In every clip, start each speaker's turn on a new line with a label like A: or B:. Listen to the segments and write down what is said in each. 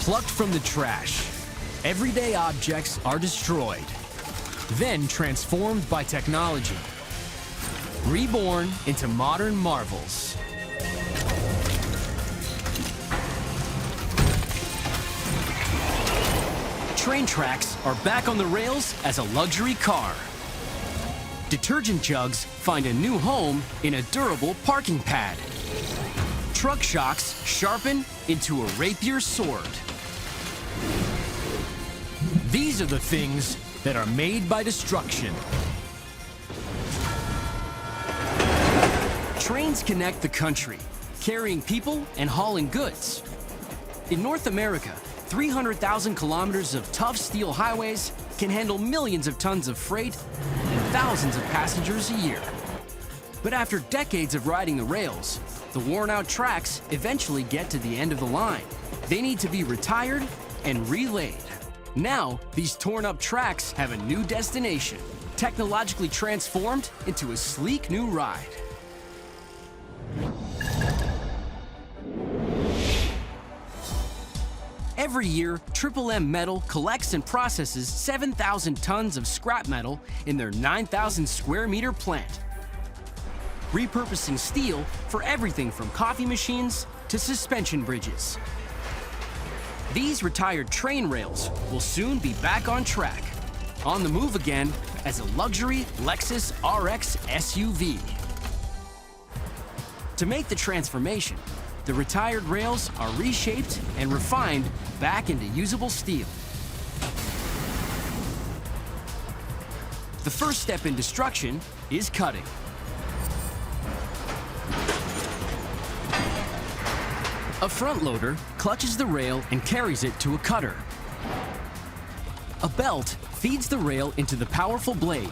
A: plucked from the trash. Everyday objects are destroyed, then transformed by technology, reborn into modern marvels. Train tracks are back on the rails as a luxury car. Detergent jugs find a new home in a durable parking pad. Truck shocks sharpen into a rapier sword. These are the things that are made by destruction. Trains connect the country, carrying people and hauling goods. In North America, 300,000 kilometers of tough steel highways can handle millions of tons of freight and thousands of passengers a year. But after decades of riding the rails, the worn-out tracks eventually get to the end of the line. They need to be retired and relaid. Now, these torn-up tracks have a new destination, technologically transformed into a sleek new ride. Every year, M Metal collects and processes 7,000 tons of scrap metal in their 9,000 square meter plant, repurposing steel for everything from coffee machines to suspension bridges. These retired train rails will soon be back on track, on the move again as a luxury Lexus RX SUV. To make the transformation, the retired rails are reshaped and refined back into usable steel. The first step in destruction is cutting. A front loader clutches the rail and carries it to a cutter. A belt feeds the rail into the powerful blade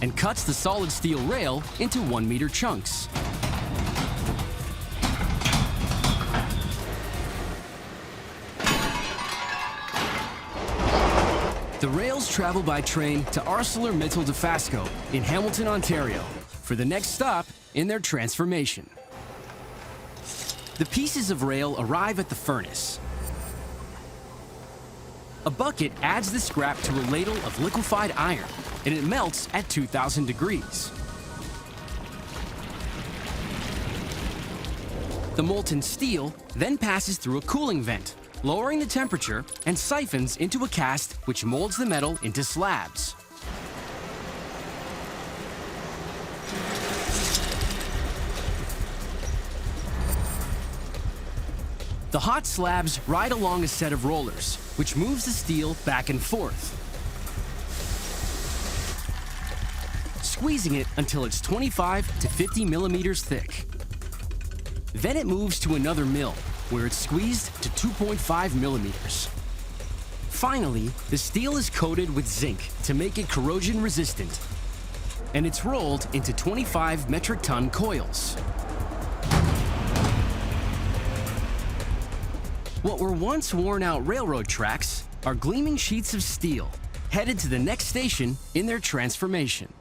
A: and cuts the solid steel rail into 1 meter chunks. The rails travel by train to ArcelorMittal Dofasco in Hamilton, Ontario, for the next stop in their transformation. The pieces of rail arrive at the furnace. A bucket adds the scrap to a ladle of liquefied iron, and it melts at 2,000 degrees. The molten steel then passes through a cooling vent, lowering the temperature and siphons into a cast which molds the metal into slabs. The hot slabs ride along a set of rollers, which moves the steel back and forth, squeezing it until it's 25 to 50 millimeters thick. Then it moves to another mill, where it's squeezed to 2.5 millimeters. Finally, the steel is coated with zinc to make it corrosion resistant, and it's rolled into 25 metric ton coils. What were once worn-out railroad tracks are gleaming sheets of steel, headed to the next station in their transformation.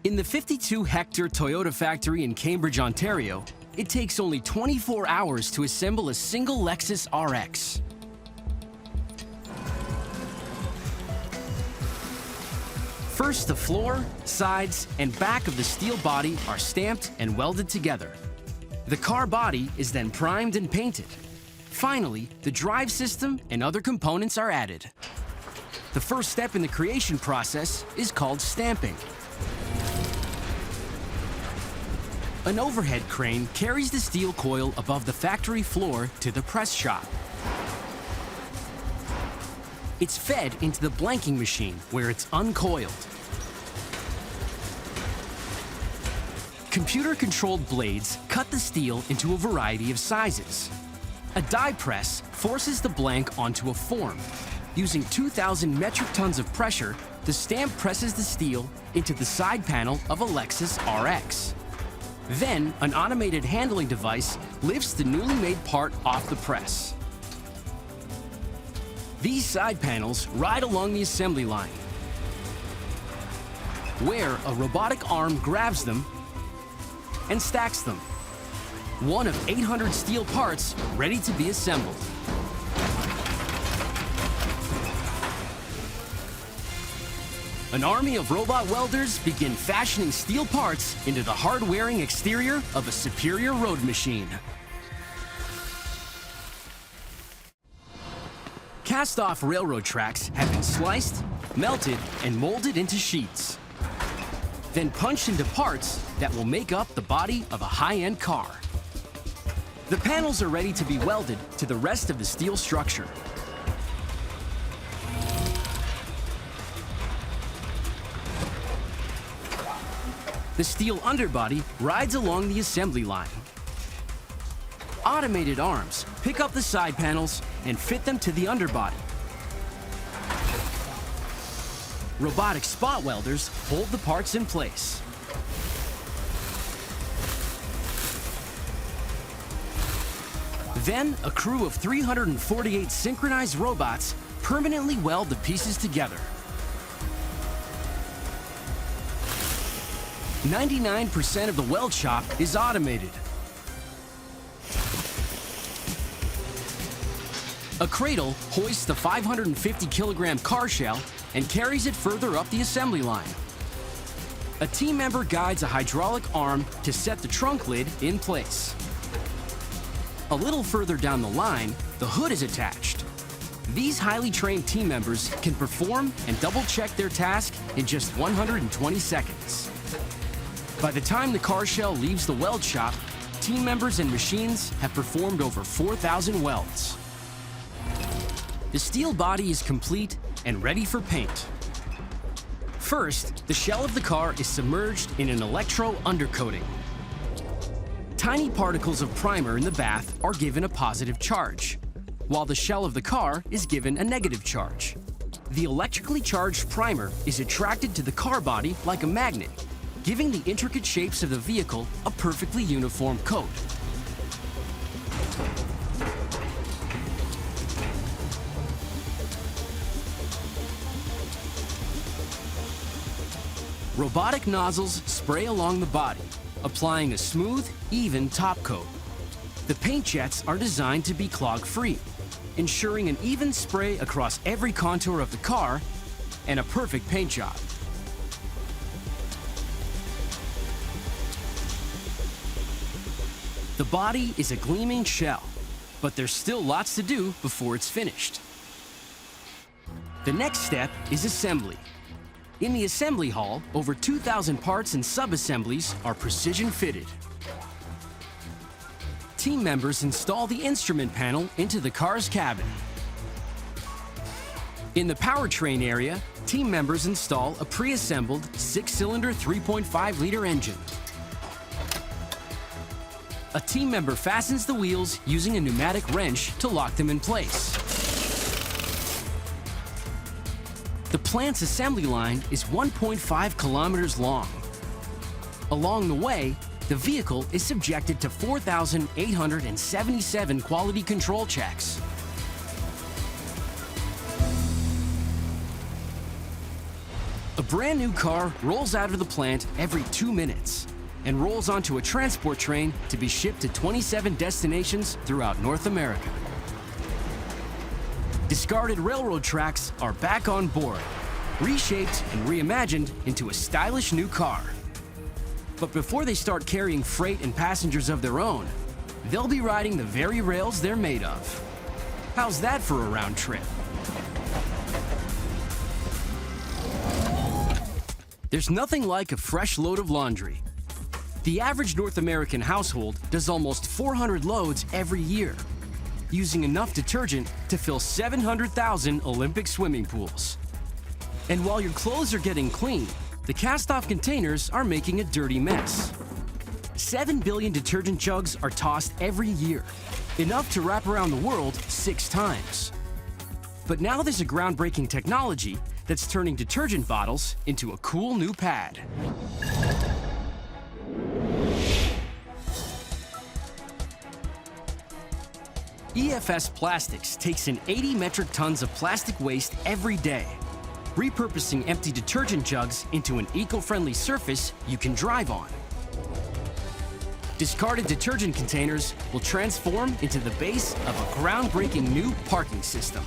A: In the 52-hectare Toyota factory in Cambridge, Ontario, it takes only 24 hours to assemble a single Lexus RX. First, the floor, sides, and back of the steel body are stamped and welded together. The car body is then primed and painted. Finally, the drive system and other components are added. The first step in the creation process is called stamping. An overhead crane carries the steel coil above the factory floor to the press shop. It's fed into the blanking machine, where it's uncoiled. Computer-controlled blades cut the steel into a variety of sizes. A die press forces the blank onto a form. Using 2,000 metric tons of pressure, the stamp presses the steel into the side panel of a Lexus RX. Then, an automated handling device lifts the newly made part off the press. These side panels ride along the assembly line. where a robotic arm grabs them and stacks them. One of 800 steel parts ready to be assembled. An army of robot welders begin fashioning steel parts into the hard-wearing exterior of a superior road machine. Cast-off railroad tracks have been sliced, melted, and molded into sheets, then punched into parts that will make up the body of a high-end car. The panels are ready to be welded to the rest of the steel structure. The steel underbody rides along the assembly line. Automated arms pick up the side panels and fit them to the underbody. Robotic spot welders hold the parts in place. Then, a crew of 348 synchronized robots permanently weld the pieces together. 99% of the weld shop is automated. A cradle hoists the 550-kilogram car shell and carries it further up the assembly line. A team member guides a hydraulic arm to set the trunk lid in place. A little further down the line, the hood is attached. These highly trained team members can perform and double-check their task in just 120 seconds. By the time the car shell leaves the weld shop, team members and machines have performed over 4,000 welds. The steel body is complete and ready for paint. First, the shell of the car is submerged in an electro undercoating. Tiny particles of primer in the bath are given a positive charge, while the shell of the car is given a negative charge. The electrically charged primer is attracted to the car body like a magnet, giving the intricate shapes of the vehicle a perfectly uniform coat. Robotic nozzles spray along the body, applying a smooth, even top coat. The paint jets are designed to be clog-free, ensuring an even spray across every contour of the car and a perfect paint job. The body is a gleaming shell, but there's still lots to do before it's finished. The next step is assembly. In the assembly hall, over 2,000 parts and sub-assemblies are precision fitted. Team members install the instrument panel into the car's cabin. In the powertrain area, team members install a pre-assembled 6-cylinder 3.5-liter engine. A team member fastens the wheels using a pneumatic wrench to lock them in place. The plant's assembly line is 1.5 kilometers long. Along the way, the vehicle is subjected to 4,877 quality control checks. A brand new car rolls out of the plant every 2 minutes and rolls onto a transport train to be shipped to 27 destinations throughout North America. Discarded railroad tracks are back on board, reshaped and reimagined into a stylish new car. But before they start carrying freight and passengers of their own, they'll be riding the very rails they're made of. How's that for a round trip? There's nothing like a fresh load of laundry. The average North American household does almost 400 loads every year, using enough detergent to fill 700,000 Olympic swimming pools. And while your clothes are getting clean, the cast-off containers are making a dirty mess. 7 billion detergent jugs are tossed every year, enough to wrap around the world 6 times. But now there's a groundbreaking technology that's turning detergent bottles into a cool new pad. EFS Plastics takes in 80 metric tons of plastic waste every day. repurposing empty detergent jugs into an eco-friendly surface you can drive on. Discarded detergent containers will transform into the base of a groundbreaking new parking system.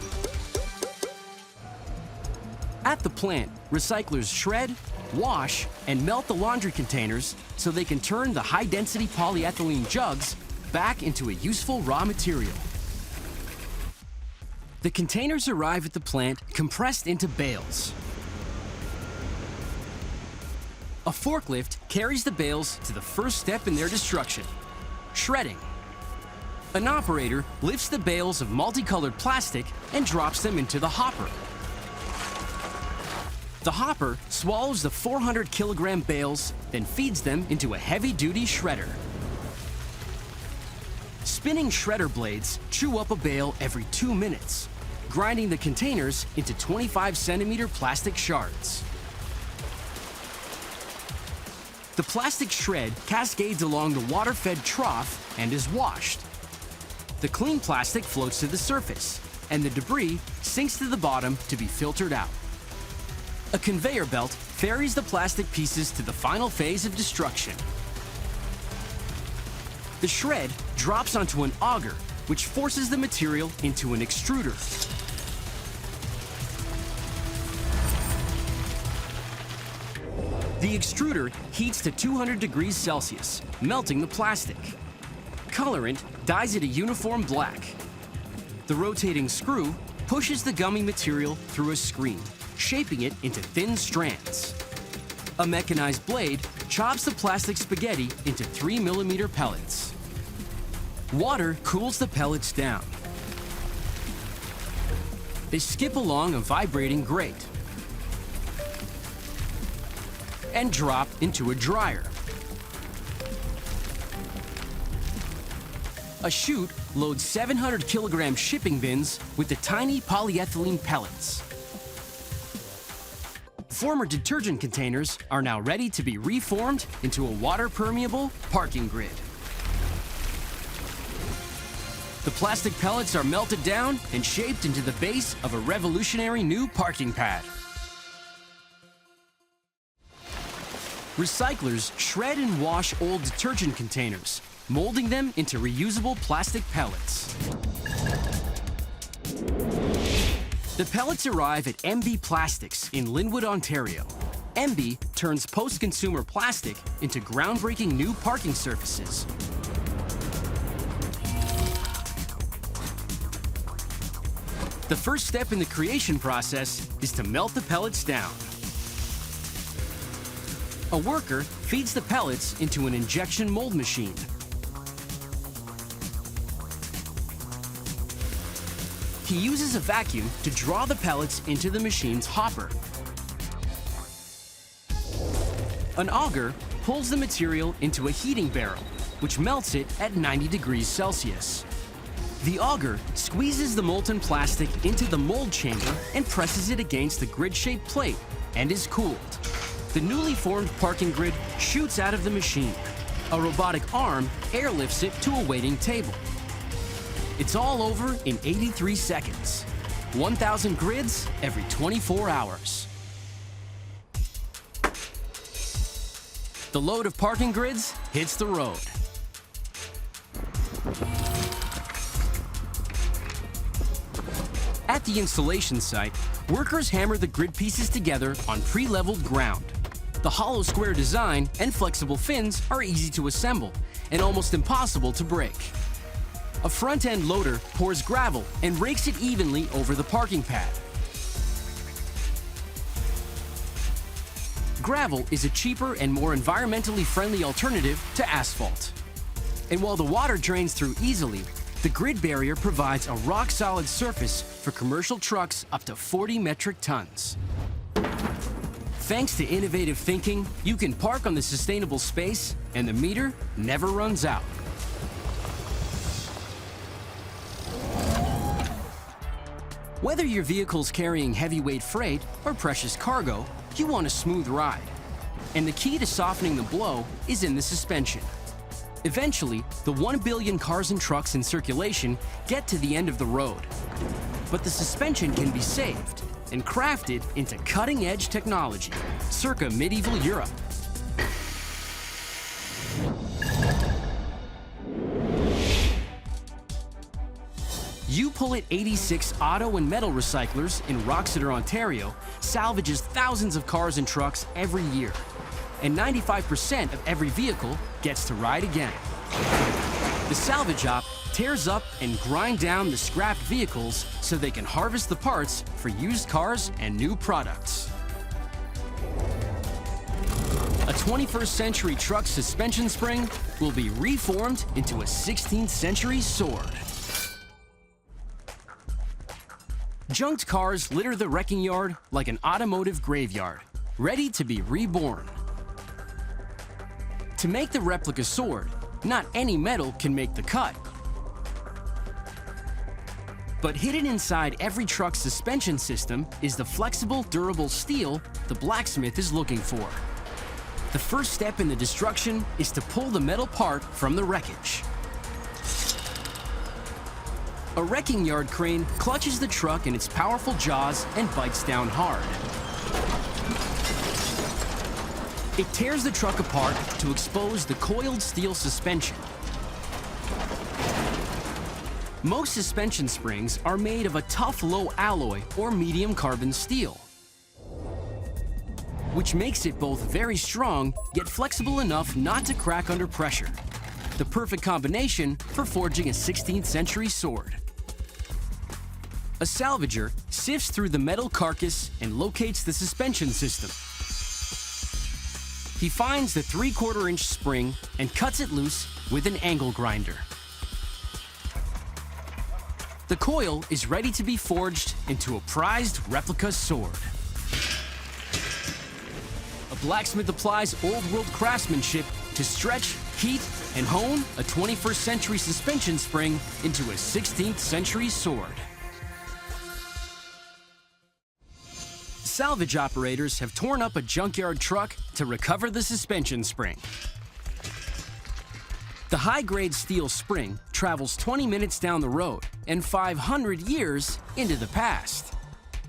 A: At the plant, recyclers shred, wash, and melt the laundry containers so they can turn the high-density polyethylene jugs back into a useful raw material. The containers arrive at the plant compressed into bales. A forklift carries the bales to the first step in their destruction, shredding. An operator lifts the bales of multicolored plastic and drops them into the hopper. The hopper swallows the 400-kilogram bales, then feeds them into a heavy-duty shredder. Spinning shredder blades chew up a bale every 2 minutes, grinding the containers into 25-centimeter plastic shards. The plastic shred cascades along the water-fed trough and is washed. The clean plastic floats to the surface, and the debris sinks to the bottom to be filtered out. A conveyor belt ferries the plastic pieces to the final phase of destruction. The shred drops onto an auger, which forces the material into an extruder. The extruder heats to 200 degrees Celsius, melting the plastic. Colorant dyes it a uniform black. The rotating screw pushes the gummy material through a screen, shaping it into thin strands. A mechanized blade chops the plastic spaghetti into 3mm pellets. Water cools the pellets down. They skip along a vibrating grate and drop into a dryer. A chute loads 700-kilogram shipping bins with the tiny polyethylene pellets. Former detergent containers are now ready to be reformed into a water-permeable parking grid. The plastic pellets are melted down and shaped into the base of a revolutionary new parking pad. Recyclers shred and wash old detergent containers, molding them into reusable plastic pellets. The pellets arrive at MB Plastics in Linwood, Ontario. MB turns post-consumer plastic into groundbreaking new parking surfaces. The first step in the creation process is to melt the pellets down. A worker feeds the pellets into an injection mold machine. He uses a vacuum to draw the pellets into the machine's hopper. An auger pulls the material into a heating barrel, which melts it at 90 degrees Celsius. The auger squeezes the molten plastic into the mold chamber and presses it against the grid-shaped plate and is cooled. The newly formed parking grid shoots out of the machine. A robotic arm airlifts it to a waiting table. It's all over in 83 seconds. 1,000 grids every 24 hours. The load of parking grids hits the road. At the installation site, workers hammer the grid pieces together on pre-leveled ground. The hollow square design and flexible fins are easy to assemble and almost impossible to break. A front-end loader pours gravel and rakes it evenly over the parking pad. Gravel is a cheaper and more environmentally friendly alternative to asphalt. And while the water drains through easily, the grid barrier provides a rock-solid surface for commercial trucks up to 40 metric tons. Thanks to innovative thinking, you can park on the sustainable space and the meter never runs out. Whether your vehicle's carrying heavyweight freight or precious cargo, you want a smooth ride. And the key to softening the blow is in the suspension. Eventually, the 1 billion cars and trucks in circulation get to the end of the road. But the suspension can be saved. and crafted into cutting-edge technology, circa medieval Europe. U-Pullet 86 auto and metal recyclers in Roxeter, Ontario, salvages thousands of cars and trucks every year, and 95% of every vehicle gets to ride again. The salvage op tears up and grind down the scrapped vehicles so they can harvest the parts for used cars and new products. A 21st century truck suspension spring will be reformed into a 16th century sword. Junked cars litter the wrecking yard like an automotive graveyard, ready to be reborn. To make the replica sword, not any metal can make the cut. But hidden inside every truck's suspension system is the flexible, durable steel the blacksmith is looking for. The first step in the destruction is to pull the metal part from the wreckage. A wrecking yard crane clutches the truck in its powerful jaws and bites down hard. It tears the truck apart to expose the coiled steel suspension. Most suspension springs are made of a tough low alloy or medium carbon steel, which makes it both very strong yet flexible enough not to crack under pressure. The perfect combination for forging a 16th century sword. A salvager sifts through the metal carcass and locates the suspension system. He finds the 3/4 inch spring and cuts it loose with an angle grinder. The coil is ready to be forged into a prized replica sword. A blacksmith applies old-world craftsmanship to stretch, heat, and hone a 21st century suspension spring into a 16th century sword. Salvage operators have torn up a junkyard truck to recover the suspension spring. The high-grade steel spring travels 20 minutes down the road and 500 years into the past.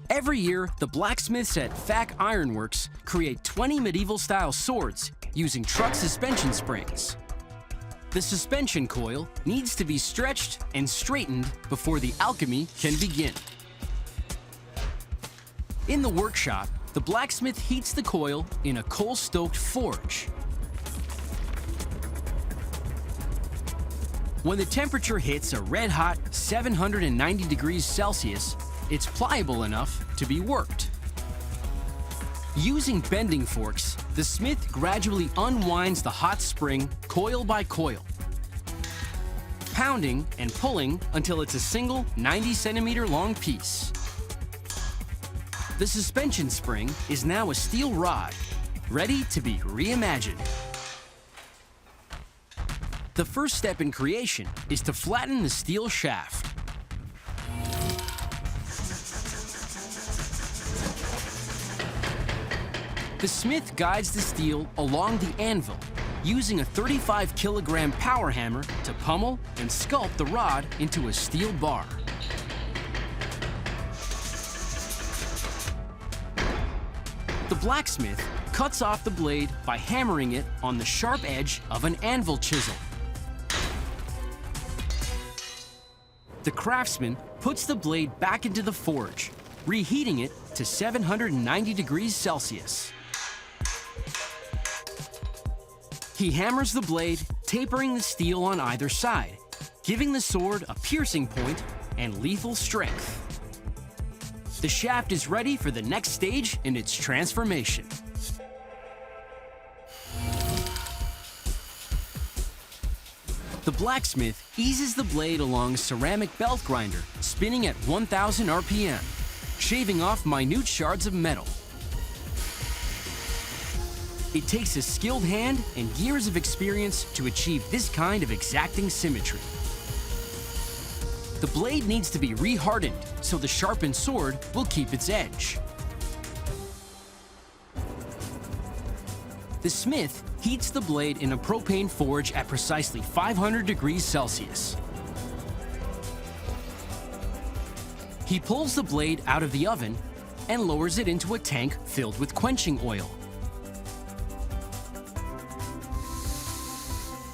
A: Every year, the blacksmiths at FAC Ironworks create 20 medieval-style swords using truck suspension springs. The suspension coil needs to be stretched and straightened before the alchemy can begin. In the workshop, the blacksmith heats the coil in a coal-stoked forge. When the temperature hits a red-hot 790 degrees Celsius, it's pliable enough to be worked. Using bending forks, the smith gradually unwinds the hot spring coil by coil, pounding and pulling until it's a single 90-centimeter long piece. The suspension spring is now a steel rod, ready to be reimagined. The first step in creation is to flatten the steel shaft. The smith guides the steel along the anvil, using a 35-kilogram power hammer to pummel and sculpt the rod into a steel bar. The blacksmith cuts off the blade by hammering it on the sharp edge of an anvil chisel. The craftsman puts the blade back into the forge, reheating it to 790 degrees Celsius. He hammers the blade, tapering the steel on either side, giving the sword a piercing point and lethal strength. The shaft is ready for the next stage in its transformation. The blacksmith eases the blade along a ceramic belt grinder, spinning at 1,000 RPM, shaving off minute shards of metal. It takes a skilled hand and years of experience to achieve this kind of exacting symmetry. The blade needs to be rehardened so the sharpened sword will keep its edge. The smith heats the blade in a propane forge at precisely 500 degrees Celsius. He pulls the blade out of the oven and lowers it into a tank filled with quenching oil.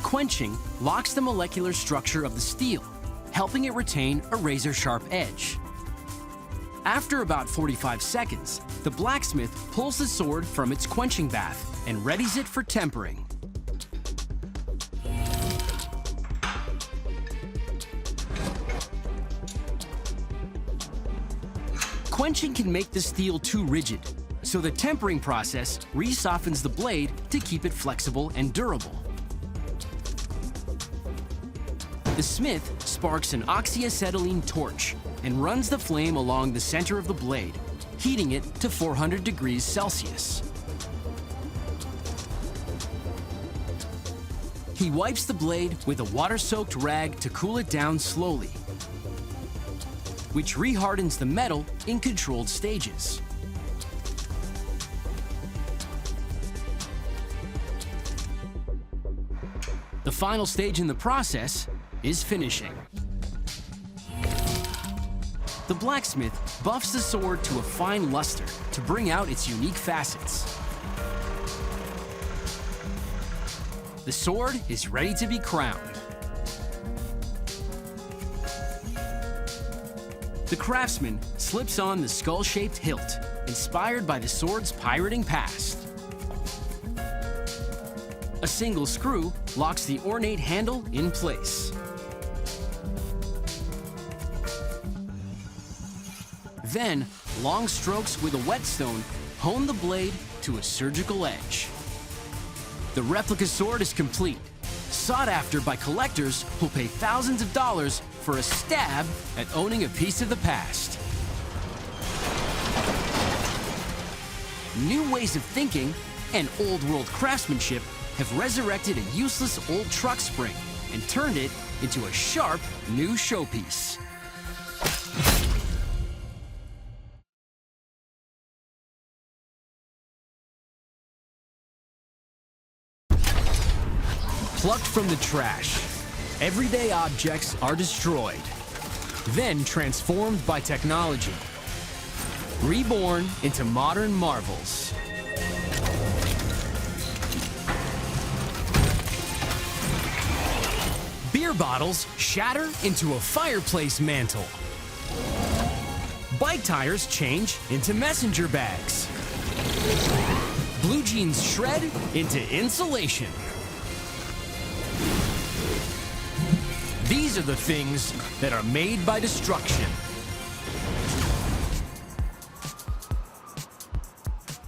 A: Quenching locks the molecular structure of the steel, helping it retain a razor-sharp edge. After about 45 seconds, the blacksmith pulls the sword from its quenching bath and readies it for tempering. Quenching can make the steel too rigid, so the tempering process re-softens the blade to keep it flexible and durable. The smith sparks an oxyacetylene torch and runs the flame along the center of the blade, heating it to 400 degrees Celsius. He wipes the blade with a water-soaked rag to cool it down slowly, which rehardens the metal in controlled stages. The final stage in the process is finishing. The blacksmith buffs the sword to a fine luster to bring out its unique facets. The sword is ready to be crowned. The craftsman slips on the skull-shaped hilt, inspired by the sword's pirating past. A single screw locks the ornate handle in place. Then, long strokes with a whetstone hone the blade to a surgical edge. The replica sword is complete, sought after by collectors who'll pay thousands of dollars for a stab at owning a piece of the past. New ways of thinking and old-world craftsmanship have resurrected a useless old truck spring and turned it into a sharp new showpiece. Plucked from the trash, everyday objects are destroyed, then transformed by technology, reborn into modern marvels. Beer bottles shatter into a fireplace mantle. Bike tires change into messenger bags. Blue jeans shred into insulation. These are the things that are made by destruction.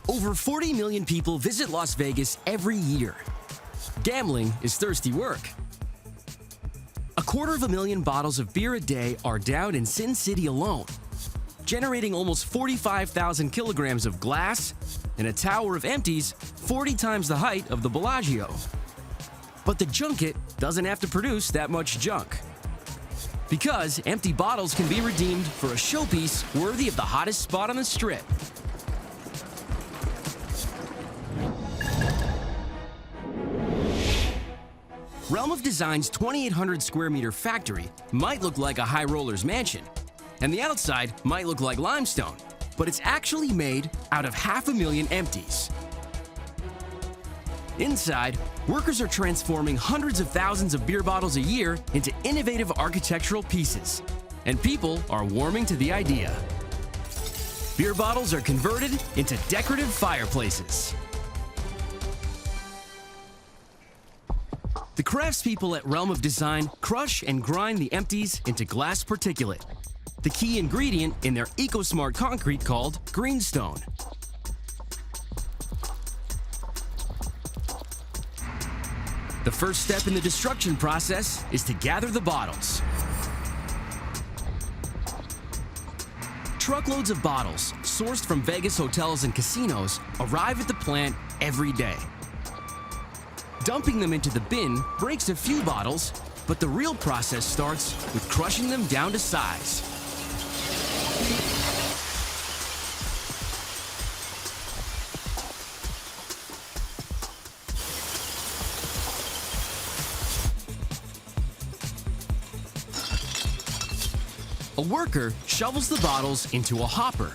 A: Over 40 million people visit Las Vegas every year. Gambling is thirsty work. 250,000 bottles of beer a day are downed in Sin City alone, generating almost 45,000 kilograms of glass and a tower of empties 40 times the height of the Bellagio. But the junket doesn't have to produce that much junk, because empty bottles can be redeemed for a showpiece worthy of the hottest spot on the Strip. Realm of Design's 2,800 square meter factory might look like a high roller's mansion, and the outside might look like limestone, but it's actually made out of 500,000 empties. Inside, workers are transforming hundreds of thousands of beer bottles a year into innovative architectural pieces, and people are warming to the idea. Beer bottles are converted into decorative fireplaces. The craftspeople at Realm of Design crush and grind the empties into glass particulate, the key ingredient in their eco-smart concrete called greenstone. The first step in the destruction process is to gather the bottles. Truckloads of bottles, sourced from Vegas hotels and casinos, arrive at the plant every day. Dumping them into the bin breaks a few bottles, but the real process starts with crushing them down to size. A worker shovels the bottles into a hopper.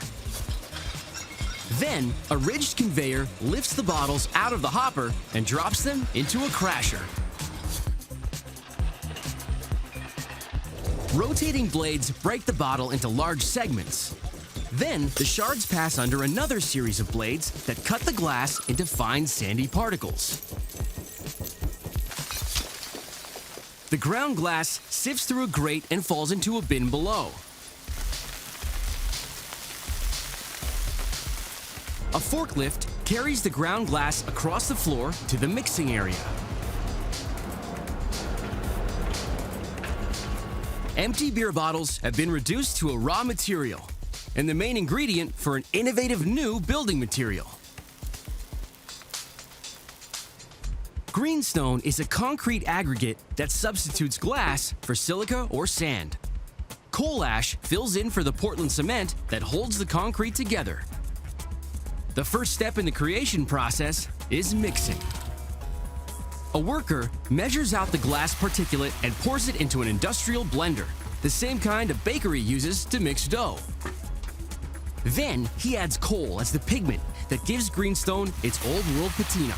A: Then, a ridged conveyor lifts the bottles out of the hopper and drops them into a crasher. Rotating blades break the bottle into large segments. Then, the shards pass under another series of blades that cut the glass into fine sandy particles. The ground glass sifts through a grate and falls into a bin below. A forklift carries the ground glass across the floor to the mixing area. Empty beer bottles have been reduced to a raw material and the main ingredient for an innovative new building material. Greenstone is a concrete aggregate that substitutes glass for silica or sand. Coal ash fills in for the Portland cement that holds the concrete together. The first step in the creation process is mixing. A worker measures out the glass particulate and pours it into an industrial blender, the same kind a bakery uses to mix dough. Then he adds coal as the pigment that gives greenstone its old-world patina.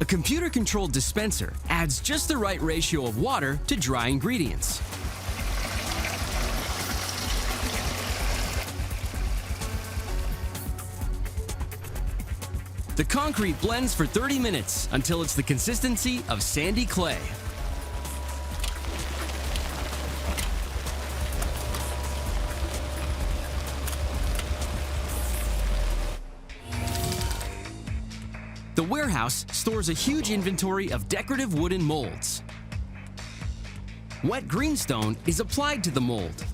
A: A computer-controlled dispenser adds just the right ratio of water to dry ingredients. The concrete blends for 30 minutes until it's the consistency of sandy clay. The warehouse stores a huge inventory of decorative wooden molds. Wet greenstone is applied to the mold.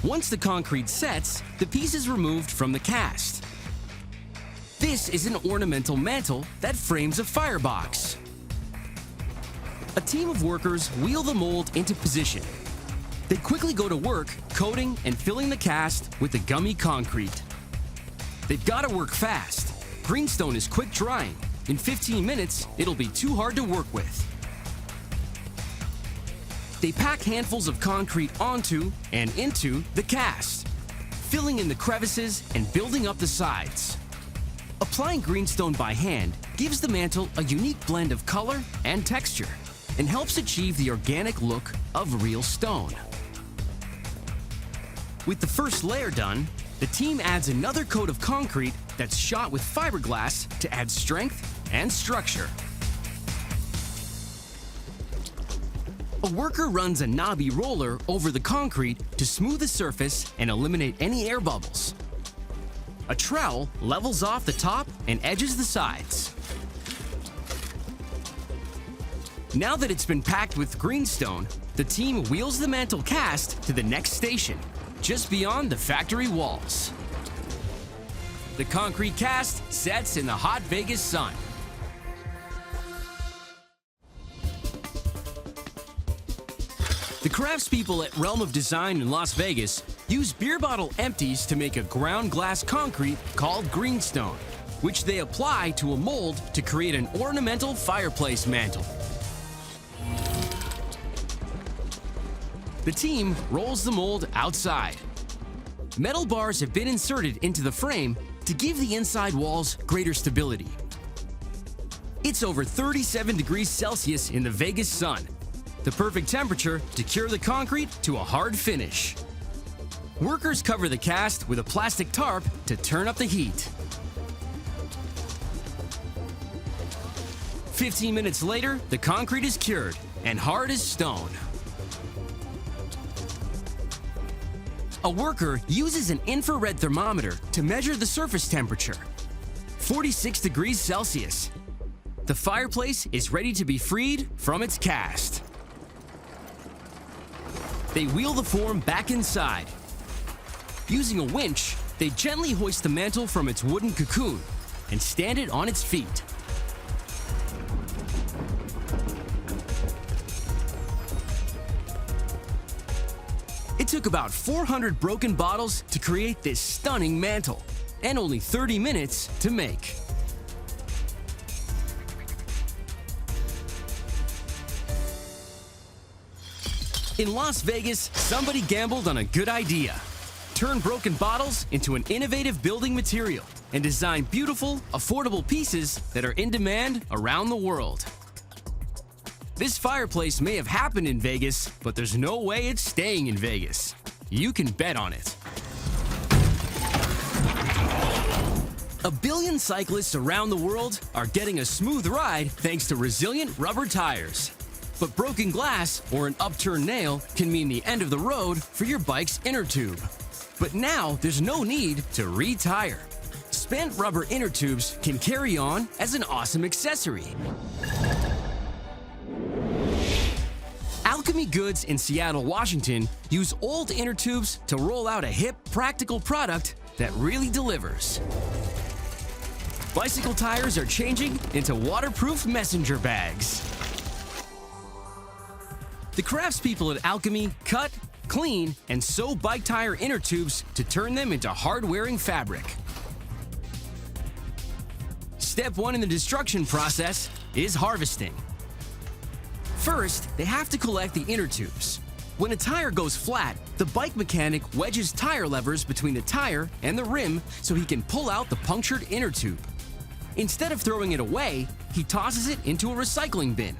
A: Once the concrete sets, the piece is removed from the cast. This is an ornamental mantle that frames a firebox. A team of workers wheel the mold into position. They quickly go to work coating and filling the cast with the gummy concrete. They've got to work fast. Greenstone is quick drying. In 15 minutes, it'll be too hard to work with. They pack handfuls of concrete onto and into the cast, filling in the crevices and building up the sides. Applying greenstone by hand gives the mantle a unique blend of color and texture and helps achieve the organic look of real stone. With the first layer done, the team adds another coat of concrete that's shot with fiberglass to add strength and structure. A worker runs a knobby roller over the concrete to smooth the surface and eliminate any air bubbles. A trowel levels off the top and edges the sides. Now that it's been packed with greenstone, the team wheels the mantle cast to the next station, just beyond the factory walls. The concrete cast sets in the hot Vegas sun. The craftspeople at Realm of Design in Las Vegas use beer bottle empties to make a ground glass concrete called greenstone, which they apply to a mold to create an ornamental fireplace mantle. The team rolls the mold outside. Metal bars have been inserted into the frame to give the inside walls greater stability. It's over 37 degrees Celsius in the Vegas sun, the perfect temperature to cure the concrete to a hard finish. Workers cover the cast with a plastic tarp to turn up the heat. 15 minutes later, the concrete is cured and hard as stone. A worker uses an infrared thermometer to measure the surface temperature, 46 degrees Celsius. The fireplace is ready to be freed from its cast. They wheel the form back inside. Using a winch, they gently hoist the mantle from its wooden cocoon and stand it on its feet. It took about 400 broken bottles to create this stunning mantle, and only 30 minutes to make. In Las Vegas, somebody gambled on a good idea. turn broken bottles into an innovative building material and design beautiful, affordable pieces that are in demand around the world. This fireplace may have happened in Vegas, but there's no way it's staying in Vegas. You can bet on it. A billion cyclists around the world are getting a smooth ride thanks to resilient rubber tires. But broken glass or an upturned nail can mean the end of the road for your bike's inner tube. But now there's no need to retire. Spent rubber inner tubes can carry on as an awesome accessory. Alchemy Goods in Seattle, Washington use old inner tubes to roll out a hip, practical product that really delivers. Bicycle tires are changing into waterproof messenger bags. The craftspeople at Alchemy cut, clean, and sew bike tire inner tubes to turn them into hard-wearing fabric. Step 1 in the destruction process is harvesting. First, they have to collect the inner tubes. When a tire goes flat, the bike mechanic wedges tire levers between the tire and the rim so he can pull out the punctured inner tube. Instead of throwing it away, he tosses it into a recycling bin.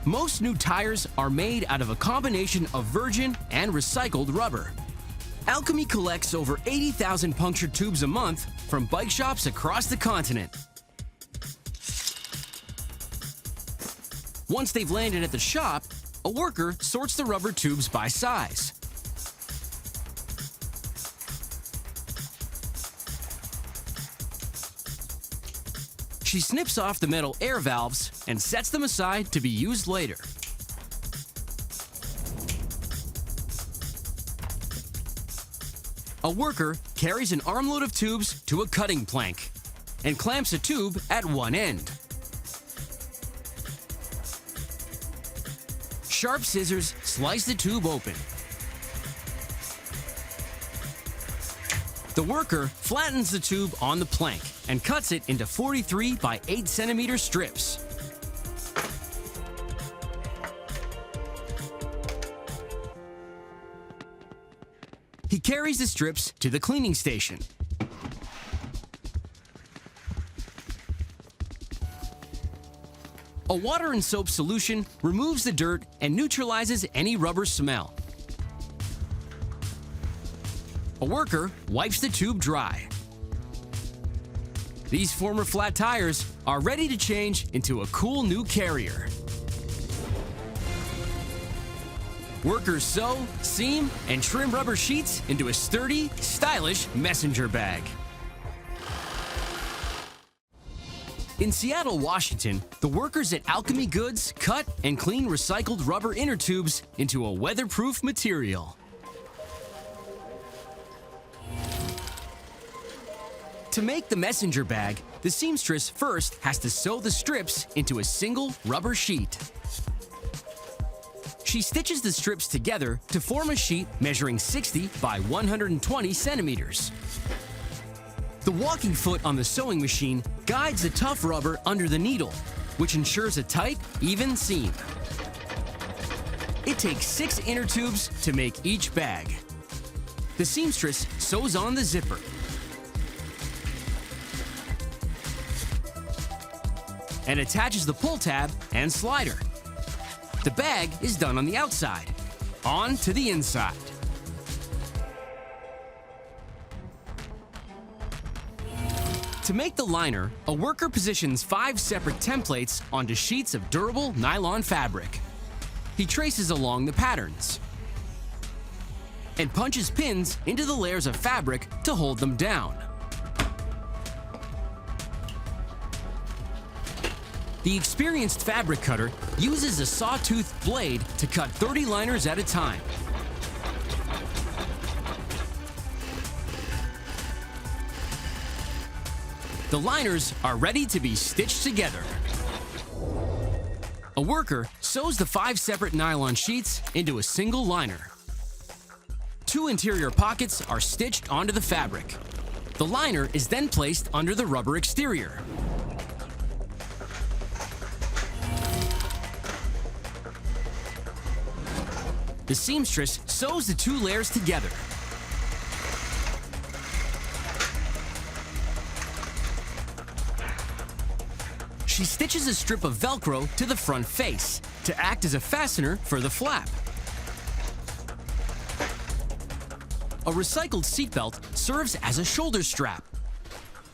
A: Most new tires are made out of a combination of virgin and recycled rubber. Alchemy collects over 80,000 punctured tubes a month from bike shops across the continent. Once they've landed at the shop, a worker sorts the rubber tubes by size. She snips off the metal air valves and sets them aside to be used later. A worker carries an armload of tubes to a cutting plank and clamps a tube at one end. Sharp scissors slice the tube open. The worker flattens the tube on the plank and cuts it into 43 by 8 centimeter strips. He carries the strips to the cleaning station. A water and soap solution removes the dirt and neutralizes any rubber smell. A worker wipes the tube dry. These former flat tires are ready to change into a cool new carrier. Workers sew, seam, and trim rubber sheets into a sturdy, stylish messenger bag. In Seattle, Washington, the workers at Alchemy Goods cut and clean recycled rubber inner tubes into a weatherproof material. To make the messenger bag, the seamstress first has to sew the strips into a single rubber sheet. She stitches the strips together to form a sheet measuring 60 by 120 centimeters. The walking foot on the sewing machine guides the tough rubber under the needle, which ensures a tight, even seam. It takes 6 inner tubes to make each bag. The seamstress sews on the zipper. And attaches the pull tab and slider. The bag is done on the outside, on to the inside. To make the liner, a worker positions 5 separate templates onto sheets of durable nylon fabric. He traces along the patterns and punches pins into the layers of fabric to hold them down. The experienced fabric cutter uses a sawtooth blade to cut 30 liners at a time. The liners are ready to be stitched together. A worker sews the 5 separate nylon sheets into a single liner. 2 interior pockets are stitched onto the fabric. The liner is then placed under the rubber exterior. The seamstress sews the 2 layers together. she stitches a strip of Velcro to the front face to act as a fastener for the flap. A recycled seatbelt serves as a shoulder strap.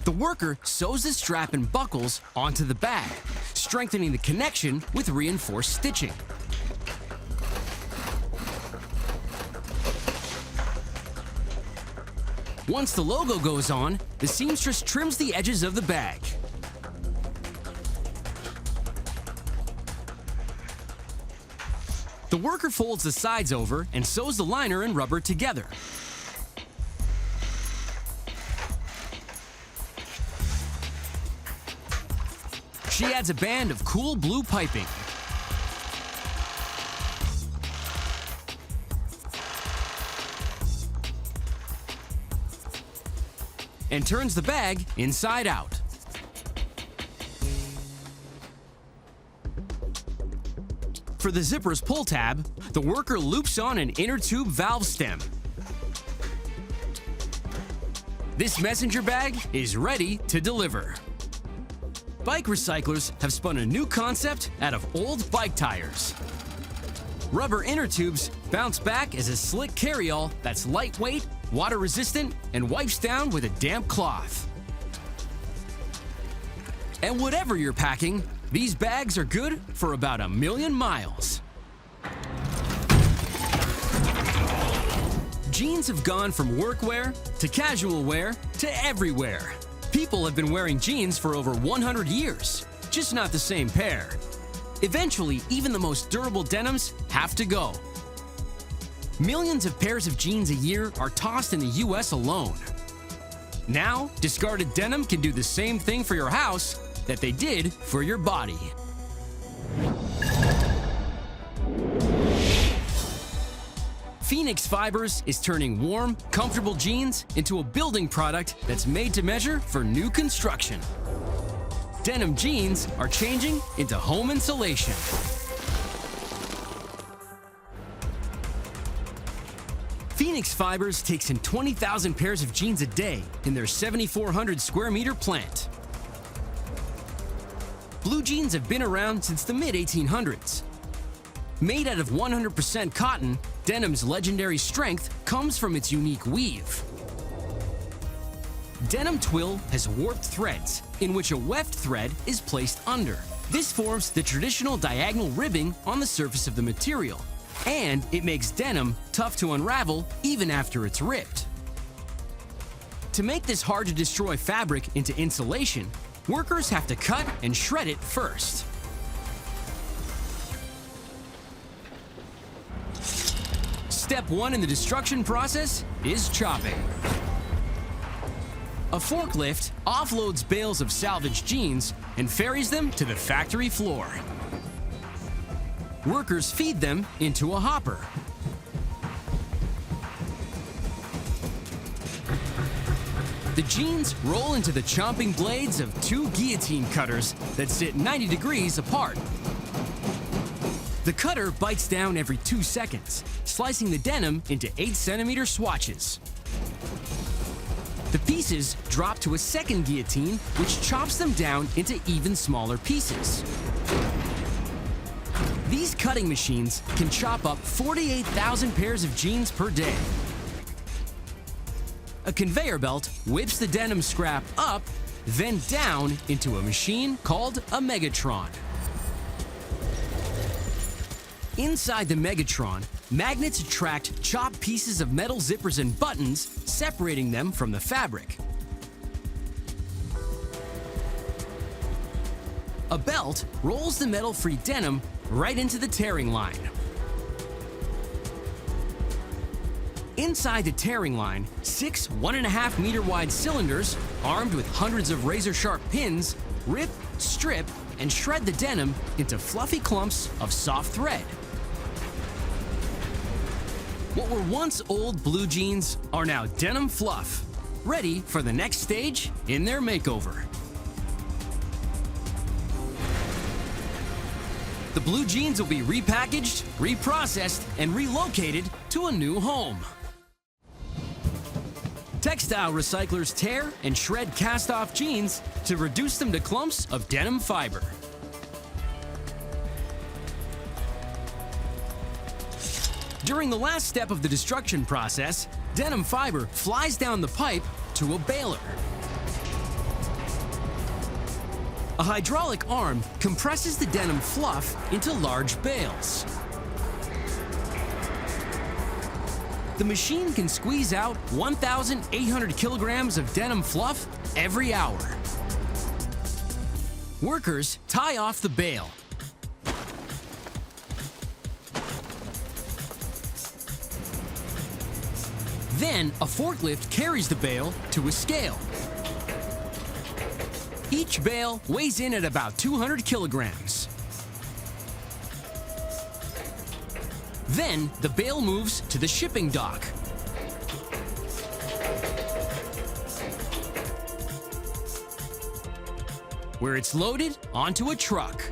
A: The worker sews the strap and buckles onto the bag, strengthening the connection with reinforced stitching. Once the logo goes on, the seamstress trims the edges of the bag. The worker folds the sides over and sews the liner and rubber together. She adds a band of cool blue piping. And turns the bag inside out. For the zipper's pull tab, the worker loops on an inner tube valve stem. This messenger bag is ready to deliver. Bike recyclers have spun a new concept out of old bike tires. Rubber inner tubes bounce back as a slick carryall that's lightweight, water-resistant, and wipes down with a damp cloth. And whatever you're packing, these bags are good for about 1,000,000 miles. Jeans have gone from workwear to casual wear to everywhere. People have been wearing jeans for over 100 years, just not the same pair. Eventually, even the most durable denims have to go. Millions of pairs of jeans a year are tossed in the US alone. Now, discarded denim can do the same thing for your house that they did for your body. Phoenix Fibers is turning warm, comfortable jeans into a building product that's made to measure for new construction. Denim jeans are changing into home insulation. Phoenix Fibers takes in 20,000 pairs of jeans a day in their 7,400 square meter plant. Blue jeans have been around since the mid-1800s. Made out of 100% cotton, denim's legendary strength comes from its unique weave. Denim twill has warped threads, in which a weft thread is placed under. This forms the traditional diagonal ribbing on the surface of the material, and it makes denim tough to unravel even after it's ripped. To make this hard-to-destroy fabric into insulation, workers have to cut and shred it first. Step 1 in the destruction process is chopping. A forklift offloads bales of salvaged jeans and ferries them to the factory floor. Workers feed them into a hopper. The jeans roll into the chomping blades of 2 guillotine cutters that sit 90 degrees apart. The cutter bites down every 2 seconds, slicing the denim into 8-centimeter swatches. The pieces drop to a second guillotine, which chops them down into even smaller pieces. These cutting machines can chop up 48,000 pairs of jeans per day. A conveyor belt whips the denim scrap up, then down into a machine called a Megatron. Inside the Megatron, magnets attract chopped pieces of metal zippers and buttons, separating them from the fabric. A belt rolls the metal-free denim right into the tearing line. Inside the tearing line, 6 1.5-meter wide cylinders, armed with hundreds of razor-sharp pins, rip, strip, and shred the denim into fluffy clumps of soft thread. What were once old blue jeans are now denim fluff, ready for the next stage in their makeover. The blue jeans will be repackaged, reprocessed, and relocated to a new home. Textile recyclers tear and shred cast-off jeans to reduce them to clumps of denim fiber. During the last step of the destruction process, denim fiber flies down the pipe to a baler. A hydraulic arm compresses the denim fluff into large bales. The machine can squeeze out 1,800 kilograms of denim fluff every hour. Workers tie off the bale. Then, a forklift carries the bale to a scale. Each bale weighs in at about 200 kilograms. Then, the bale moves to the shipping dock. Where it's loaded onto a truck.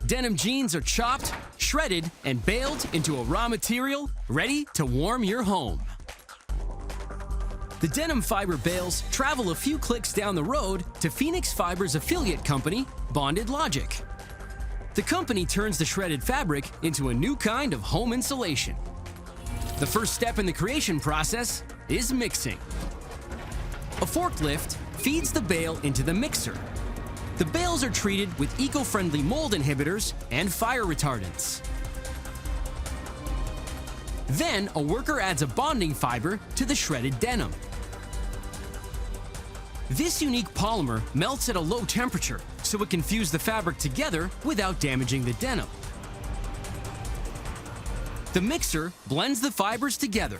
A: Denim jeans are chopped, shredded, and baled into a raw material ready to warm your home. The denim fiber bales travel a few clicks down the road to Phoenix Fiber's affiliate company, Bonded Logic. The company turns the shredded fabric into a new kind of home insulation. The first step in the creation process is mixing. A forklift feeds the bale into the mixer. The bales are treated with eco-friendly mold inhibitors and fire retardants. Then, a worker adds a bonding fiber to the shredded denim. This unique polymer melts at a low temperature, so it can fuse the fabric together without damaging the denim. The mixer blends the fibers together.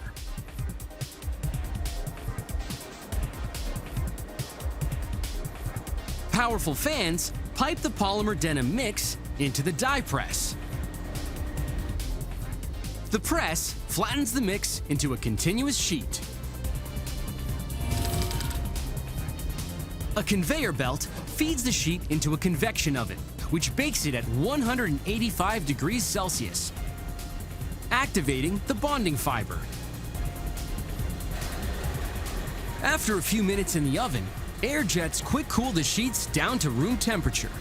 A: Powerful fans pipe the polymer denim mix into the die press. The press flattens the mix into a continuous sheet. A conveyor belt feeds the sheet into a convection oven, which bakes it at 185 degrees Celsius, activating the bonding fiber. After a few minutes in the oven, air jets quick cool the sheets down to room temperature.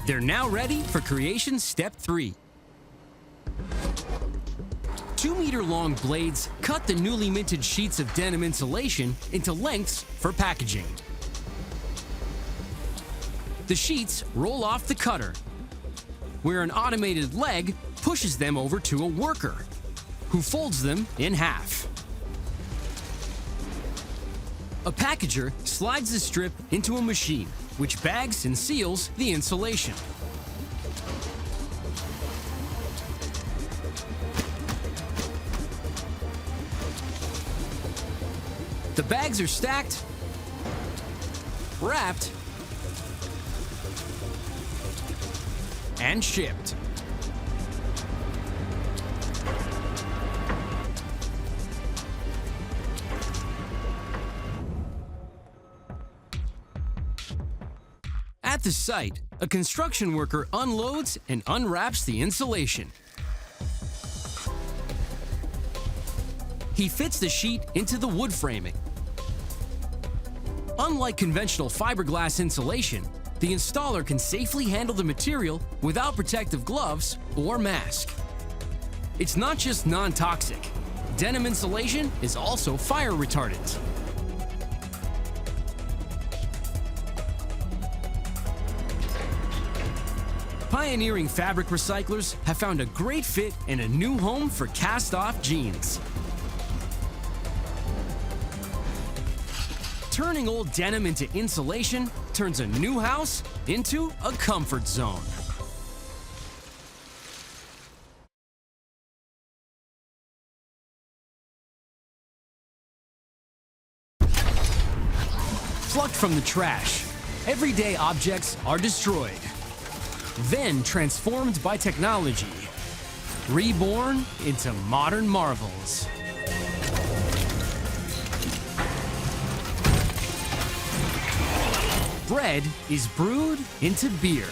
A: They're now ready for creation step 3. 2-meter-long blades cut the newly minted sheets of denim insulation into lengths for packaging. The sheets roll off the cutter, where an automated leg pushes them over to a worker, who folds them in half. A packager slides the strip into a machine, which bags and seals the insulation. The bags are stacked, wrapped, and shipped. At the site, a construction worker unloads and unwraps the insulation. He fits the sheet into the wood framing. Unlike conventional fiberglass insulation, the installer can safely handle the material without protective gloves or mask. It's not just non-toxic. Denim insulation is also fire retardant. Pioneering fabric recyclers have found a great fit and a new home for cast-off jeans. Turning old denim into insulation turns a new house into a comfort zone. Plucked from the trash, everyday objects are destroyed, then transformed by technology, reborn into modern marvels. Bread is brewed into beer.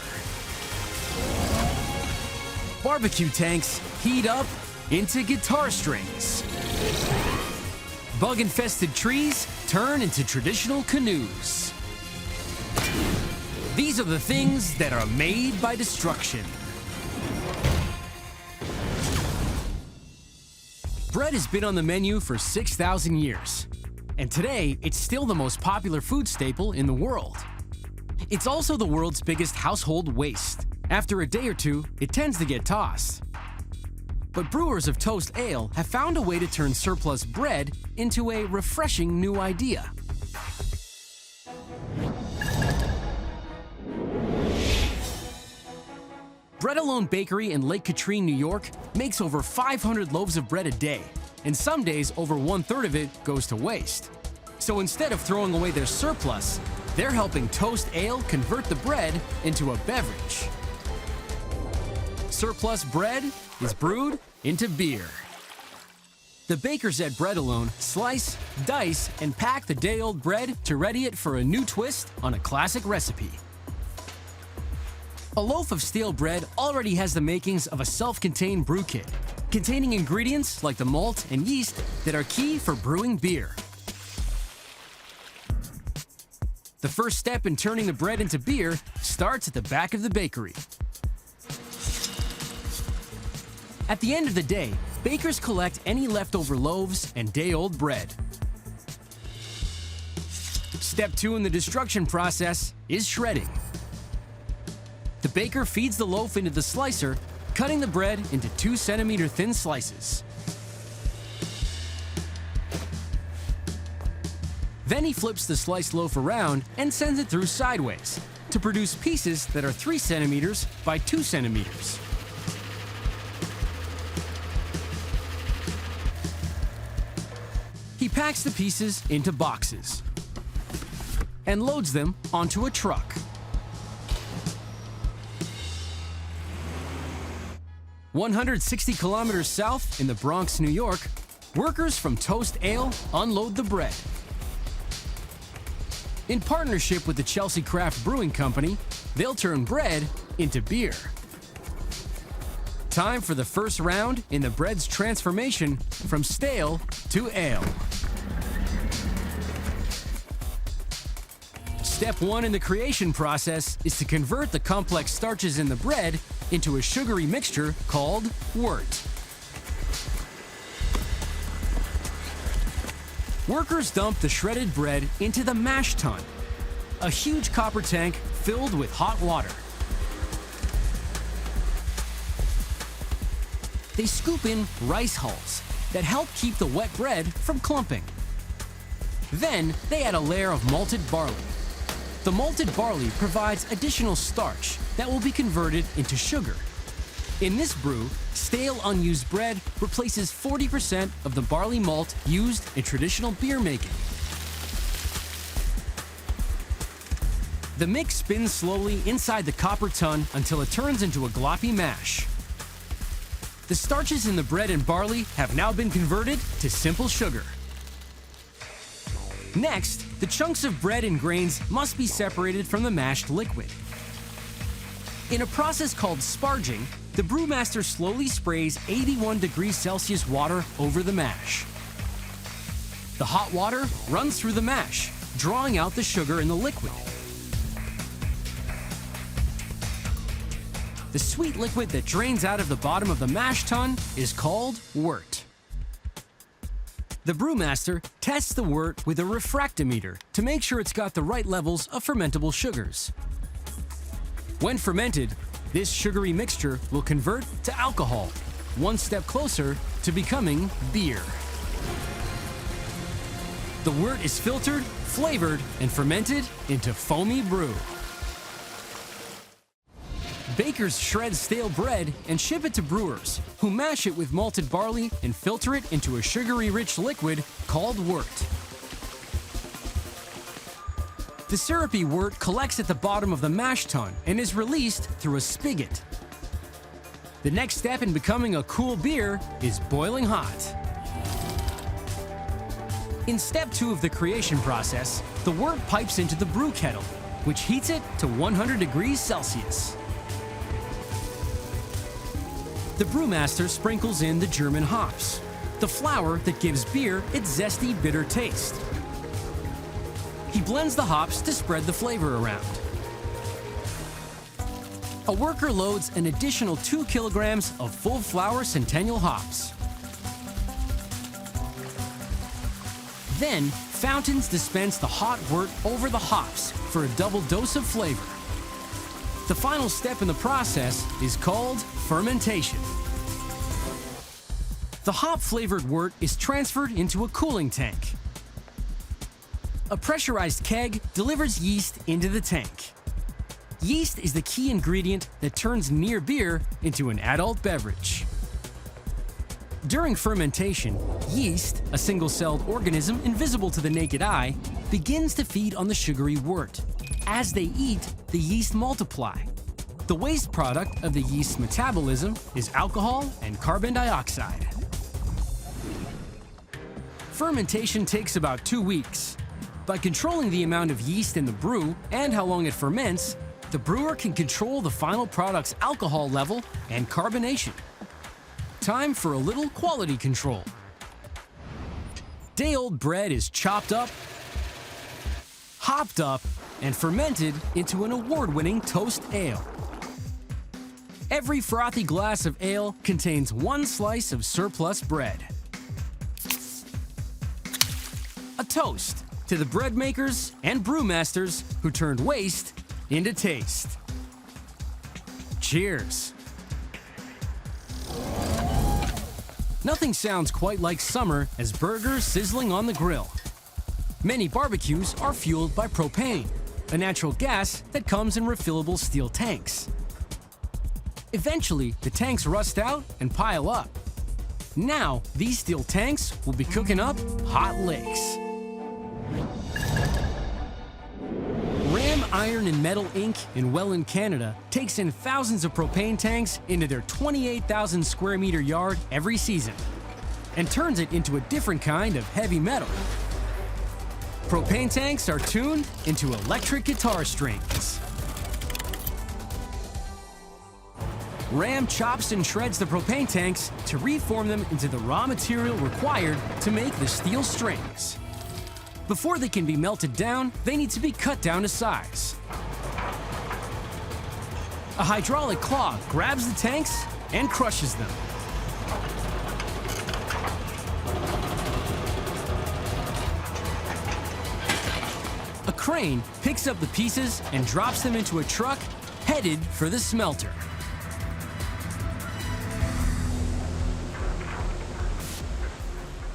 A: Barbecue tanks heat up into guitar strings. Bug-infested trees turn into traditional canoes. These are the things that are made by destruction. Bread has been on the menu for 6,000 years, and today it's still the most popular food staple in the world. It's also the world's biggest household waste. After a day or two, it tends to get tossed. But brewers of toast ale have found a way to turn surplus bread into a refreshing new idea. Bread Alone Bakery in Lake Katrine, New York makes over 500 loaves of bread a day, and some days over 1/3 of it goes to waste. So instead of throwing away their surplus, they're helping Toast Ale convert the bread into a beverage. Surplus bread is brewed into beer. The bakers at Bread Alone slice, dice, and pack the day-old bread to ready it for a new twist on a classic recipe. A loaf of stale bread already has the makings of a self-contained brew kit, containing ingredients like the malt and yeast that are key for brewing beer. The first step in turning the bread into beer starts at the back of the bakery. At the end of the day, bakers collect any leftover loaves and day-old bread. Step 2 in the destruction process is shredding. The baker feeds the loaf into the slicer, cutting the bread into 2-centimeter thin slices. Then he flips the sliced loaf around and sends it through sideways to produce pieces that are 3 centimeters by 2 centimeters. He packs the pieces into boxes and loads them onto a truck. 160 kilometers south in the Bronx, New York, workers from Toast Ale unload the bread. In partnership with the Chelsea Craft Brewing Company, they'll turn bread into beer. Time for the first round in the bread's transformation from stale to ale. Step 1 in the creation process is to convert the complex starches in the bread into a sugary mixture called wort. Workers dump the shredded bread into the mash tun, a huge copper tank filled with hot water. They scoop in rice hulls that help keep the wet bread from clumping. Then they add a layer of malted barley. The malted barley provides additional starch that will be converted into sugar. In this brew, stale unused bread replaces 40% of the barley malt used in traditional beer making. The mix spins slowly inside the copper tun until it turns into a gloppy mash. The starches in the bread and barley have now been converted to simple sugar. Next, the chunks of bread and grains must be separated from the mashed liquid. In a process called sparging, the brewmaster slowly sprays 81 degrees Celsius water over the mash. The hot water runs through the mash, drawing out the sugar in the liquid. The sweet liquid that drains out of the bottom of the mash tun is called wort. The brewmaster tests the wort with a refractometer to make sure it's got the right levels of fermentable sugars. When fermented, this sugary mixture will convert to alcohol, one step closer to becoming beer. The wort is filtered, flavored, and fermented into foamy brew. Bakers shred stale bread and ship it to brewers, who mash it with malted barley and filter it into a sugary-rich liquid called wort. The syrupy wort collects at the bottom of the mash tun and is released through a spigot. The next step in becoming a cool beer is boiling hot. In step 2 of the creation process, the wort pipes into the brew kettle, which heats it to 100 degrees Celsius. The brewmaster sprinkles in the German hops, the flower that gives beer its zesty, bitter taste. He blends the hops to spread the flavor around. A worker loads an additional 2 kilograms of full flower Centennial hops. Then, fountains dispense the hot wort over the hops for a double dose of flavor. The final step in the process is called fermentation. The hop-flavored wort is transferred into a cooling tank. A pressurized keg delivers yeast into the tank. Yeast is the key ingredient that turns near beer into an adult beverage. During fermentation, yeast, a single-celled organism invisible to the naked eye, begins to feed on the sugary wort. As they eat, the yeast multiply. The waste product of the yeast's metabolism is alcohol and carbon dioxide. Fermentation takes about 2 weeks. By controlling the amount of yeast in the brew and how long it ferments, the brewer can control the final product's alcohol level and carbonation. Time for a little quality control. Day-old bread is chopped up, hopped up, and fermented into an award-winning toast ale. Every frothy glass of ale contains 1 slice of surplus bread. A toast to the bread makers and brewmasters who turned waste into taste. Cheers. Nothing sounds quite like summer as burgers sizzling on the grill. Many barbecues are fueled by propane, a natural gas that comes in refillable steel tanks. Eventually, the tanks rust out and pile up. Now, these steel tanks will be cooking up hot lakes. Ram Iron and Metal Inc. in Welland, Canada takes in thousands of propane tanks into their 28,000 square meter yard every season and turns it into a different kind of heavy metal. Propane tanks are tuned into electric guitar strings. Ram chops and shreds the propane tanks to reform them into the raw material required to make the steel strings. Before they can be melted down, they need to be cut down to size. A hydraulic claw grabs the tanks and crushes them. A crane picks up the pieces and drops them into a truck headed for the smelter.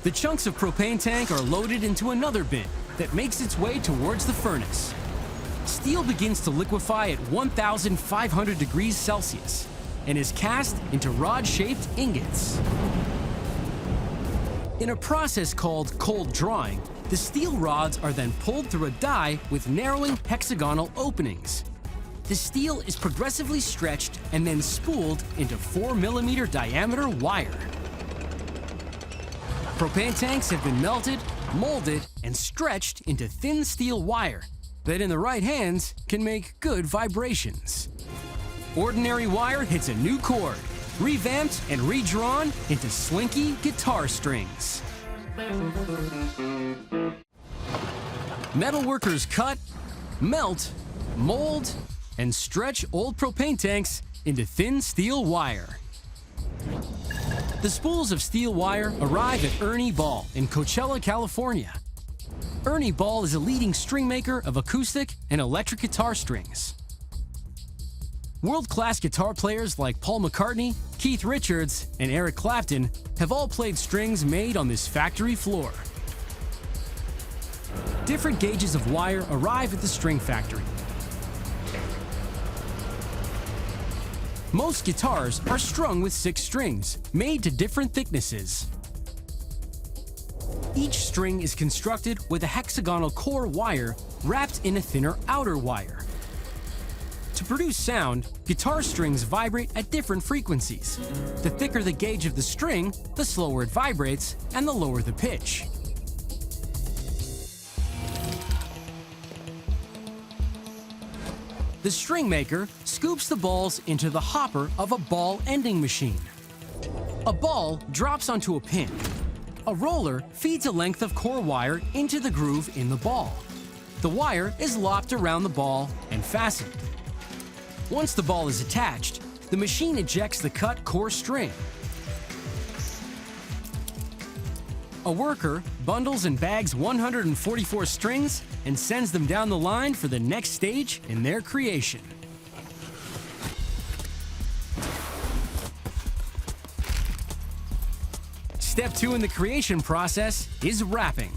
A: The chunks of propane tank are loaded into another bin that makes its way towards the furnace. Steel begins to liquefy at 1,500 degrees Celsius and is cast into rod-shaped ingots. In a process called cold drawing, the steel rods are then pulled through a die with narrowing hexagonal openings. The steel is progressively stretched and then spooled into 4mm diameter wire. Propane tanks have been melted, molded, and stretched into thin steel wire that in the right hands can make good vibrations. Ordinary wire hits a new chord, revamped and redrawn into slinky guitar strings. Metalworkers cut, melt, mold, and stretch old propane tanks into thin steel wire. The spools of steel wire arrive at Ernie Ball in Coachella, California. Ernie Ball is a leading string maker of acoustic and electric guitar strings. World-class guitar players like Paul McCartney, Keith Richards, and Eric Clapton have all played strings made on this factory floor. Different gauges of wire arrive at the string factory. Most guitars are strung with 6 strings, made to different thicknesses. Each string is constructed with a hexagonal core wire wrapped in a thinner outer wire. To produce sound, guitar strings vibrate at different frequencies. The thicker the gauge of the string, the slower it vibrates, and the lower the pitch. The string maker scoops the balls into the hopper of a ball ending machine. A ball drops onto a pin. A roller feeds a length of core wire into the groove in the ball. The wire is lopped around the ball and fastened. Once the ball is attached, the machine ejects the cut core string. A worker bundles and bags 144 strings and sends them down the line for the next stage in their creation. Step 2 in the creation process is wrapping.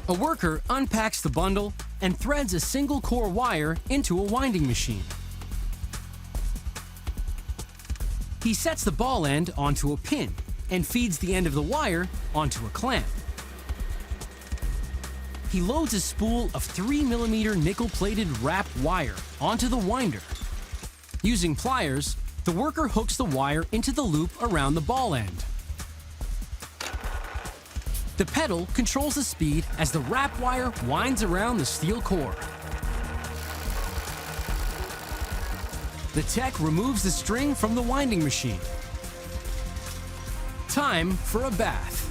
A: A worker unpacks the bundle and threads a single core wire into a winding machine. He sets the ball end onto a pin and feeds the end of the wire onto a clamp. He loads a spool of 3mm nickel-plated wrap wire onto the winder. Using pliers, the worker hooks the wire into the loop around the ball end. The pedal controls the speed as the wrap wire winds around the steel core. The tech removes the string from the winding machine. Time for a bath.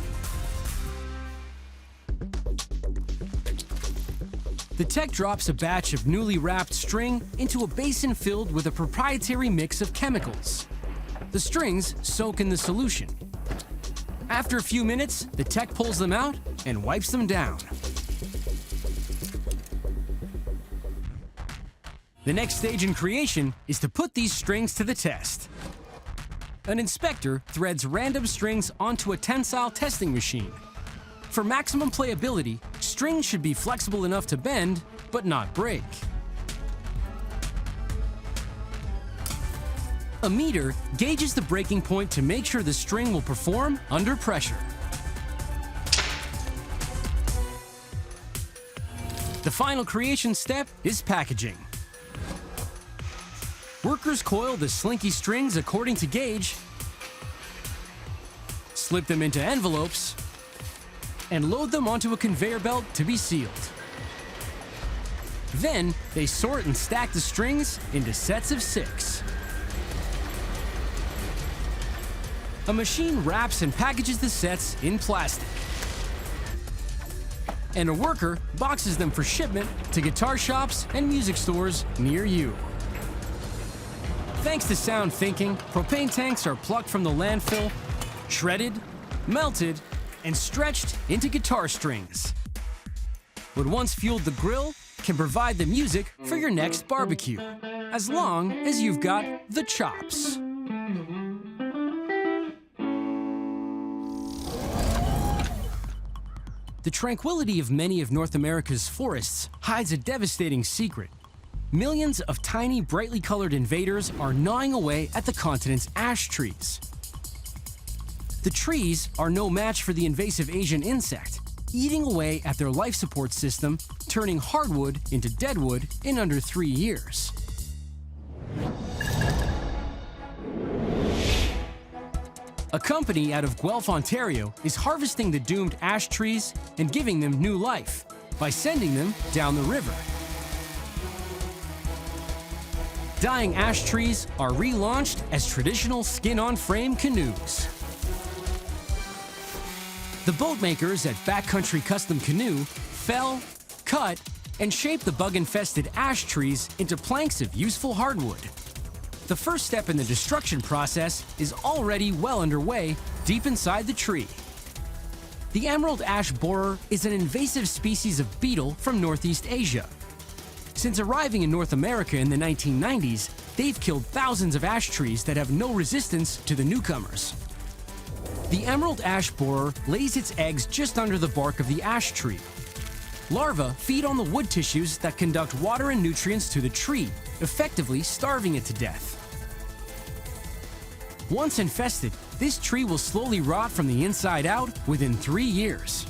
A: The tech drops a batch of newly wrapped string into a basin filled with a proprietary mix of chemicals. The strings soak in the solution. After a few minutes, the tech pulls them out and wipes them down. The next stage in creation is to put these strings to the test. An inspector threads random strings onto a tensile testing machine. For maximum playability, strings should be flexible enough to bend, but not break. A meter gauges the breaking point to make sure the string will perform under pressure. The final creation step is packaging. Workers coil the slinky strings according to gauge, slip them into envelopes, and load them onto a conveyor belt to be sealed. Then, they sort and stack the strings into sets of 6. A machine wraps and packages the sets in plastic. And a worker boxes them for shipment to guitar shops and music stores near you. Thanks to sound thinking, propane tanks are plucked from the landfill, shredded, melted, and stretched into guitar strings. What once fueled the grill can provide the music for your next barbecue, as long as you've got the chops. The tranquility of many of North America's forests hides a devastating secret. Millions of tiny, brightly colored invaders are gnawing away at the continent's ash trees. The trees are no match for the invasive Asian insect, eating away at their life support system, turning hardwood into deadwood in under 3 years. A company out of Guelph, Ontario, is harvesting the doomed ash trees and giving them new life by sending them down the river. Dying ash trees are relaunched as traditional skin-on-frame canoes. The boat makers at Backcountry Custom Canoe fell, cut, and shaped the bug-infested ash trees into planks of useful hardwood. The first step in the destruction process is already well underway deep inside the tree. The emerald ash borer is an invasive species of beetle from Northeast Asia. Since arriving in North America in the 1990s, they've killed thousands of ash trees that have no resistance to the newcomers. The emerald ash borer lays its eggs just under the bark of the ash tree. Larvae feed on the wood tissues that conduct water and nutrients to the tree, effectively starving it to death. Once infested, this tree will slowly rot from the inside out within 3 years.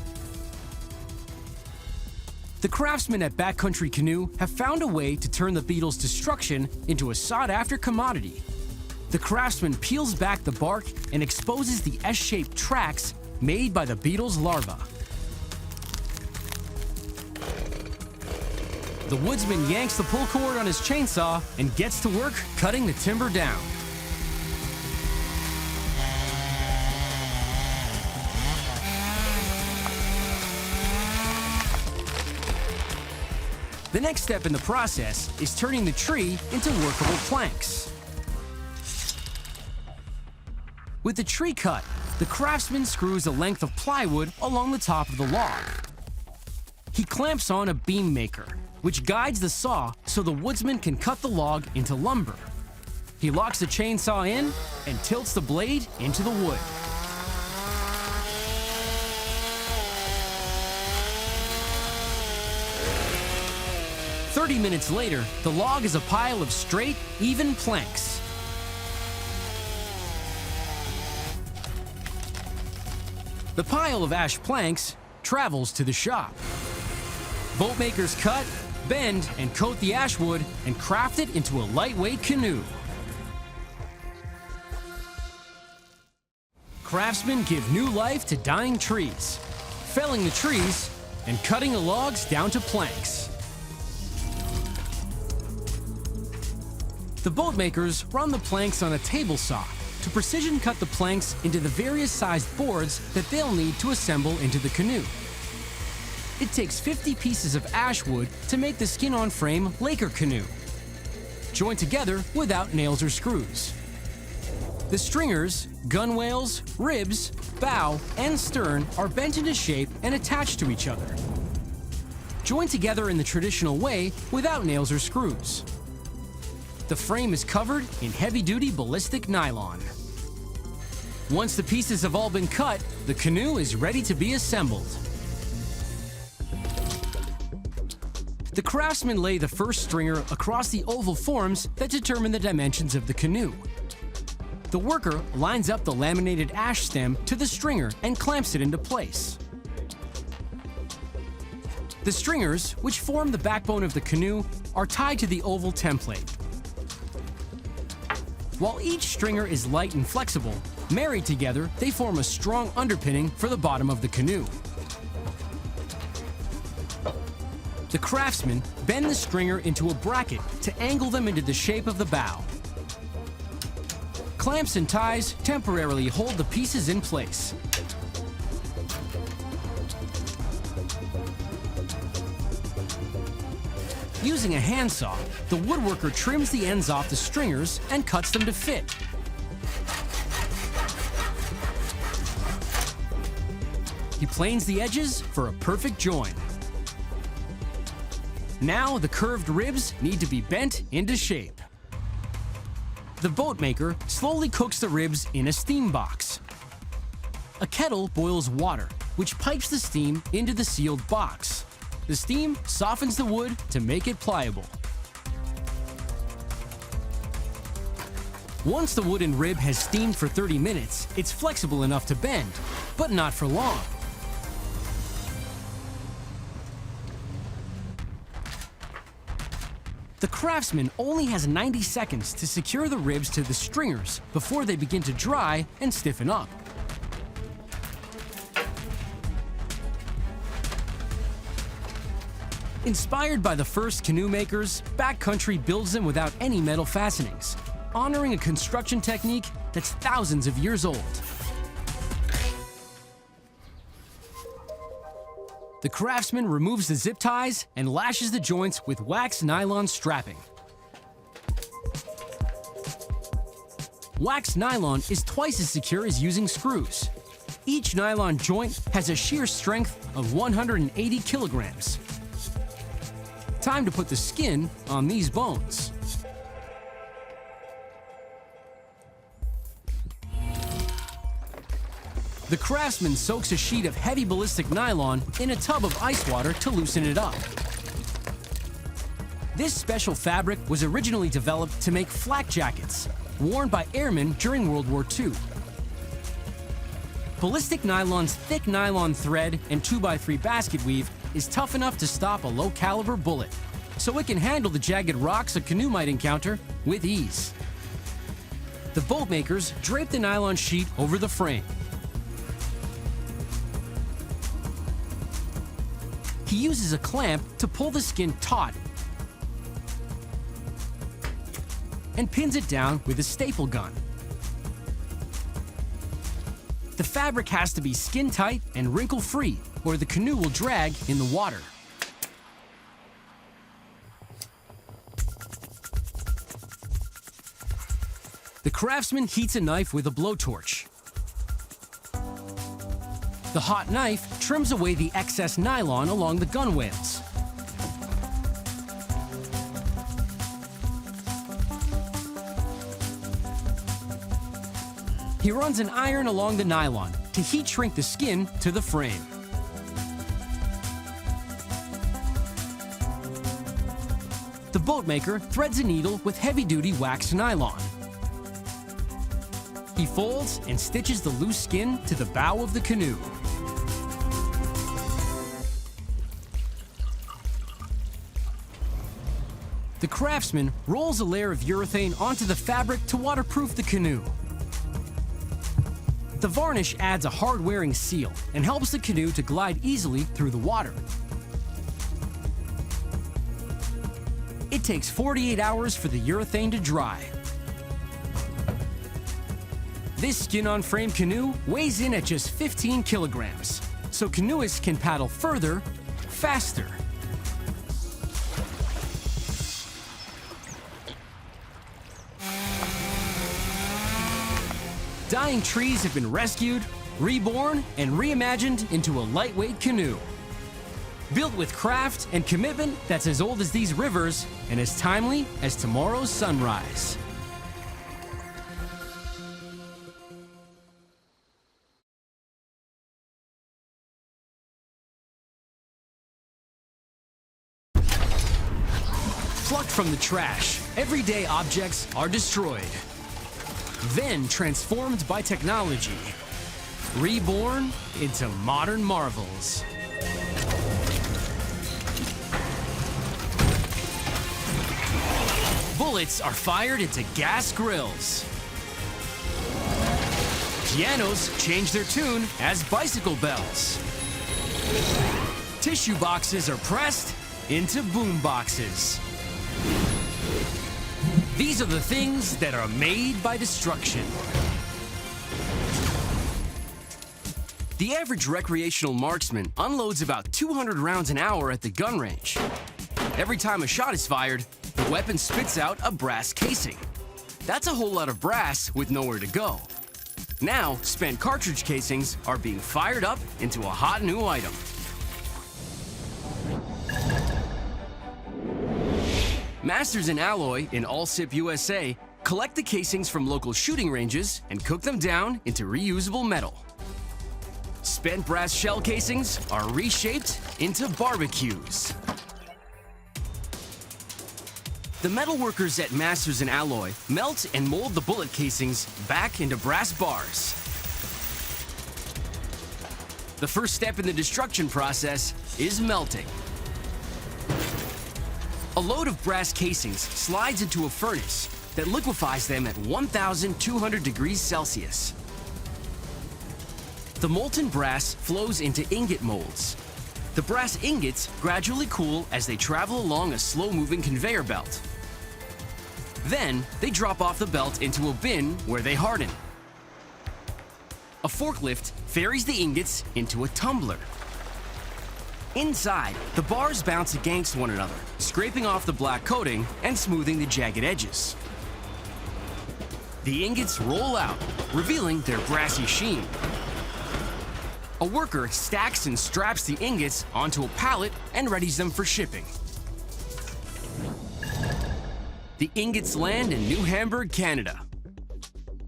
A: The craftsmen at Backcountry Canoe have found a way to turn the beetle's destruction into a sought-after commodity. The craftsman peels back the bark and exposes the S-shaped tracks made by the beetle's larva. The woodsman yanks the pull cord on his chainsaw and gets to work cutting the timber down. The next step in the process is turning the tree into workable planks. With the tree cut, the craftsman screws a length of plywood along the top of the log. He clamps on a beam maker, which guides the saw so the woodsman can cut the log into lumber. He locks the chainsaw in and tilts the blade into the wood. "30 minutes later, the log is a pile of straight, even planks. The pile of ash planks travels to the shop. Boat makers cut, bend, and coat the ash wood and craft it into a lightweight canoe. Craftsmen give new life to dying trees, felling the trees and cutting the logs down to planks. The boat makers run the planks on a table saw to precision cut the planks into the various sized boards that they'll need to assemble into the canoe. It takes 50 pieces of ash wood to make the skin-on frame Laker canoe, joined together without nails or screws. The stringers, gunwales, ribs, bow, and stern are bent into shape and attached to each other, joined together in the traditional way without nails or screws. The frame is covered in heavy-duty ballistic nylon. Once the pieces have all been cut, the canoe is ready to be assembled. The craftsmen lay the first stringer across the oval forms that determine the dimensions of the canoe. The worker lines up the laminated ash stem to the stringer and clamps it into place. The stringers, which form the backbone of the canoe, are tied to the oval template. While each stringer is light and flexible, married together, they form a strong underpinning for the bottom of the canoe. The craftsmen bend the stringer into a bracket to angle them into the shape of the bow. Clamps and ties temporarily hold the pieces in place. Using a handsaw, the woodworker trims the ends off the stringers and cuts them to fit. He planes the edges for a perfect join. Now the curved ribs need to be bent into shape. The boat maker slowly cooks the ribs in a steam box. A kettle boils water, which pipes the steam into the sealed box. The steam softens the wood to make it pliable. Once the wooden rib has steamed for 30 minutes, it's flexible enough to bend, but not for long. The craftsman only has 90 seconds to secure the ribs to the stringers before they begin to dry and stiffen up. Inspired by the first canoe makers, Backcountry builds them without any metal fastenings, honoring a construction technique that's thousands of years old. The craftsman removes the zip ties and lashes the joints with wax nylon strapping. Wax nylon is twice as secure as using screws. Each nylon joint has a shear strength of 180 kilograms. Time to put the skin on these bones. The craftsman soaks a sheet of heavy ballistic nylon in a tub of ice water to loosen it up. This special fabric was originally developed to make flak jackets, worn by airmen during World War II. Ballistic nylon's thick nylon thread and 2x3 basket weave is tough enough to stop a low-caliber bullet, so it can handle the jagged rocks a canoe might encounter with ease. The boat makers drape the nylon sheet over the frame. He uses a clamp to pull the skin taut and pins it down with a staple gun. The fabric has to be skin tight and wrinkle free, or the canoe will drag in the water. The craftsman heats a knife with a blowtorch. The hot knife trims away the excess nylon along the gunwales. He runs an iron along the nylon to heat shrink the skin to the frame. The boatmaker threads a needle with heavy-duty wax nylon. He folds and stitches the loose skin to the bow of the canoe. The craftsman rolls a layer of urethane onto the fabric to waterproof the canoe. The varnish adds a hard-wearing seal and helps the canoe to glide easily through the water. It takes 48 hours for the urethane to dry. This skin-on-frame canoe weighs in at just 15 kilograms, so canoeists can paddle further, faster. Dying trees have been rescued, reborn, and reimagined into a lightweight canoe. Built with craft and commitment that's as old as these rivers and as timely as tomorrow's sunrise. Plucked from the trash, everyday objects are destroyed. Then transformed by technology, reborn into modern marvels. Bullets are fired into gas grills. Pianos change their tune as bicycle bells. Tissue boxes are pressed into boom boxes. These are the things that are made by destruction. The average recreational marksman unloads about 200 rounds an hour at the gun range. Every time a shot is fired, the weapon spits out a brass casing. That's a whole lot of brass with nowhere to go. Now, spent cartridge casings are being fired up into a hot new item. Masters in Alloy in Allsip USA collect the casings from local shooting ranges and cook them down into reusable metal. Spent brass shell casings are reshaped into barbecues. The metalworkers at Masters in Alloy melt and mold the bullet casings back into brass bars. The first step in the destruction process is melting. A load of brass casings slides into a furnace that liquefies them at 1,200 degrees Celsius. The molten brass flows into ingot molds. The brass ingots gradually cool as they travel along a slow-moving conveyor belt. Then, they drop off the belt into a bin where they harden. A forklift ferries the ingots into a tumbler. Inside, the bars bounce against one another, scraping off the black coating and smoothing the jagged edges. The ingots roll out, revealing their brassy sheen. A worker stacks and straps the ingots onto a pallet and readies them for shipping. The ingots land in New Hamburg, Canada.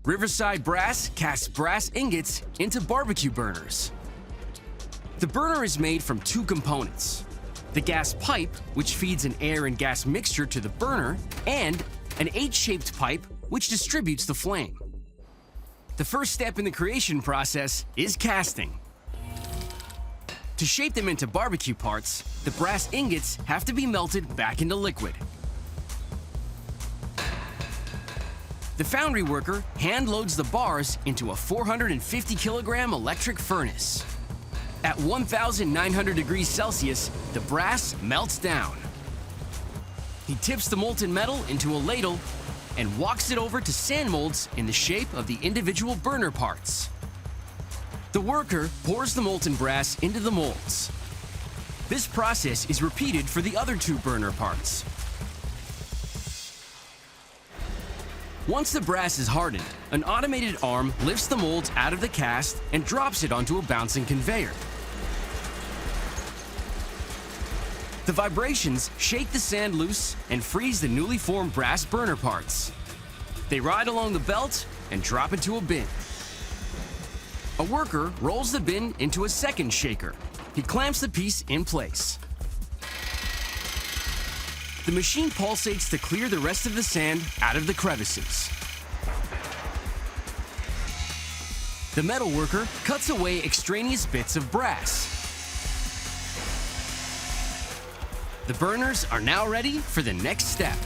A: Riverside Brass casts brass ingots into barbecue burners. The burner is made from two components: the gas pipe, which feeds an air and gas mixture to the burner, and an H-shaped pipe, which distributes the flame. The first step in the creation process is casting. To shape them into barbecue parts, the brass ingots have to be melted back into liquid. The foundry worker hand loads the bars into a 450-kilogram electric furnace. At 1,900 degrees Celsius, the brass melts down. He tips the molten metal into a ladle and walks it over to sand molds in the shape of the individual burner parts. The worker pours the molten brass into the molds. This process is repeated for the other two burner parts. Once the brass is hardened, an automated arm lifts the molds out of the cast and drops it onto a bouncing conveyor. The vibrations shake the sand loose and freeze the newly formed brass burner parts. They ride along the belt and drop into a bin. A worker rolls the bin into a second shaker. He clamps the piece in place. The machine pulsates to clear the rest of the sand out of the crevices. The metal worker cuts away extraneous bits of brass. The burners are now ready for the next step.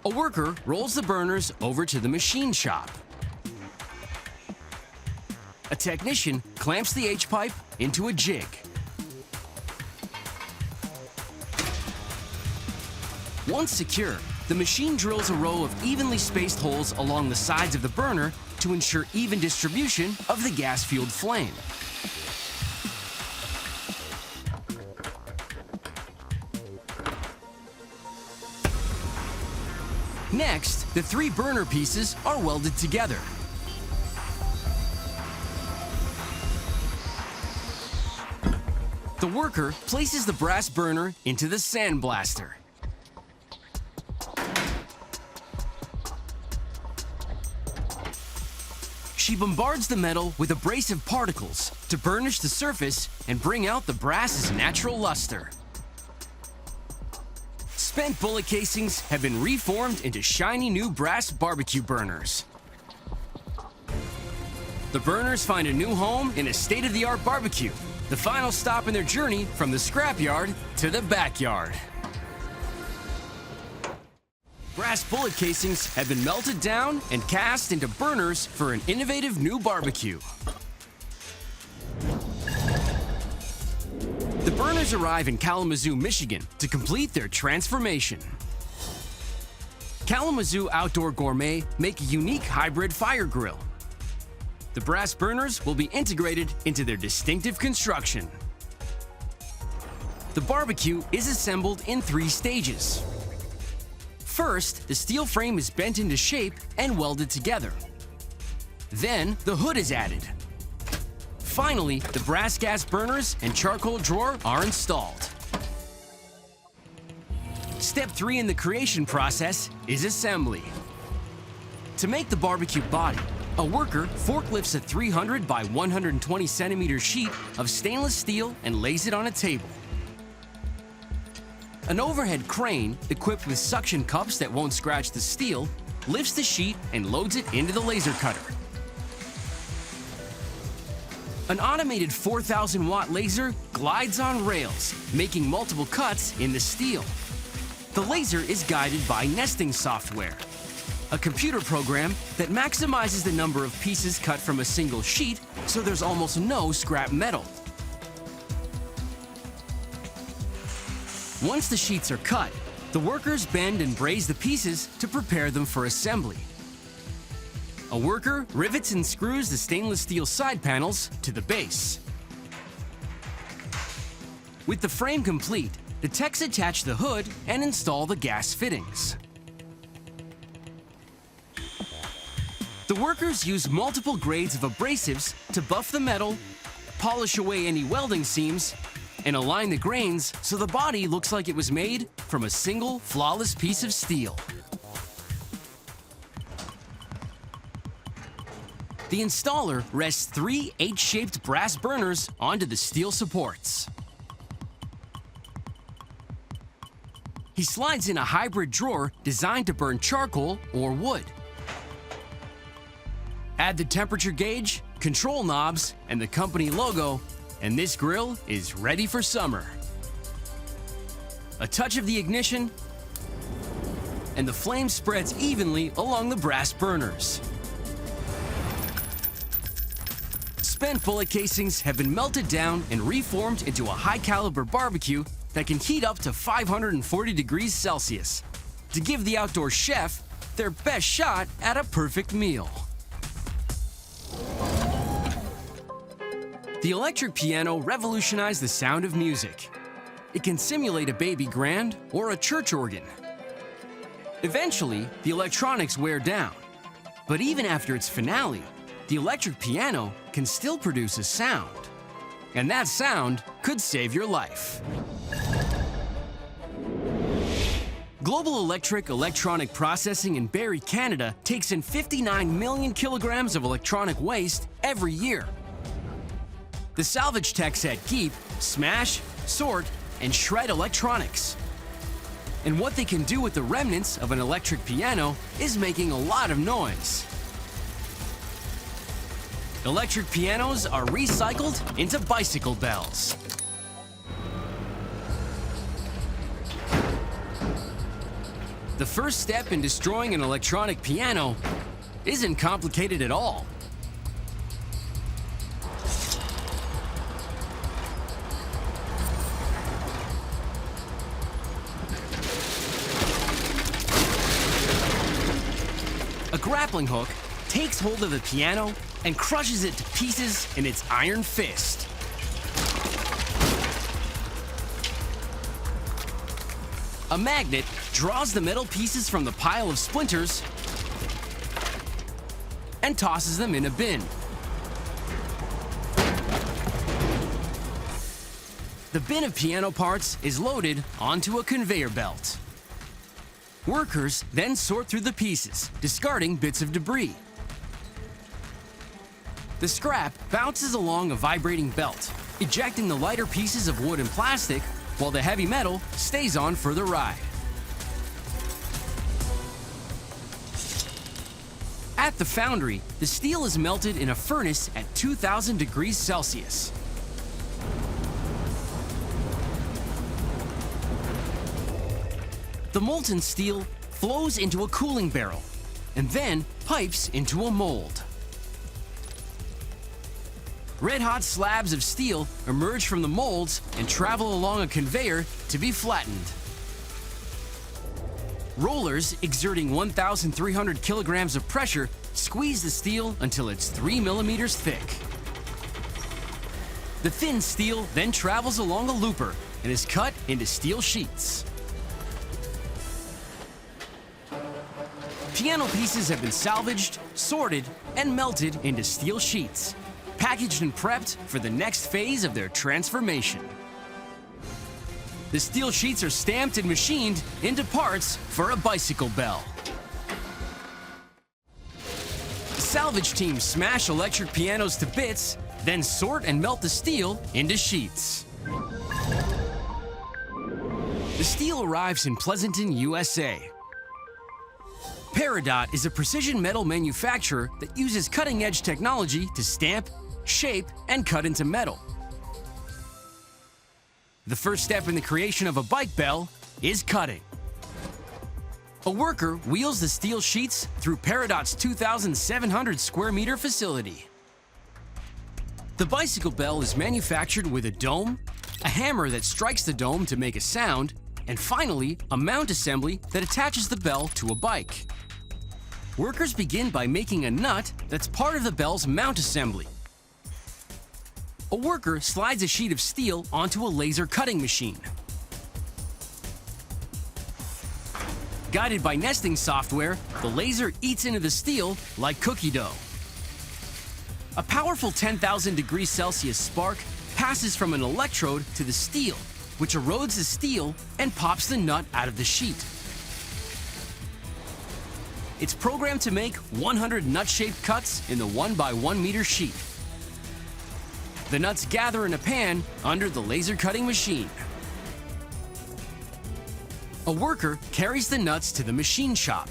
A: A worker rolls the burners over to the machine shop. A technician clamps the H-pipe into a jig. Once secure, the machine drills a row of evenly spaced holes along the sides of the burner to ensure even distribution of the gas-fueled flame. Next, the three burner pieces are welded together. The worker places the brass burner into the sandblaster. She bombards the metal with abrasive particles to burnish the surface and bring out the brass's natural luster. Spent bullet casings have been reformed into shiny new brass barbecue burners. The burners find a new home in a state-of-the-art barbecue, the final stop in their journey from the scrapyard to the backyard. Brass bullet casings have been melted down and cast into burners for an innovative new barbecue. The burners arrive in Kalamazoo, Michigan to complete their transformation. Kalamazoo Outdoor Gourmet make a unique hybrid fire grill. The brass burners will be integrated into their distinctive construction. The barbecue is assembled in 3 stages. First, the steel frame is bent into shape and welded together. Then, the hood is added. Finally, the brass gas burners and charcoal drawer are installed. Step 3 in the creation process is assembly. To make the barbecue body, a worker forklifts a 300 by 120 centimeter sheet of stainless steel and lays it on a table. An overhead crane, equipped with suction cups that won't scratch the steel, lifts the sheet and loads it into the laser cutter. An automated 4,000-watt laser glides on rails, making multiple cuts in the steel. The laser is guided by nesting software, a computer program that maximizes the number of pieces cut from a single sheet so there's almost no scrap metal. Once the sheets are cut, the workers bend and braze the pieces to prepare them for assembly. A worker rivets and screws the stainless steel side panels to the base. With the frame complete, the techs attach the hood and install the gas fittings. The workers use multiple grades of abrasives to buff the metal, polish away any welding seams, and align the grains so the body looks like it was made from a single, flawless piece of steel. The installer rests 3 H-shaped brass burners onto the steel supports. He slides in a hybrid drawer designed to burn charcoal or wood. Add the temperature gauge, control knobs, and the company logo, and this grill is ready for summer. A touch of the ignition, and the flame spreads evenly along the brass burners. Spent bullet casings have been melted down and reformed into a high-caliber barbecue that can heat up to 540 degrees Celsius to give the outdoor chef their best shot at a perfect meal. The electric piano revolutionized the sound of music. It can simulate a baby grand or a church organ. Eventually, the electronics wear down. But even after its finale, the electric piano can still produce a sound. And that sound could save your life. Global Electric Electronic Processing in Barrie, Canada takes in 59 million kilograms of electronic waste every year. The salvage techs at Geep smash, sort, and shred electronics. And what they can do with the remnants of an electric piano is making a lot of noise. Electric pianos are recycled into bicycle bells. The first step in destroying an electronic piano isn't complicated at all. A grappling hook takes hold of the piano and crushes it to pieces in its iron fist. A magnet draws the metal pieces from the pile of splinters and tosses them in a bin. The bin of piano parts is loaded onto a conveyor belt. Workers then sort through the pieces, discarding bits of debris. The scrap bounces along a vibrating belt, ejecting the lighter pieces of wood and plastic, while the heavy metal stays on for the ride. At the foundry, the steel is melted in a furnace at 2,000 degrees Celsius. The molten steel flows into a cooling barrel and then pipes into a mold. Red-hot slabs of steel emerge from the molds and travel along a conveyor to be flattened. Rollers exerting 1,300 kilograms of pressure squeeze the steel until it's 3 millimeters thick. The thin steel then travels along a looper and is cut into steel sheets. Piano pieces have been salvaged, sorted, and melted into steel sheets, packaged and prepped for the next phase of their transformation. The steel sheets are stamped and machined into parts for a bicycle bell. The salvage team smash electric pianos to bits, then sort and melt the steel into sheets. The steel arrives in Pleasanton, USA. Peridot is a precision metal manufacturer that uses cutting-edge technology to stamp, shape, and cut into metal. The first step in the creation of a bike bell is cutting. A worker wheels the steel sheets through Peridot's 2,700 square meter facility. The bicycle bell is manufactured with a dome, a hammer that strikes the dome to make a sound, and finally, a mount assembly that attaches the bell to a bike. Workers begin by making a nut that's part of the bell's mount assembly. A worker slides a sheet of steel onto a laser cutting machine. Guided by nesting software, the laser eats into the steel like cookie dough. A powerful 10,000 degrees Celsius spark passes from an electrode to the steel, which erodes the steel and pops the nut out of the sheet. It's programmed to make 100 nut-shaped cuts in the 1 by 1 meter sheet. The nuts gather in a pan under the laser cutting machine. A worker carries the nuts to the machine shop.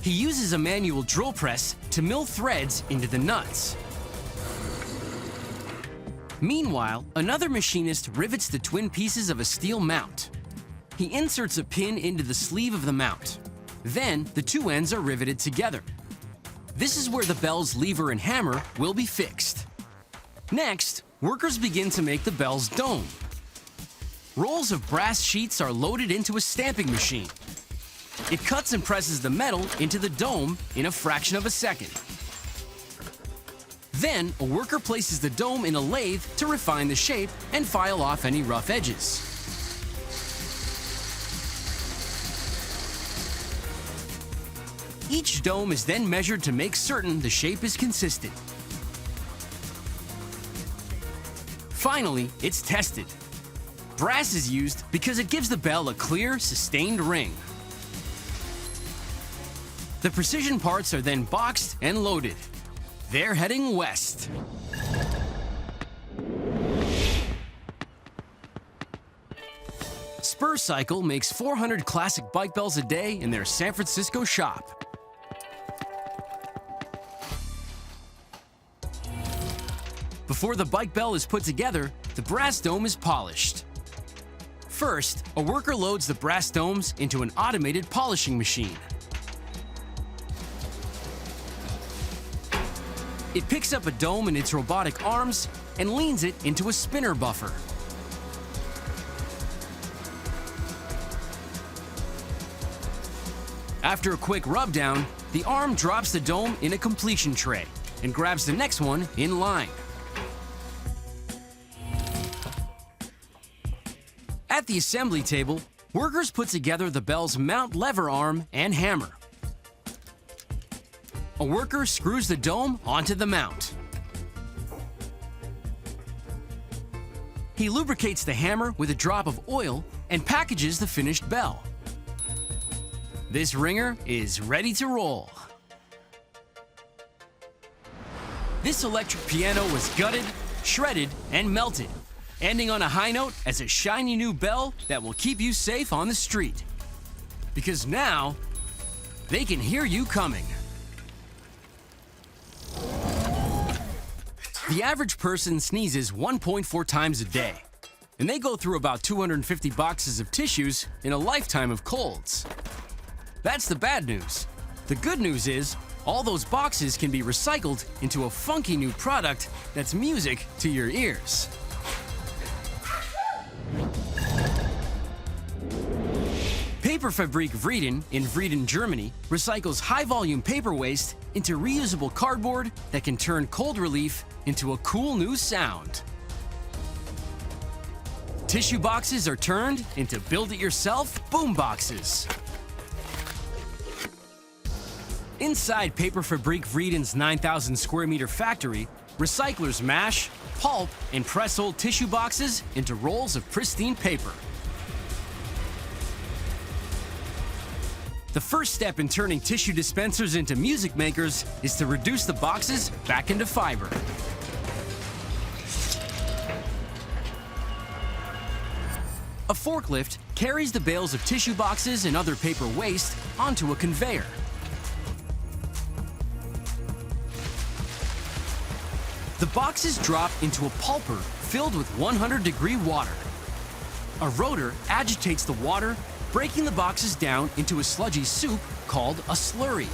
A: He uses a manual drill press to mill threads into the nuts. Meanwhile, another machinist rivets the twin pieces of a steel mount. He inserts a pin into the sleeve of the mount. Then, the two ends are riveted together. This is where the bell's lever and hammer will be fixed. Next, workers begin to make the bell's dome. Rolls of brass sheets are loaded into a stamping machine. It cuts and presses the metal into the dome in a fraction of a second. Then, a worker places the dome in a lathe to refine the shape and file off any rough edges. Each dome is then measured to make certain the shape is consistent. Finally, it's tested. Brass is used because it gives the bell a clear, sustained ring. The precision parts are then boxed and loaded. They're heading west. Spurcycle makes 400 classic bike bells a day in their San Francisco shop. Before the bike bell is put together, the brass dome is polished. First, a worker loads the brass domes into an automated polishing machine. It picks up a dome in its robotic arms and leans it into a spinner buffer. After a quick rub down, the arm drops the dome in a completion tray and grabs the next one in line. At the assembly table, workers put together the bell's mount lever arm and hammer. A worker screws the dome onto the mount. He lubricates the hammer with a drop of oil and packages the finished bell. This ringer is ready to roll. This electric piano was gutted, shredded, and melted, ending on a high note as a shiny new bell that will keep you safe on the street. Because now, they can hear you coming. The average person sneezes 1.4 times a day, and they go through about 250 boxes of tissues in a lifetime of colds. That's the bad news. The good news is, all those boxes can be recycled into a funky new product that's music to your ears. Paperfabrik Vrieden in Vrieden, Germany, recycles high-volume paper waste into reusable cardboard that can turn cold relief into a cool new sound. Tissue boxes are turned into build-it-yourself boom boxes. Inside Paperfabrik Vrieden's 9,000 square meter factory, recyclers mash, pulp, and press old tissue boxes into rolls of pristine paper. The first step in turning tissue dispensers into music makers is to reduce the boxes back into fiber. A forklift carries the bales of tissue boxes and other paper waste onto a conveyor. The boxes drop into a pulper filled with 100-degree water. A rotor agitates the water, breaking the boxes down into a sludgy soup called a slurry.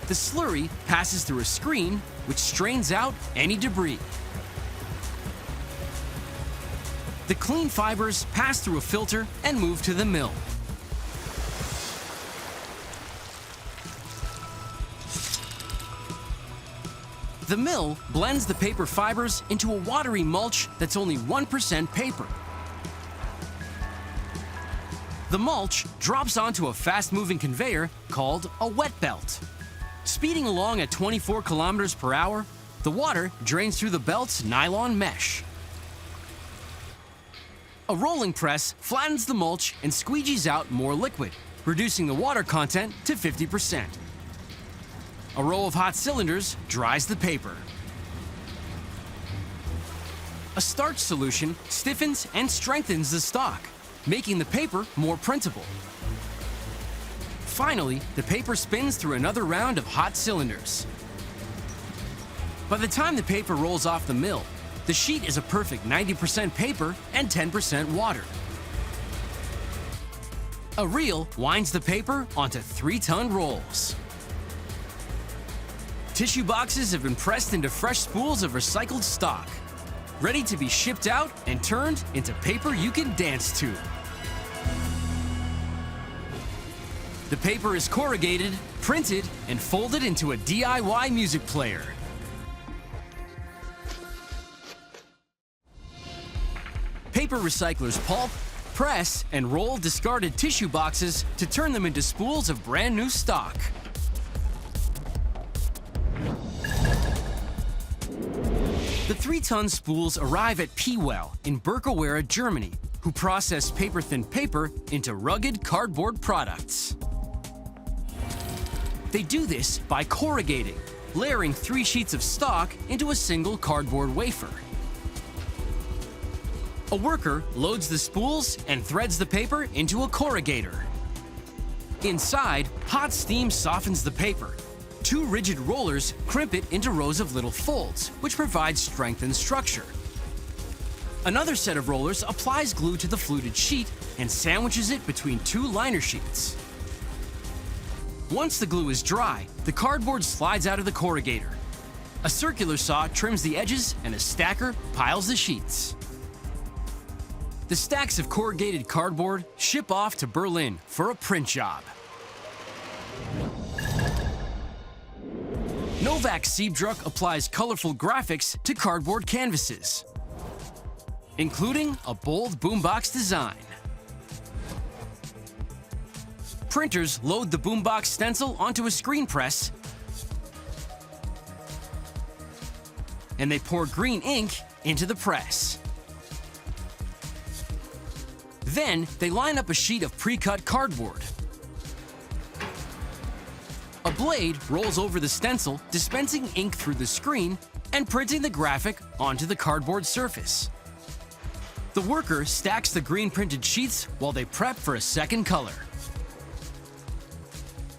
A: The slurry passes through a screen which strains out any debris. The clean fibers pass through a filter and move to the mill. The mill blends the paper fibers into a watery mulch that's only 1% paper. The mulch drops onto a fast-moving conveyor called a wet belt. Speeding along at 24 kilometers per hour, the water drains through the belt's nylon mesh. A rolling press flattens the mulch and squeegees out more liquid, reducing the water content to 50%. A row of hot cylinders dries the paper. A starch solution stiffens and strengthens the stock, making the paper more printable. Finally, the paper spins through another round of hot cylinders. By the time the paper rolls off the mill, the sheet is a perfect 90% paper and 10% water. A reel winds the paper onto 3-ton rolls. Tissue boxes have been pressed into fresh spools of recycled stock, ready to be shipped out and turned into paper you can dance to. The paper is corrugated, printed, and folded into a DIY music player. Paper recyclers pulp, Press and roll discarded tissue boxes to turn them into spools of brand new stock. The 3-ton spools arrive at P-Well in Birkewere, Germany, who process paper-thin paper into rugged cardboard products. They do this by corrugating, layering 3 sheets of stock into a single cardboard wafer. A worker loads the spools and threads the paper into a corrugator. Inside, hot steam softens the paper. 2 rigid rollers crimp it into rows of little folds, which provides strength and structure. Another set of rollers applies glue to the fluted sheet and sandwiches it between 2 liner sheets. Once the glue is dry, the cardboard slides out of the corrugator. A circular saw trims the edges and a stacker piles the sheets. The stacks of corrugated cardboard ship off to Berlin for a print job. Novak Siebdruck applies colorful graphics to cardboard canvases, including a bold boombox design. Printers load the boombox stencil onto a screen press, and they pour green ink into the press. Then, they line up a sheet of pre-cut cardboard. A blade rolls over the stencil, dispensing ink through the screen and printing the graphic onto the cardboard surface. The worker stacks the green printed sheets while they prep for a second color.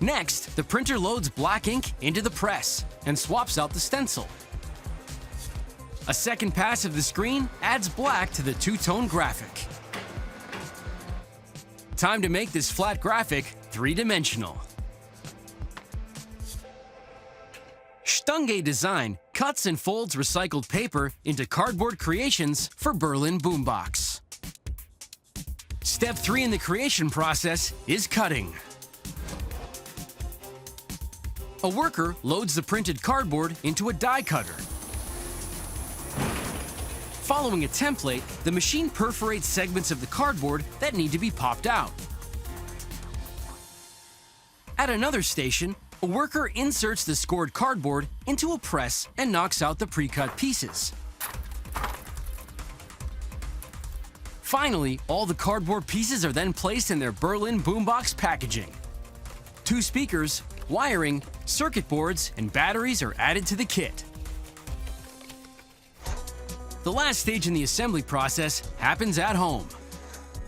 A: Next, the printer loads black ink into the press and swaps out the stencil. A second pass of the screen adds black to the 2-tone graphic. Time to make this flat graphic 3-dimensional. Stange Design cuts and folds recycled paper into cardboard creations for Berlin Boombox. Step 3 in the creation process is cutting. A worker loads the printed cardboard into a die cutter. Following a template, the machine perforates segments of the cardboard that need to be popped out. At another station, a worker inserts the scored cardboard into a press and knocks out the pre-cut pieces. Finally, all the cardboard pieces are then placed in their Berlin Boombox packaging. 2 speakers, wiring, circuit boards, and batteries are added to the kit. The last stage in the assembly process happens at home.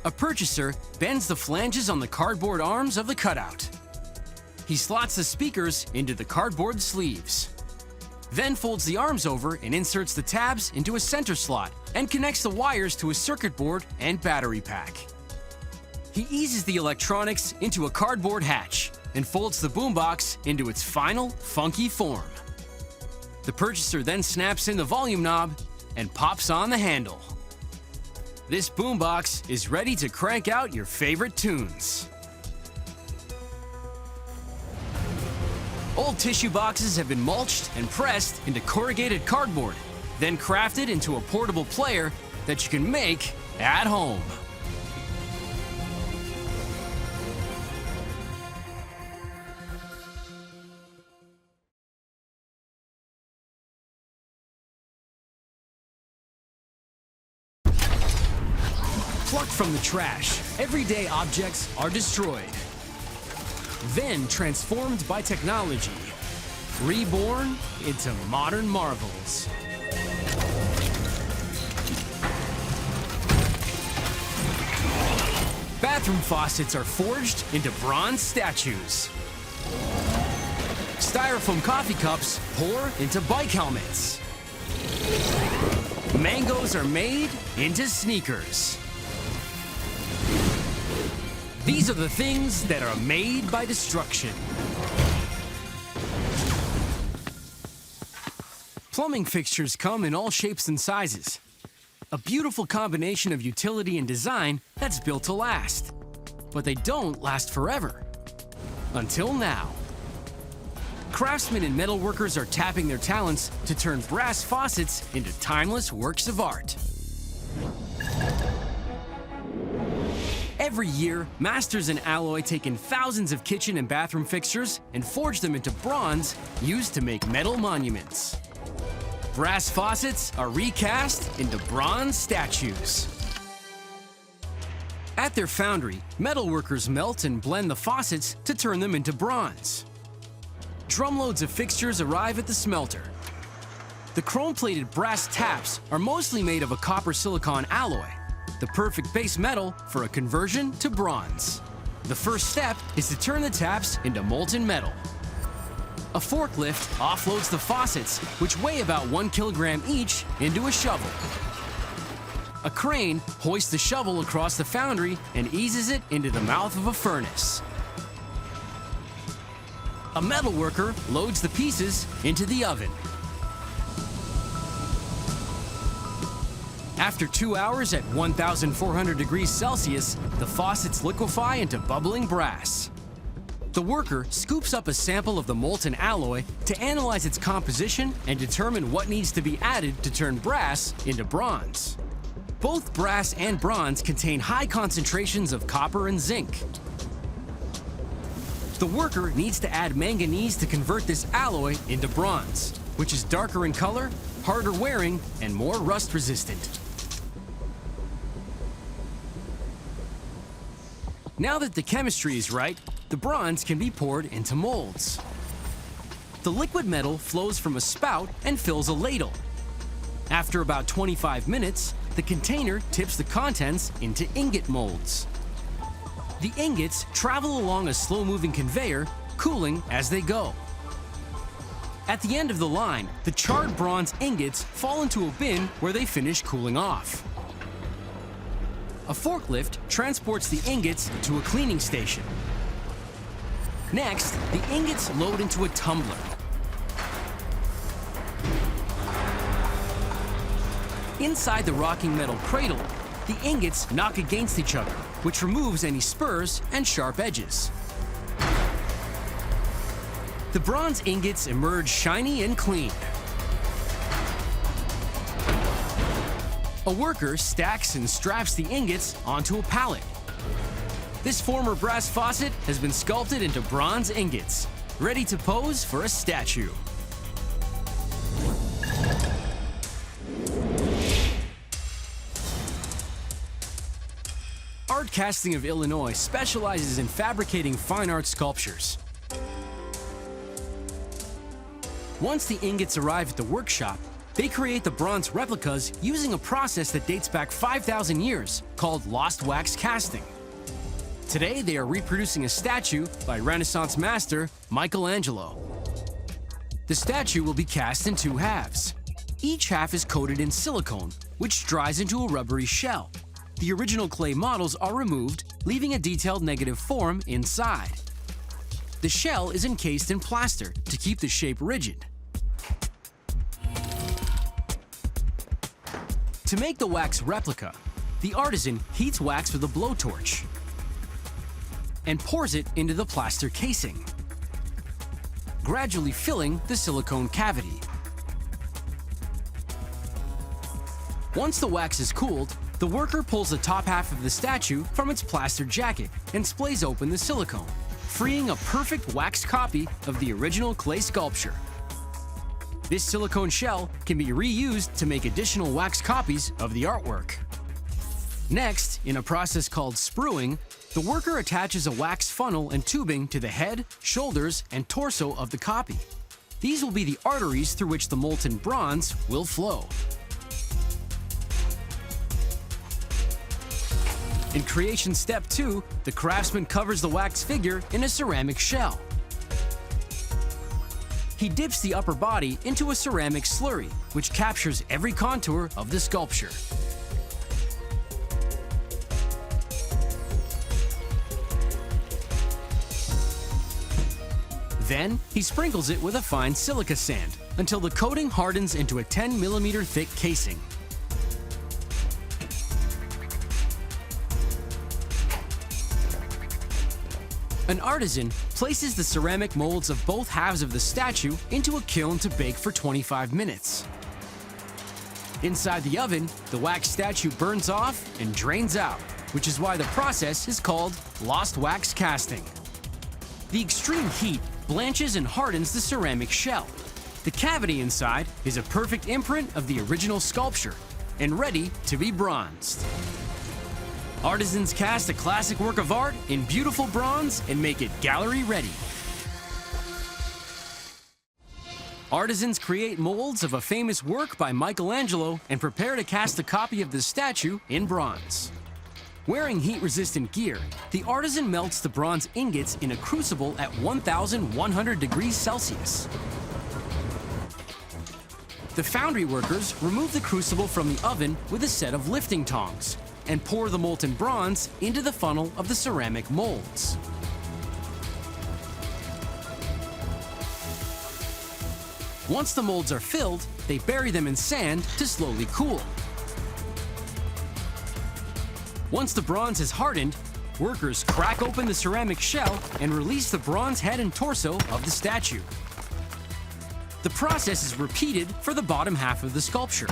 A: A purchaser bends the flanges on the cardboard arms of the cutout. He slots the speakers into the cardboard sleeves, then folds the arms over and inserts the tabs into a center slot and connects the wires to a circuit board and battery pack. He eases the electronics into a cardboard hatch and folds the boombox into its final, funky form. The purchaser then snaps in the volume knob and pops on the handle. This boombox is ready to crank out your favorite tunes. Old tissue boxes have been mulched and pressed into corrugated cardboard, then crafted into a portable player that you can make at home. Plucked from the trash, everyday objects are destroyed, then transformed by technology, reborn into modern marvels. Bathroom faucets are forged into bronze statues. Styrofoam coffee cups pour into bike helmets. Mangoes are made into sneakers. These are the things that are made by destruction. Plumbing fixtures come in all shapes and sizes. A beautiful combination of utility and design that's built to last. But they don't last forever. Until now. Craftsmen and metalworkers are tapping their talents to turn brass faucets into timeless works of art. Every year, masters in alloy take in thousands of kitchen and bathroom fixtures and forge them into bronze used to make metal monuments. Brass faucets are recast into bronze statues. At their foundry, metalworkers melt and blend the faucets to turn them into bronze. Drumloads of fixtures arrive at the smelter. The chrome-plated brass taps are mostly made of a copper-silicon alloy, the perfect base metal for a conversion to bronze. The first step is to turn the taps into molten metal. A forklift offloads the faucets, which weigh about 1 kilogram each, into a shovel. A crane hoists the shovel across the foundry and eases it into the mouth of a furnace. A metalworker loads the pieces into the oven. After 2 hours at 1,400 degrees Celsius, the faucets liquefy into bubbling brass. The worker scoops up a sample of the molten alloy to analyze its composition and determine what needs to be added to turn brass into bronze. Both brass and bronze contain high concentrations of copper and zinc. The worker needs to add manganese to convert this alloy into bronze, which is darker in color, harder wearing, and more rust resistant. Now that the chemistry is right, the bronze can be poured into molds. The liquid metal flows from a spout and fills a ladle. After about 25 minutes, the container tips the contents into ingot molds. The ingots travel along a slow-moving conveyor, cooling as they go. At the end of the line, the charred bronze ingots fall into a bin where they finish cooling off. A forklift transports the ingots to a cleaning station. Next, the ingots load into a tumbler. Inside the rocking metal cradle, the ingots knock against each other, which removes any spurs and sharp edges. The bronze ingots emerge shiny and clean. A worker stacks and straps the ingots onto a pallet. This former brass faucet has been sculpted into bronze ingots, ready to pose for a statue. Art Casting of Illinois specializes in fabricating fine art sculptures. Once the ingots arrive at the workshop, they create the bronze replicas using a process that dates back 5,000 years called lost wax casting. Today, they are reproducing a statue by Renaissance master Michelangelo. The statue will be cast in 2 halves. Each half is coated in silicone, which dries into a rubbery shell. The original clay models are removed, leaving a detailed negative form inside. The shell is encased in plaster to keep the shape rigid. To make the wax replica, the artisan heats wax with a blowtorch and pours it into the plaster casing, gradually filling the silicone cavity. Once the wax is cooled, the worker pulls the top half of the statue from its plastered jacket and splays open the silicone, freeing a perfect wax copy of the original clay sculpture. This silicone shell can be reused to make additional wax copies of the artwork. Next, in a process called spruing, the worker attaches a wax funnel and tubing to the head, shoulders, and torso of the copy. These will be the arteries through which the molten bronze will flow. In creation step 2, the craftsman covers the wax figure in a ceramic shell. He dips the upper body into a ceramic slurry, which captures every contour of the sculpture. Then, he sprinkles it with a fine silica sand until the coating hardens into a 10mm thick casing. An artisan places the ceramic molds of both halves of the statue into a kiln to bake for 25 minutes. Inside the oven, the wax statue burns off and drains out, which is why the process is called lost wax casting. The extreme heat blanches and hardens the ceramic shell. The cavity inside is a perfect imprint of the original sculpture and ready to be bronzed. Artisans cast a classic work of art in beautiful bronze and make it gallery ready. Artisans create molds of a famous work by Michelangelo and prepare to cast a copy of the statue in bronze. Wearing heat-resistant gear, the artisan melts the bronze ingots in a crucible at 1,100 degrees Celsius. The foundry workers remove the crucible from the oven with a set of lifting tongs and pour the molten bronze into the funnel of the ceramic molds. Once the molds are filled, they bury them in sand to slowly cool. Once the bronze has hardened, workers crack open the ceramic shell and release the bronze head and torso of the statue. The process is repeated for the bottom half of the sculpture.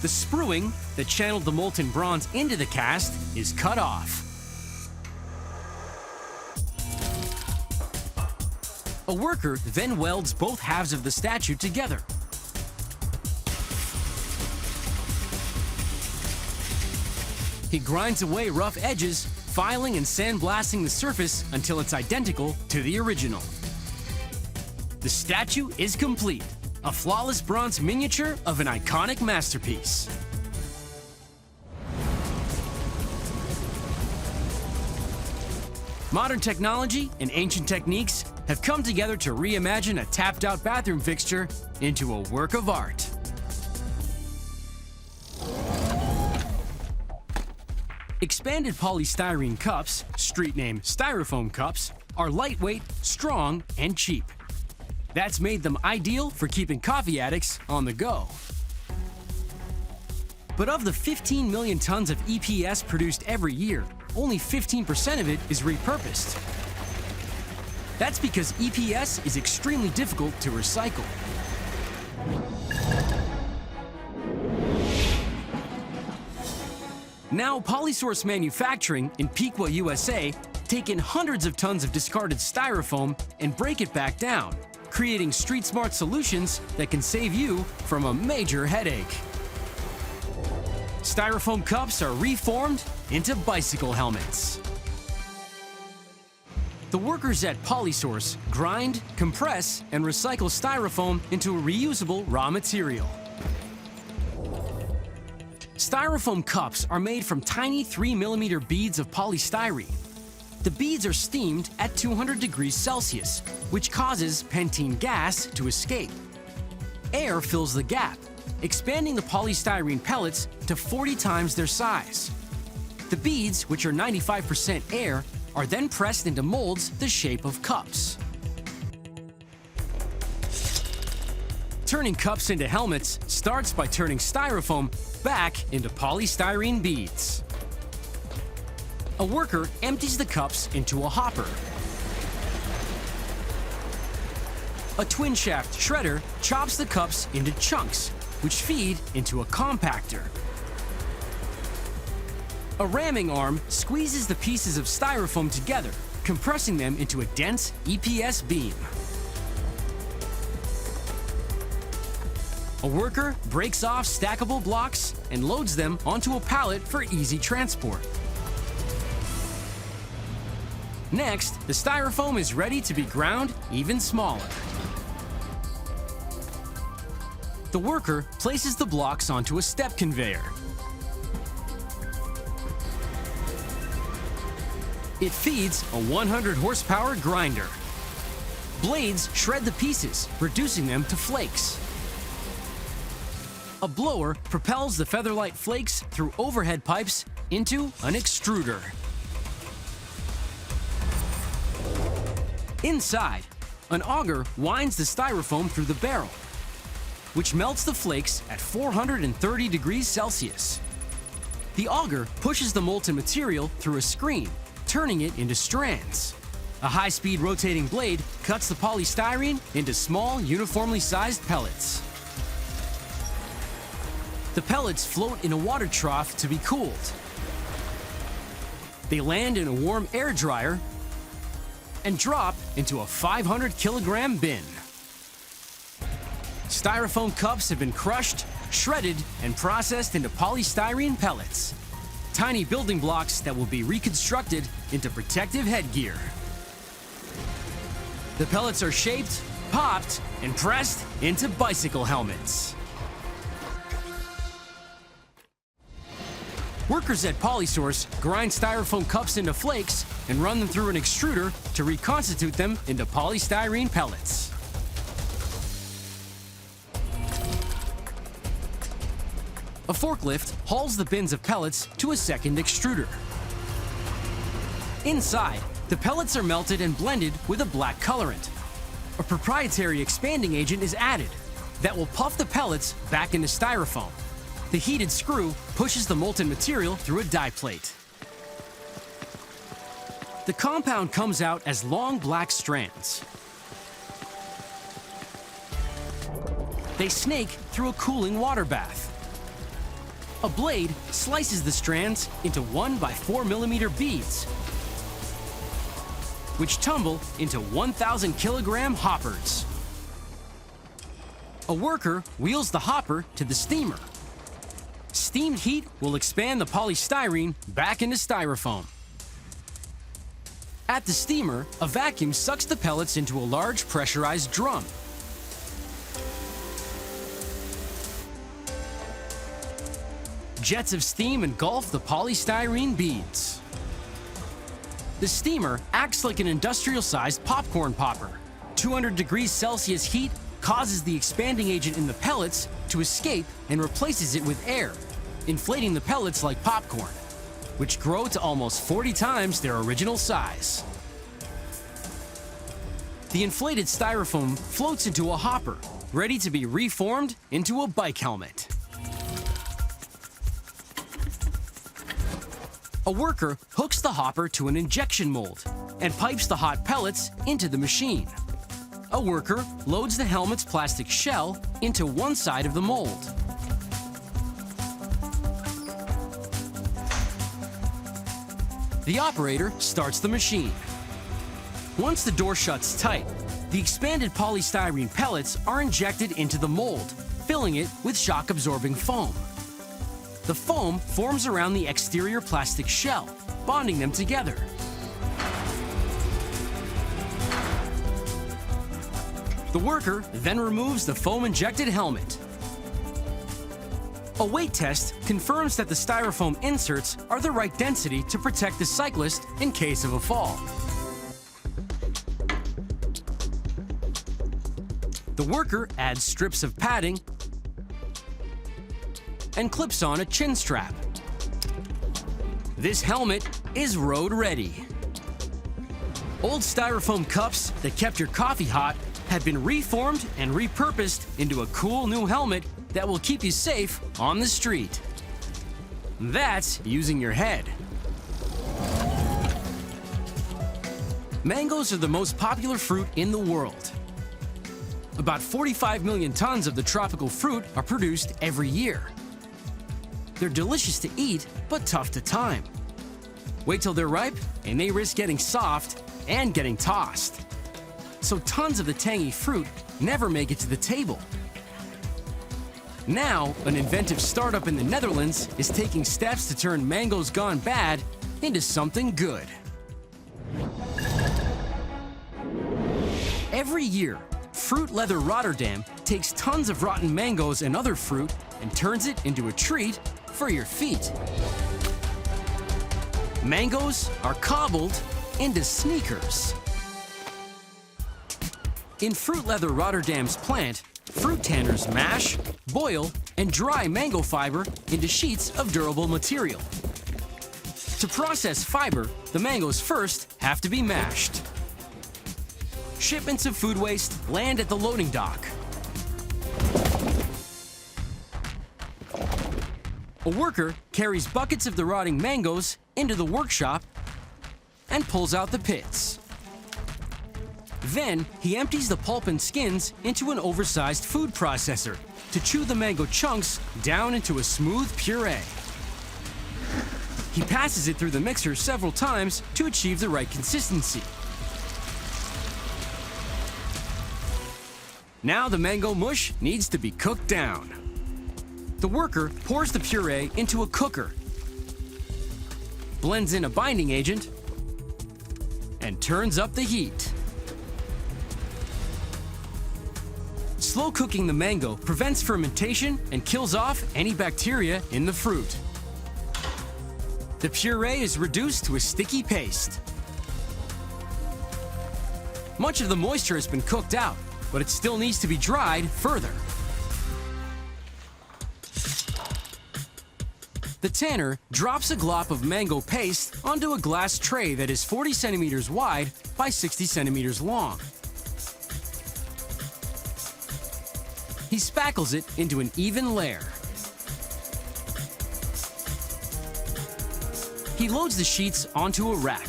A: The spruing that channeled the molten bronze into the cast is cut off. A worker then welds both halves of the statue together. He grinds away rough edges, filing and sandblasting the surface until it's identical to the original. The statue is complete, a flawless bronze miniature of an iconic masterpiece. Modern technology and ancient techniques have come together to reimagine a tapped-out bathroom fixture into a work of art. Expanded polystyrene cups, street name Styrofoam cups, are lightweight, strong, and cheap. That's made them ideal for keeping coffee addicts on the go. But of the 15 million tons of EPS produced every year, only 15% of it is repurposed. That's because EPS is extremely difficult to recycle. Now, Polysource Manufacturing in Piqua, USA, take in hundreds of tons of discarded styrofoam and break it back down, creating street-smart solutions that can save you from a major headache. Styrofoam cups are reformed into bicycle helmets. The workers at Polysource grind, compress, and recycle styrofoam into a reusable raw material. Styrofoam cups are made from tiny 3mm beads of polystyrene. The beads are steamed at 200 degrees Celsius, which causes pentene gas to escape. Air fills the gap, expanding the polystyrene pellets to 40 times their size. The beads, which are 95% air, are then pressed into molds the shape of cups. Turning cups into helmets starts by turning styrofoam back into polystyrene beads. A worker empties the cups into a hopper. A twin-shaft shredder chops the cups into chunks, which feed into a compactor. A ramming arm squeezes the pieces of styrofoam together, compressing them into a dense EPS beam. A worker breaks off stackable blocks and loads them onto a pallet for easy transport. Next, the styrofoam is ready to be ground even smaller. The worker places the blocks onto a step conveyor. It feeds a 100 horsepower grinder. Blades shred the pieces, reducing them to flakes. A blower propels the Featherlight flakes through overhead pipes into an extruder. Inside, an auger winds the styrofoam through the barrel, which melts the flakes at 430 degrees Celsius. The auger pushes the molten material through a screen, turning it into strands. A high-speed rotating blade cuts the polystyrene into small, uniformly sized pellets. The pellets float in a water trough to be cooled. They land in a warm air dryer and drop into a 500-kilogram bin. Styrofoam cups have been crushed, shredded, and processed into polystyrene pellets, tiny building blocks that will be reconstructed into protective headgear. The pellets are shaped, popped, and pressed into bicycle helmets. Workers at Polysource grind styrofoam cups into flakes and run them through an extruder to reconstitute them into polystyrene pellets. A forklift hauls the bins of pellets to a second extruder. Inside, the pellets are melted and blended with a black colorant. A proprietary expanding agent is added that will puff the pellets back into styrofoam. The heated screw pushes the molten material through a die plate. The compound comes out as long black strands. They snake through a cooling water bath. A blade slices the strands into 1 by 4 millimeter beads, which tumble into 1,000-kilogram hoppers. A worker wheels the hopper to the steamer. Steamed heat will expand the polystyrene back into styrofoam. At the steamer, a vacuum sucks the pellets into a large pressurized drum. Jets of steam engulf the polystyrene beads. The steamer acts like an industrial-sized popcorn popper. 200 degrees Celsius heat causes the expanding agent in the pellets to escape and replaces it with air, inflating the pellets like popcorn, which grow to almost 40 times their original size. The inflated styrofoam floats into a hopper, ready to be reformed into a bike helmet. A worker hooks the hopper to an injection mold and pipes the hot pellets into the machine. A worker loads the helmet's plastic shell into one side of the mold. The operator starts the machine. Once the door shuts tight, the expanded polystyrene pellets are injected into the mold, filling it with shock-absorbing foam. The foam forms around the exterior plastic shell, bonding them together. The worker then removes the foam-injected helmet. A weight test confirms that the styrofoam inserts are the right density to protect the cyclist in case of a fall. The worker adds strips of padding and clips on a chin strap. This helmet is road ready. Old styrofoam cups that kept your coffee hot have been reformed and repurposed into a cool new helmet that will keep you safe on the street. That's using your head. Mangoes are the most popular fruit in the world. About 45 million tons of the tropical fruit are produced every year. They're delicious to eat, but tough to time. Wait till they're ripe, and they risk getting soft and getting tossed. So tons of the tangy fruit never make it to the table. Now, an inventive startup in the Netherlands is taking steps to turn mangoes gone bad into something good. Every year, Fruit Leather Rotterdam takes tons of rotten mangoes and other fruit and turns it into a treat for your feet. Mangoes are cobbled into sneakers. In Fruit Leather Rotterdam's plant, fruit tanners mash, boil, and dry mango fiber into sheets of durable material. To process fiber, the mangoes first have to be mashed. Shipments of food waste land at the loading dock. A worker carries buckets of the rotting mangoes into the workshop and pulls out the pits. Then he empties the pulp and skins into an oversized food processor to chew the mango chunks down into a smooth puree. He passes it through the mixer several times to achieve the right consistency. Now the mango mush needs to be cooked down. The worker pours the puree into a cooker, blends in a binding agent, and turns up the heat. Slow cooking the mango prevents fermentation and kills off any bacteria in the fruit. The puree is reduced to a sticky paste. Much of the moisture has been cooked out, but it still needs to be dried further. The tanner drops a glop of mango paste onto a glass tray that is 40 centimeters wide by 60 centimeters long. He spackles it into an even layer. He loads the sheets onto a rack.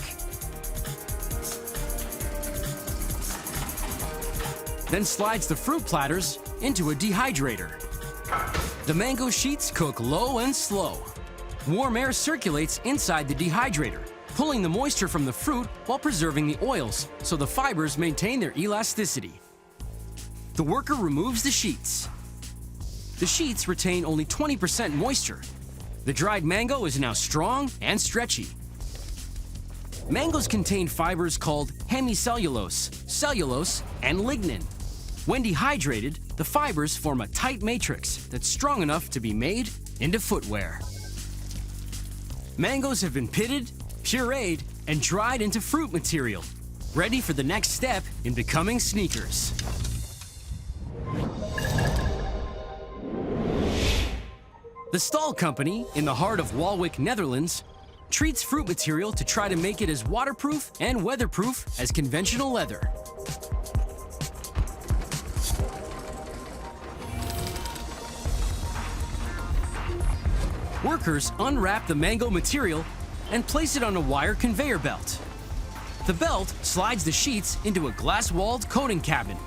A: Then slides the fruit platters into a dehydrator. The mango sheets cook low and slow. Warm air circulates inside the dehydrator, pulling the moisture from the fruit while preserving the oils, so the fibers maintain their elasticity. The worker removes the sheets. The sheets retain only 20% moisture. The dried mango is now strong and stretchy. Mangoes contain fibers called hemicellulose, cellulose, and lignin. When dehydrated, the fibers form a tight matrix that's strong enough to be made into footwear. Mangoes have been pitted, pureed, and dried into fruit material, ready for the next step in becoming sneakers. The Stahl Company, in the heart of Walwick, Netherlands, treats fruit material to try to make it as waterproof and weatherproof as conventional leather. Workers unwrap the mango material and place it on a wire conveyor belt. The belt slides the sheets into a glass-walled coating cabin.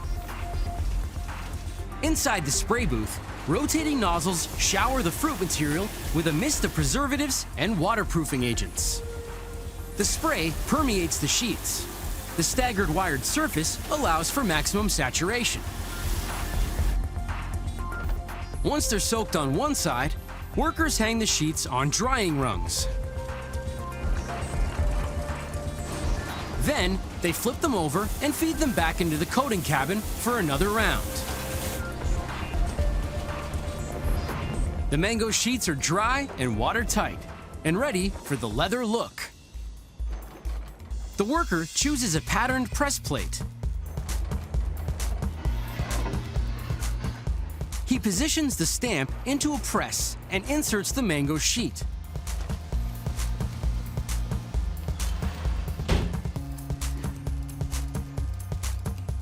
A: Inside the spray booth, rotating nozzles shower the fruit material with a mist of preservatives and waterproofing agents. The spray permeates the sheets. The staggered wired surface allows for maximum saturation. Once they're soaked on one side, workers hang the sheets on drying rungs. Then, they flip them over and feed them back into the coating cabin for another round. The mango sheets are dry and watertight and ready for the leather look. The worker chooses a patterned press plate. He positions the stamp into a press and inserts the mango sheet.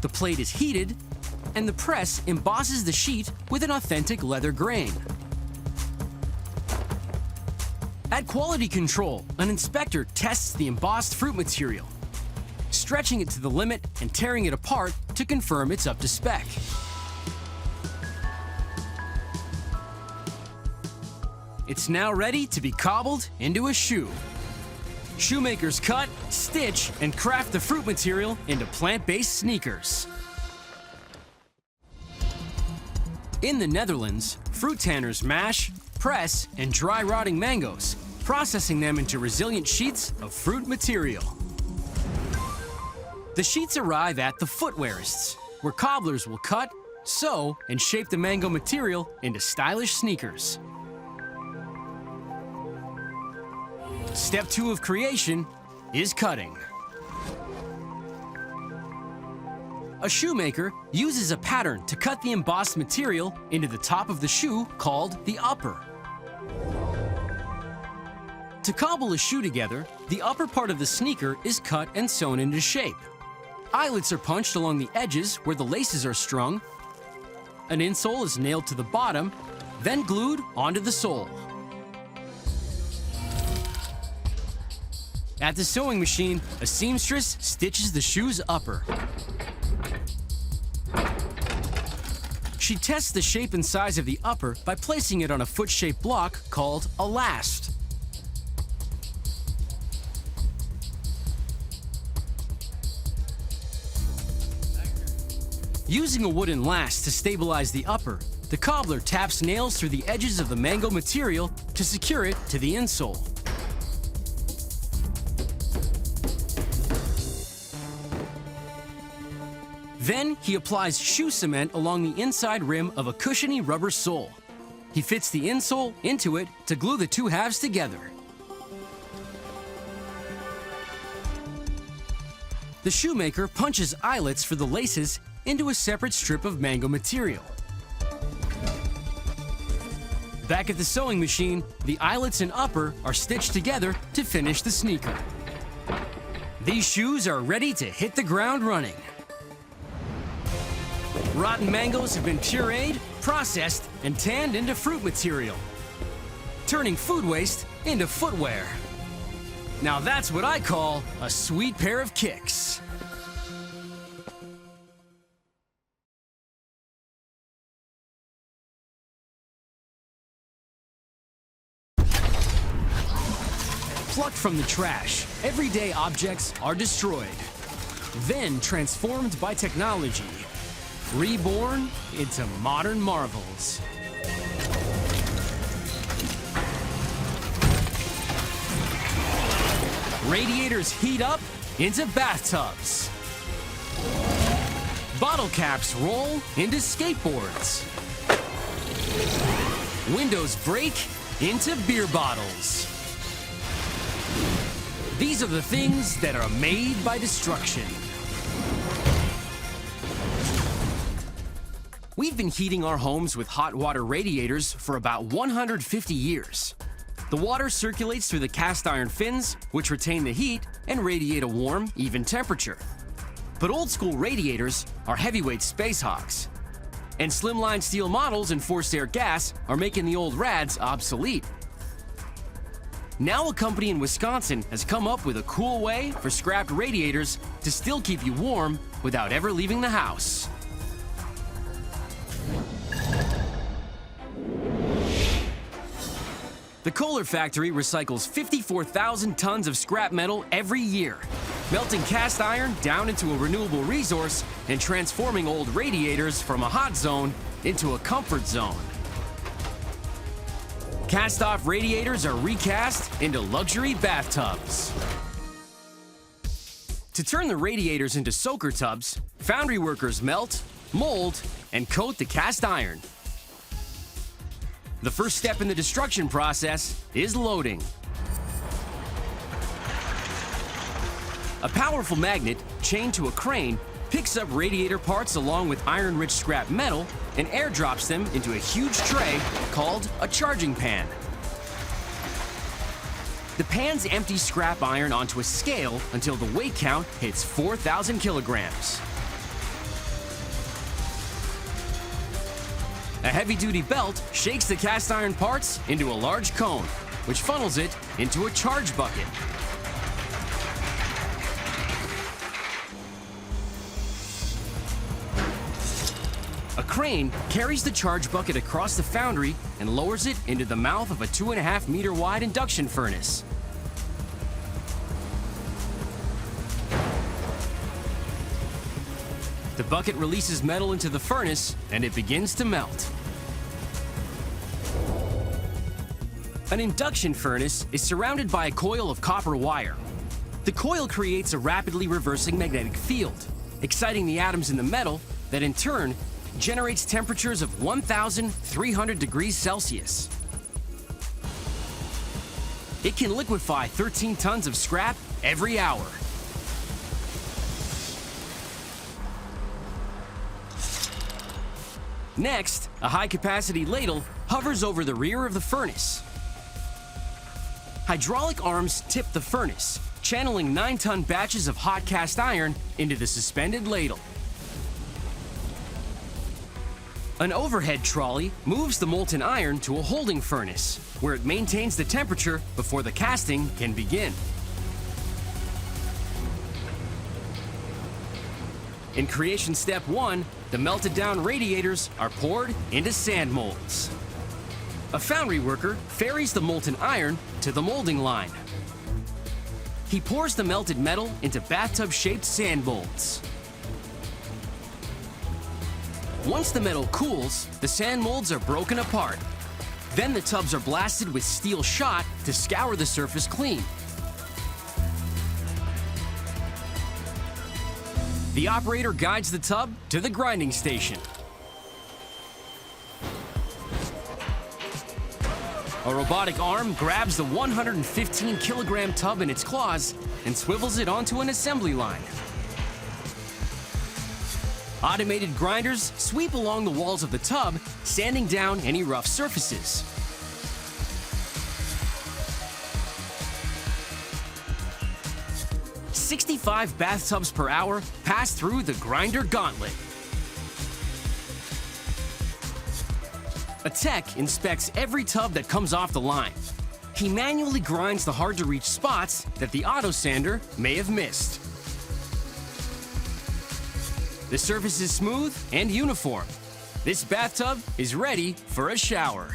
A: The plate is heated, and the press embosses the sheet with an authentic leather grain. At quality control, an inspector tests the embossed fruit material, stretching it to the limit and tearing it apart to confirm it's up to spec. It's now ready to be cobbled into a shoe. Shoemakers cut, stitch, and craft the fruit material into plant-based sneakers. In the Netherlands, fruit tanners mash, press, and dry rotting mangoes, processing them into resilient sheets of fruit material. The sheets arrive at the footwearists, where cobblers will cut, sew, and shape the mango material into stylish sneakers. Step 2 of creation is cutting. A shoemaker uses a pattern to cut the embossed material into the top of the shoe called the upper. To cobble a shoe together, the upper part of the sneaker is cut and sewn into shape. Eyelets are punched along the edges where the laces are strung. An insole is nailed to the bottom, then glued onto the sole. At the sewing machine, a seamstress stitches the shoe's upper. She tests the shape and size of the upper by placing it on a foot-shaped block called a last. Using a wooden last to stabilize the upper, the cobbler taps nails through the edges of the mango material to secure it to the insole. Then he applies shoe cement along the inside rim of a cushiony rubber sole. He fits the insole into it to glue the two halves together. The shoemaker punches eyelets for the laces into a separate strip of mango material. Back at the sewing machine, the eyelets and upper are stitched together to finish the sneaker. These shoes are ready to hit the ground running. Rotten mangoes have been pureed, processed, and tanned into fruit material, turning food waste into footwear. Now that's what I call a sweet pair of kicks. Plucked from the trash, everyday objects are destroyed, then transformed by technology, reborn into modern marvels. Radiators heat up into bathtubs. Bottle caps roll into skateboards. Windows break into beer bottles. These are the things that are made by destruction. We've been heating our homes with hot water radiators for about 150 years. The water circulates through the cast iron fins, which retain the heat and radiate a warm, even temperature. But old school radiators are heavyweight space hogs. And slimline steel models and forced air gas are making the old rads obsolete. Now a company in Wisconsin has come up with a cool way for scrapped radiators to still keep you warm without ever leaving the house. The Kohler factory recycles 54,000 tons of scrap metal every year, melting cast iron down into a renewable resource and transforming old radiators from a hot zone into a comfort zone. Cast-off radiators are recast into luxury bathtubs. To turn the radiators into soaker tubs, foundry workers melt, mold, and coat the cast iron. The first step in the destruction process is loading. A powerful magnet chained to a crane picks up radiator parts along with iron-rich scrap metal and airdrops them into a huge tray called a charging pan. The pans empty scrap iron onto a scale until the weight count hits 4,000 kilograms. A heavy-duty belt shakes the cast iron parts into a large cone, which funnels it into a charge bucket. A crane carries the charge bucket across the foundry and lowers it into the mouth of a 2.5-meter wide induction furnace. The bucket releases metal into the furnace and it begins to melt. An induction furnace is surrounded by a coil of copper wire. The coil creates a rapidly reversing magnetic field, exciting the atoms in the metal that in turn generates temperatures of 1,300 degrees Celsius. It can liquefy 13 tons of scrap every hour. Next, a high-capacity ladle hovers over the rear of the furnace. Hydraulic arms tip the furnace, channeling 9-ton batches of hot cast iron into the suspended ladle. An overhead trolley moves the molten iron to a holding furnace, where it maintains the temperature before the casting can begin. In creation step 1, the melted down radiators are poured into sand molds. A foundry worker ferries the molten iron to the molding line. He pours the melted metal into bathtub-shaped sand molds. Once the metal cools, the sand molds are broken apart. Then the tubs are blasted with steel shot to scour the surface clean. The operator guides the tub to the grinding station. A robotic arm grabs the 115-kilogram tub in its claws and swivels it onto an assembly line. Automated grinders sweep along the walls of the tub, sanding down any rough surfaces. "65 bathtubs per hour pass through the grinder gauntlet." A tech inspects every tub that comes off the line. He manually grinds the hard-to-reach spots that the auto sander may have missed. The surface is smooth and uniform. This bathtub is ready for a shower.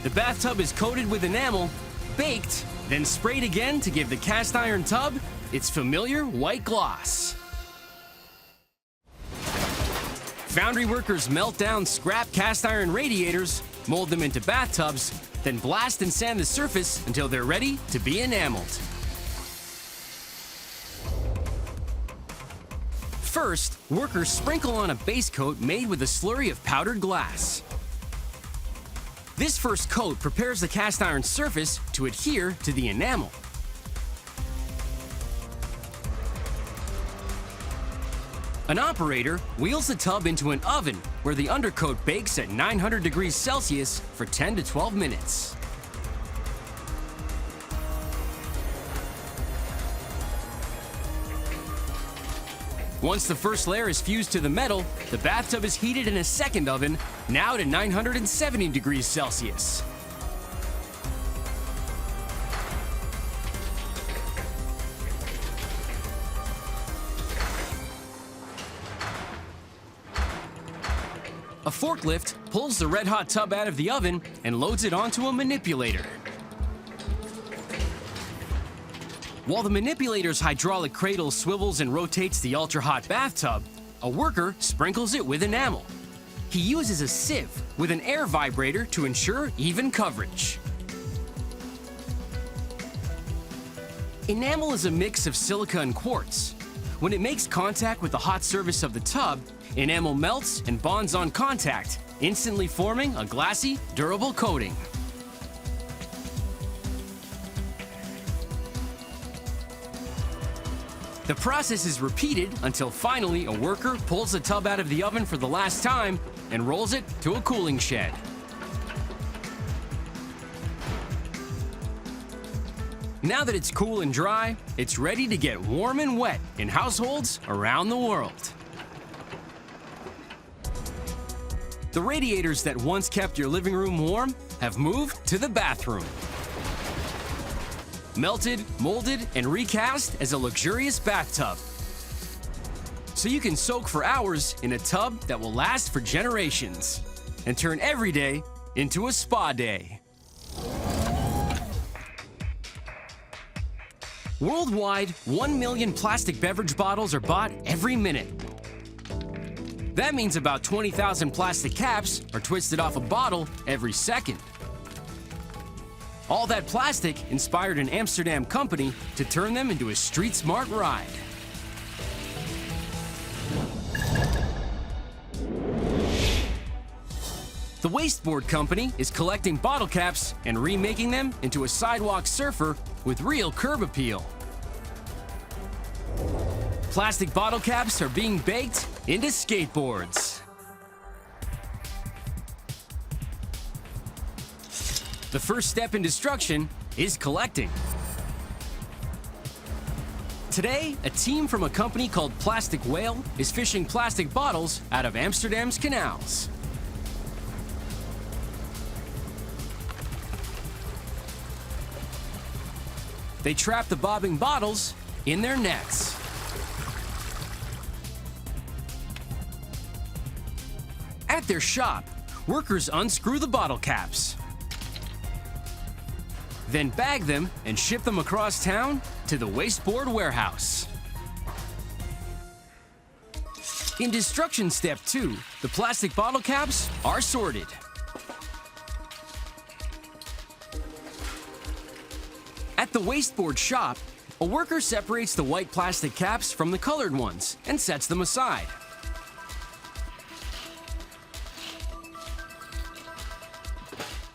A: The bathtub is coated with enamel, baked, then sprayed again to give the cast iron tub its familiar white gloss. Foundry workers melt down scrap cast iron radiators, mold them into bathtubs, then blast and sand the surface until they're ready to be enameled. First, workers sprinkle on a base coat made with a slurry of powdered glass. This first coat prepares the cast iron surface to adhere to the enamel. An operator wheels the tub into an oven where the undercoat bakes at 900 degrees Celsius for 10 to 12 minutes. Once the first layer is fused to the metal, the bathtub is heated in a second oven, now to 970 degrees Celsius. A forklift pulls the red-hot tub out of the oven and loads it onto a manipulator. While the manipulator's hydraulic cradle swivels and rotates the ultra-hot bathtub, a worker sprinkles it with enamel. He uses a sieve with an air vibrator to ensure even coverage. Enamel is a mix of silica and quartz. When it makes contact with the hot surface of the tub, enamel melts and bonds on contact, instantly forming a glassy, durable coating. The process is repeated until finally a worker pulls the tub out of the oven for the last time and rolls it to a cooling shed. Now that it's cool and dry, it's ready to get warm and wet in households around the world. The radiators that once kept your living room warm have moved to the bathroom. Melted, molded, and recast as a luxurious bathtub. So you can soak for hours in a tub that will last for generations and turn every day into a spa day. Worldwide, 1 million plastic beverage bottles are bought every minute. That means about 20,000 plastic caps are twisted off a bottle every second. All that plastic inspired an Amsterdam company to turn them into a street-smart ride. The Wasteboard company is collecting bottle caps and remaking them into a sidewalk surfer with real curb appeal. Plastic bottle caps are being baked into skateboards. The first step in destruction is collecting. Today, a team from a company called Plastic Whale is fishing plastic bottles out of Amsterdam's canals. They trap the bobbing bottles in their nets. their shop, workers unscrew the bottle caps, then bag them and ship them across town to the wasteboard warehouse. In destruction step 2, the plastic bottle caps are sorted. At the wasteboard shop, a worker separates the white plastic caps from the colored ones and sets them aside.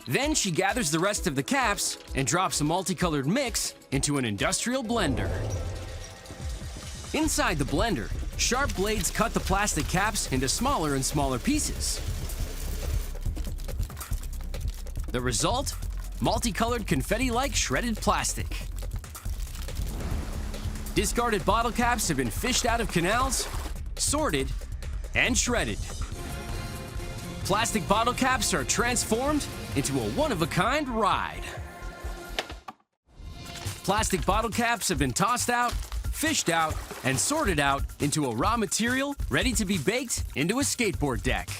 A: Then she gathers the rest of the caps and drops a multicolored mix into an industrial blender. Inside the blender, sharp blades cut the plastic caps into smaller and smaller pieces. The result? Multicolored confetti-like shredded plastic. Discarded bottle caps have been fished out of canals, sorted, and shredded. Plastic bottle caps are transformed into a one-of-a-kind ride. Plastic bottle caps have been tossed out, fished out, and sorted out into a raw material ready to be baked into a skateboard deck.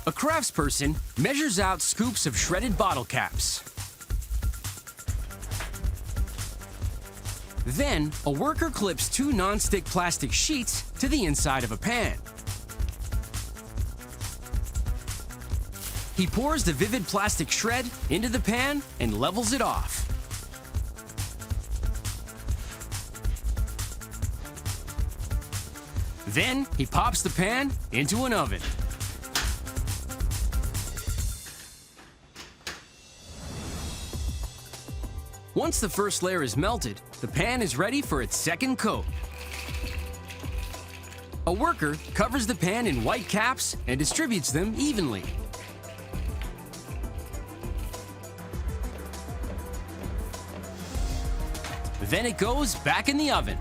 A: A craftsperson measures out scoops of shredded bottle caps. Then, a worker clips 2 non-stick plastic sheets to the inside of a pan. He pours the vivid plastic shred into the pan and levels it off. Then, he pops the pan into an oven. Once the first layer is melted, the pan is ready for its second coat. A worker covers the pan in white caps and distributes them evenly. Then it goes back in the oven.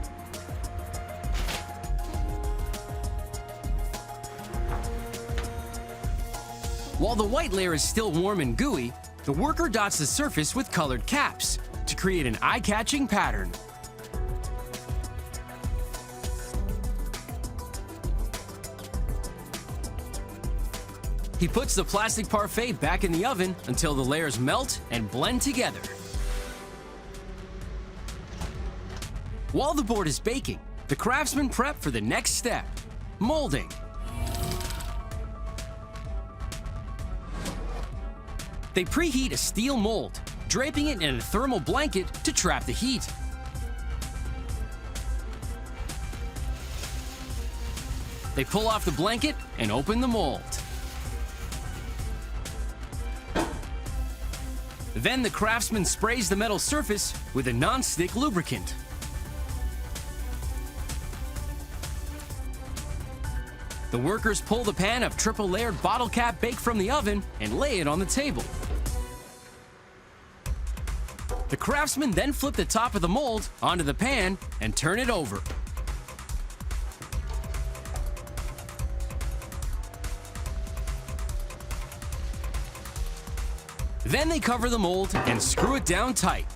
A: While the white layer is still warm and gooey, the worker dots the surface with colored caps to create an eye-catching pattern. He puts the plastic parfait back in the oven until the layers melt and blend together. While the board is baking, the craftsmen prep for the next step, molding. They preheat a steel mold, draping it in a thermal blanket to trap the heat. They pull off the blanket and open the mold. Then the craftsman sprays the metal surface with a non-stick lubricant. The workers pull the pan of triple-layered bottle cap bake from the oven and lay it on the table. The craftsmen then flip the top of the mold onto the pan and turn it over. Then they cover the mold and screw it down tight.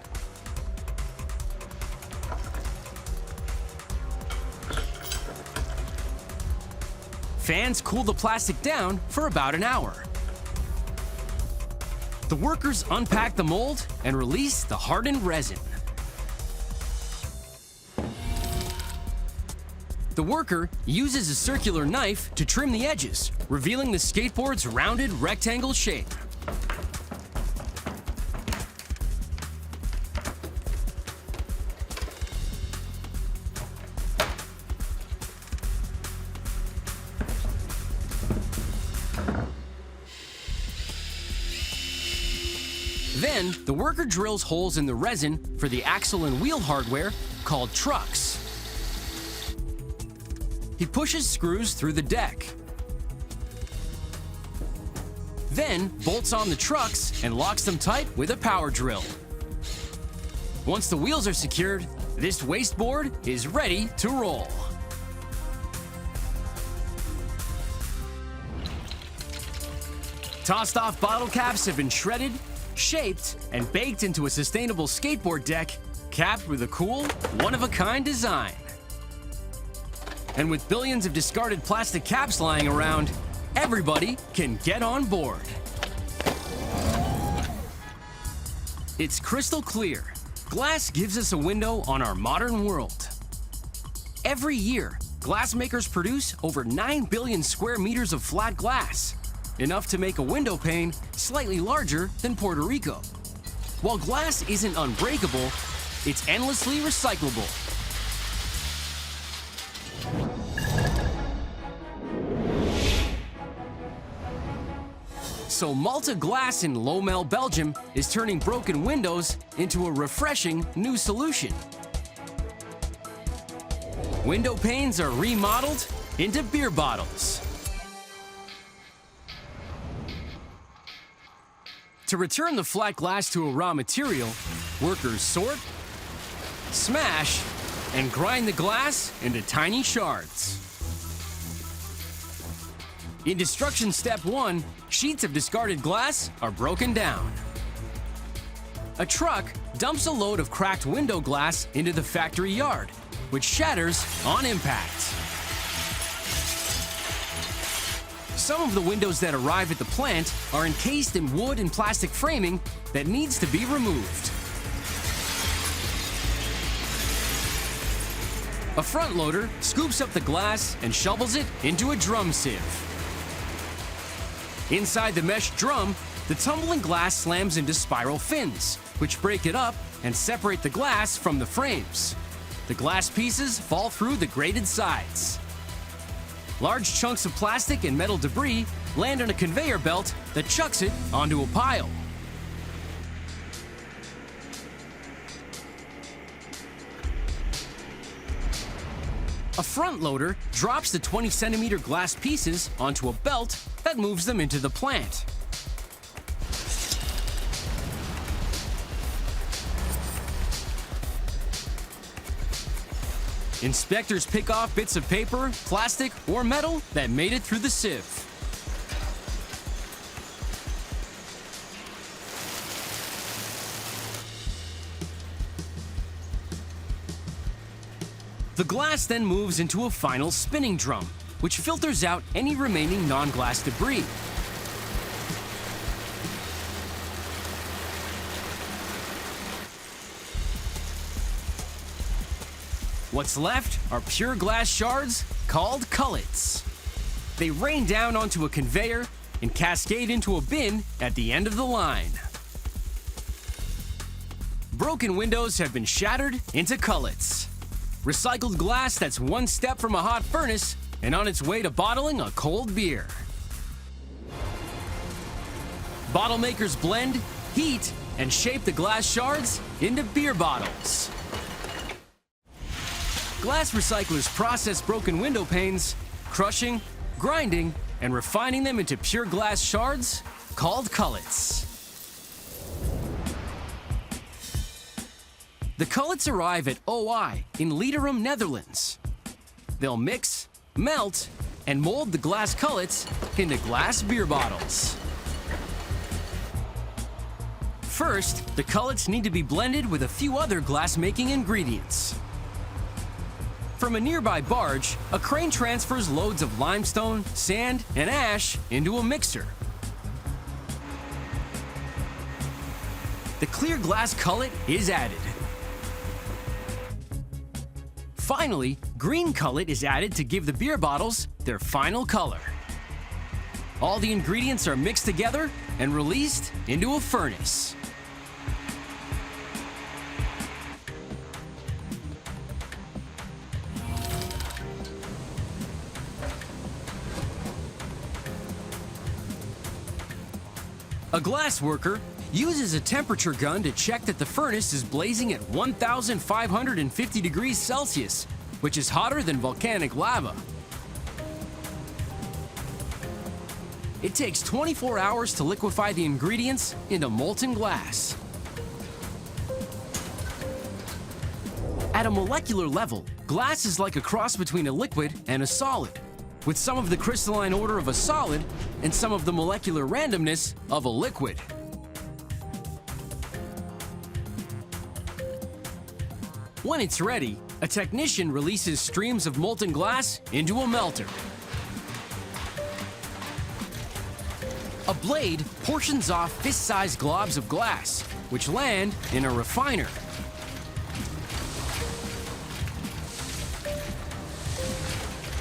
A: Fans cool the plastic down for about an hour. The workers unpack the mold and release the hardened resin. The worker uses a circular knife to trim the edges, revealing the skateboard's rounded rectangle shape. Then, the worker drills holes in the resin for the axle and wheel hardware called trucks. He pushes screws through the deck. Then, bolts on the trucks and locks them tight with a power drill. Once the wheels are secured, this wasteboard is ready to roll. Tossed off bottle caps have been shredded, shaped, and baked into a sustainable skateboard deck capped with a cool, one-of-a-kind design. And with billions of discarded plastic caps lying around, everybody can get on board. It's crystal clear. Glass gives us a window on our modern world. Every year, glass makers produce over 9 billion square meters of flat glass, enough to make a window pane slightly larger than Puerto Rico. While glass isn't unbreakable, it's endlessly recyclable. So Malta Glass in Lommel, Belgium is turning broken windows into a refreshing new solution. Window panes are remodeled into beer bottles. To return the flat glass to a raw material, workers sort, smash, and grind the glass into tiny shards. In destruction step 1, sheets of discarded glass are broken down. A truck dumps a load of cracked window glass into the factory yard, which shatters on impact. Some of the windows that arrive at the plant are encased in wood and plastic framing that needs to be removed. A front loader scoops up the glass and shovels it into a drum sieve. Inside the mesh drum, the tumbling glass slams into spiral fins, which break it up and separate the glass from the frames. The glass pieces fall through the grated sides. Large chunks of plastic and metal debris land on a conveyor belt that chucks it onto a pile. A front loader drops the 20-centimeter glass pieces onto a belt that moves them into the plant. Inspectors pick off bits of paper, plastic, or metal that made it through the sieve. The glass then moves into a final spinning drum, which filters out any remaining non-glass debris. What's left are pure glass shards called cullets. They rain down onto a conveyor and cascade into a bin at the end of the line. Broken windows have been shattered into cullets. Recycled glass that's one step from a hot furnace and on its way to bottling a cold beer. Bottle makers blend, heat, and shape the glass shards into beer bottles. Glass recyclers process broken window panes, crushing, grinding, and refining them into pure glass shards called cullets. The cullets arrive at OI in Leederum, Netherlands. They'll mix, melt, and mold the glass cullets into glass beer bottles. First, the cullets need to be blended with a few other glass-making ingredients. From a nearby barge, a crane transfers loads of limestone, sand, and ash into a mixer. The clear glass cullet is added. Finally, green cullet is added to give the beer bottles their final color. All the ingredients are mixed together and released into a furnace. A glass worker uses a temperature gun to check that the furnace is blazing at 1,550 degrees Celsius, which is hotter than volcanic lava. It takes 24 hours to liquefy the ingredients into molten glass. At a molecular level, glass is like a cross between a liquid and a solid, with some of the crystalline order of a solid and some of the molecular randomness of a liquid. When it's ready, A technician releases streams of molten glass into a melter. A blade portions off fist-sized globs of glass, which land in a refiner.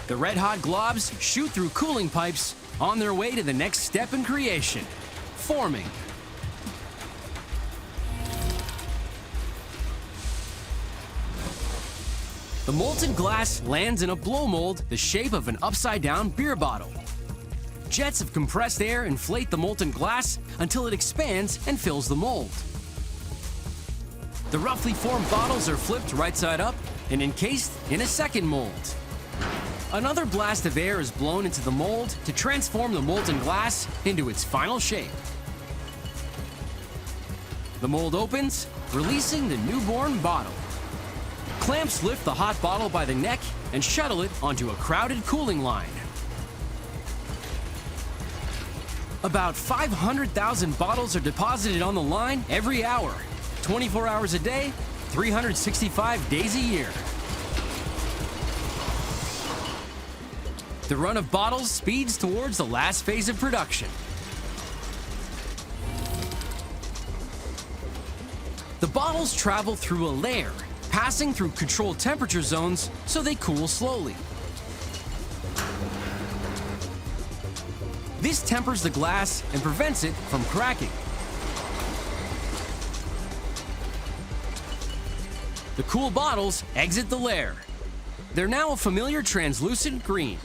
A: The red-hot globs shoot through cooling pipes on their way to the next step in creation, forming. The molten glass lands in a blow mold the shape of an upside-down beer bottle. Jets of compressed air inflate the molten glass until it expands and fills the mold. The roughly formed bottles are flipped right side up and encased in a second mold. Another blast of air is blown into the mold to transform the molten glass into its final shape. The mold opens, releasing the newborn bottle. Clamps lift the hot bottle by the neck and shuttle it onto a crowded cooling line. About 500,000 bottles are deposited on the line every hour, 24 hours a day, 365 days a year. The run of bottles speeds towards the last phase of production. The bottles travel through a layer, passing through controlled temperature zones so they cool slowly. This tempers the glass and prevents it from cracking. The cool bottles exit the layer. They're now a familiar translucent green.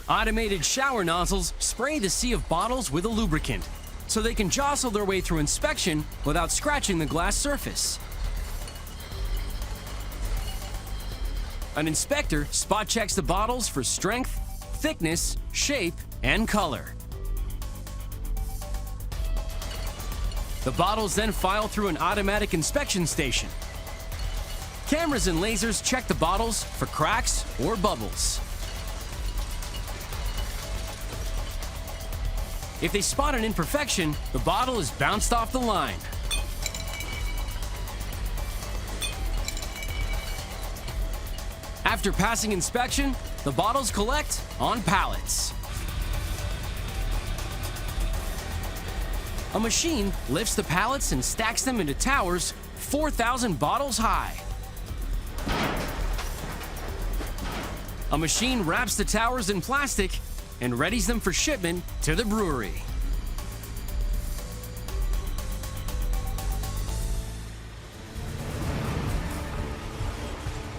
A: Automated shower nozzles spray the sea of bottles with a lubricant, so they can jostle their way through inspection without scratching the glass surface. An inspector spot checks the bottles for strength, thickness, shape, and color. The bottles then file through an automatic inspection station. Cameras and lasers check the bottles for cracks or bubbles. If they spot an imperfection, the bottle is bounced off the line. After passing inspection, the bottles collect on pallets. A machine lifts the pallets and stacks them into towers 4,000 bottles high. A machine wraps the towers in plastic and readies them for shipment to the brewery.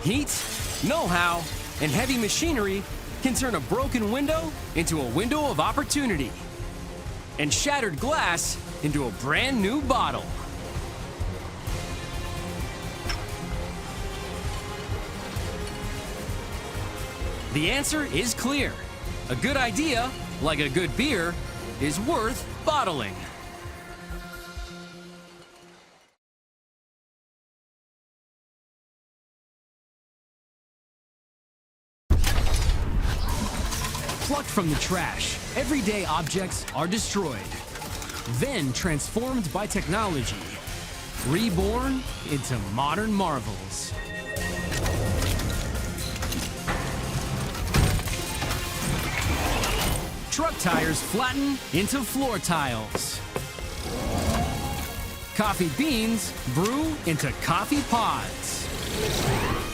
A: Heat, know-how, and heavy machinery can turn a broken window into a window of opportunity, and shattered glass into a brand new bottle. The answer is clear. A good idea, like a good beer, is worth bottling. Plucked from the trash, everyday objects are destroyed, then transformed by technology, reborn into modern marvels. Truck tires flatten into floor tiles. Coffee beans brew into coffee pods.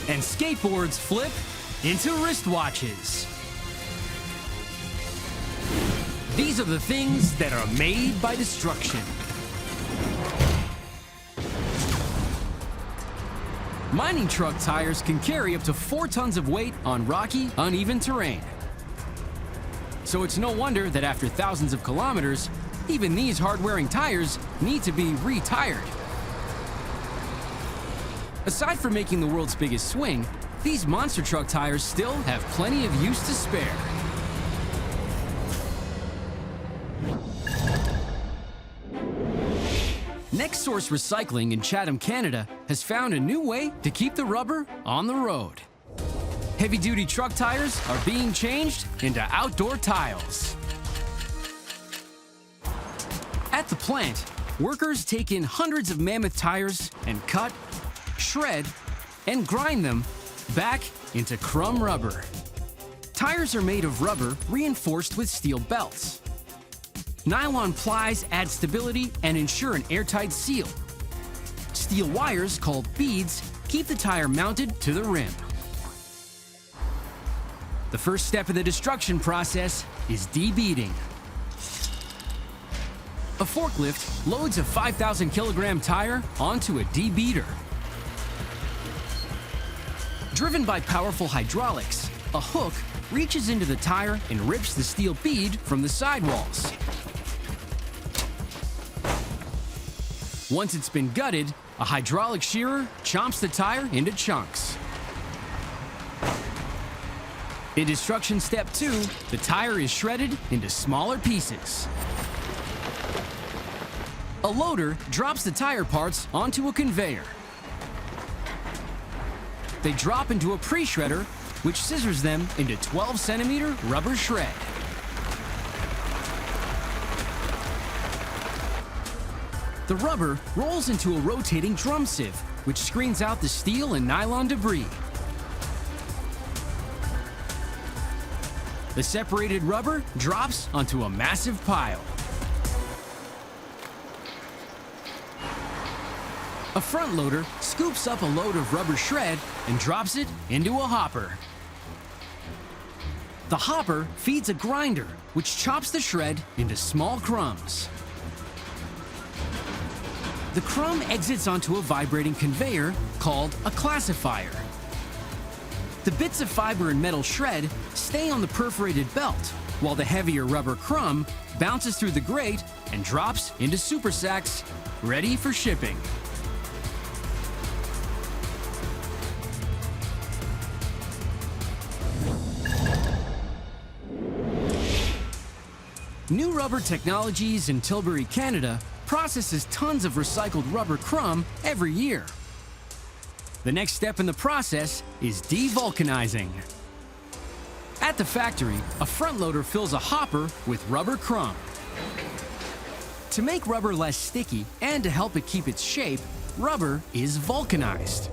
A: And skateboards flip into wristwatches. These are the things that are made by destruction. Mining truck tires can carry up to 4 tons of weight on rocky, uneven terrain. So it's no wonder that after thousands of kilometers, even these hard-wearing tires need to be retired. Aside from making the world's biggest swing, these monster truck tires still have plenty of use to spare. NextSource Recycling in Chatham, Canada has found a new way to keep the rubber on the road. Heavy-duty truck tires are being changed into outdoor tiles. At the plant, Workers take in hundreds of mammoth tires and cut, shred, and grind them back into crumb rubber. Tires are made of rubber reinforced with steel belts. Nylon plies add stability and ensure an airtight seal. Steel wires, called beads, keep the tire mounted to the rim. The first step of the destruction process is debeading. A forklift loads a 5,000 kilogram tire onto a debeater. Driven by powerful hydraulics, a hook reaches into the tire and rips the steel bead from the sidewalls. Once it's been gutted, a hydraulic shearer chomps the tire into chunks. In destruction step 2, the tire is shredded into smaller pieces. A loader drops the tire parts onto a conveyor. They drop into a pre-shredder, which scissors them into 12-centimeter rubber shred. The rubber rolls into a rotating drum sieve, which screens out the steel and nylon debris. The separated rubber drops onto a massive pile. A front loader scoops up a load of rubber shred and drops it into a hopper. The hopper feeds a grinder, which chops the shred into small crumbs. The crumb exits onto a vibrating conveyor called a classifier. The bits of fiber and metal shred stay on the perforated belt, while the heavier rubber crumb bounces through the grate and drops into super sacks, ready for shipping. New Rubber Technologies in Tilbury, Canada, processes tons of recycled rubber crumb every year. The next step in the process is devulcanizing. At the factory, a front loader fills a hopper with rubber crumb. To make rubber less sticky and to help it keep its shape, rubber is vulcanized.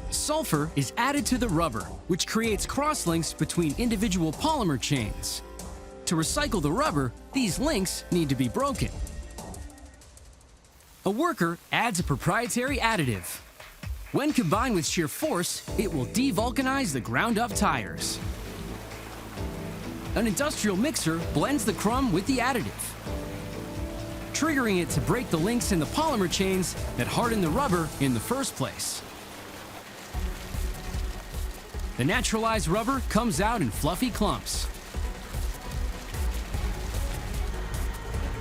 A: Sulfur is added to the rubber, which creates crosslinks between individual polymer chains. To recycle the rubber, these links need to be broken. A worker adds a proprietary additive. When combined with shear force, it will devulcanize the ground-up tires. An industrial mixer blends the crumb with the additive, triggering it to break the links in the polymer chains that harden the rubber in the first place. The naturalized rubber comes out in fluffy clumps.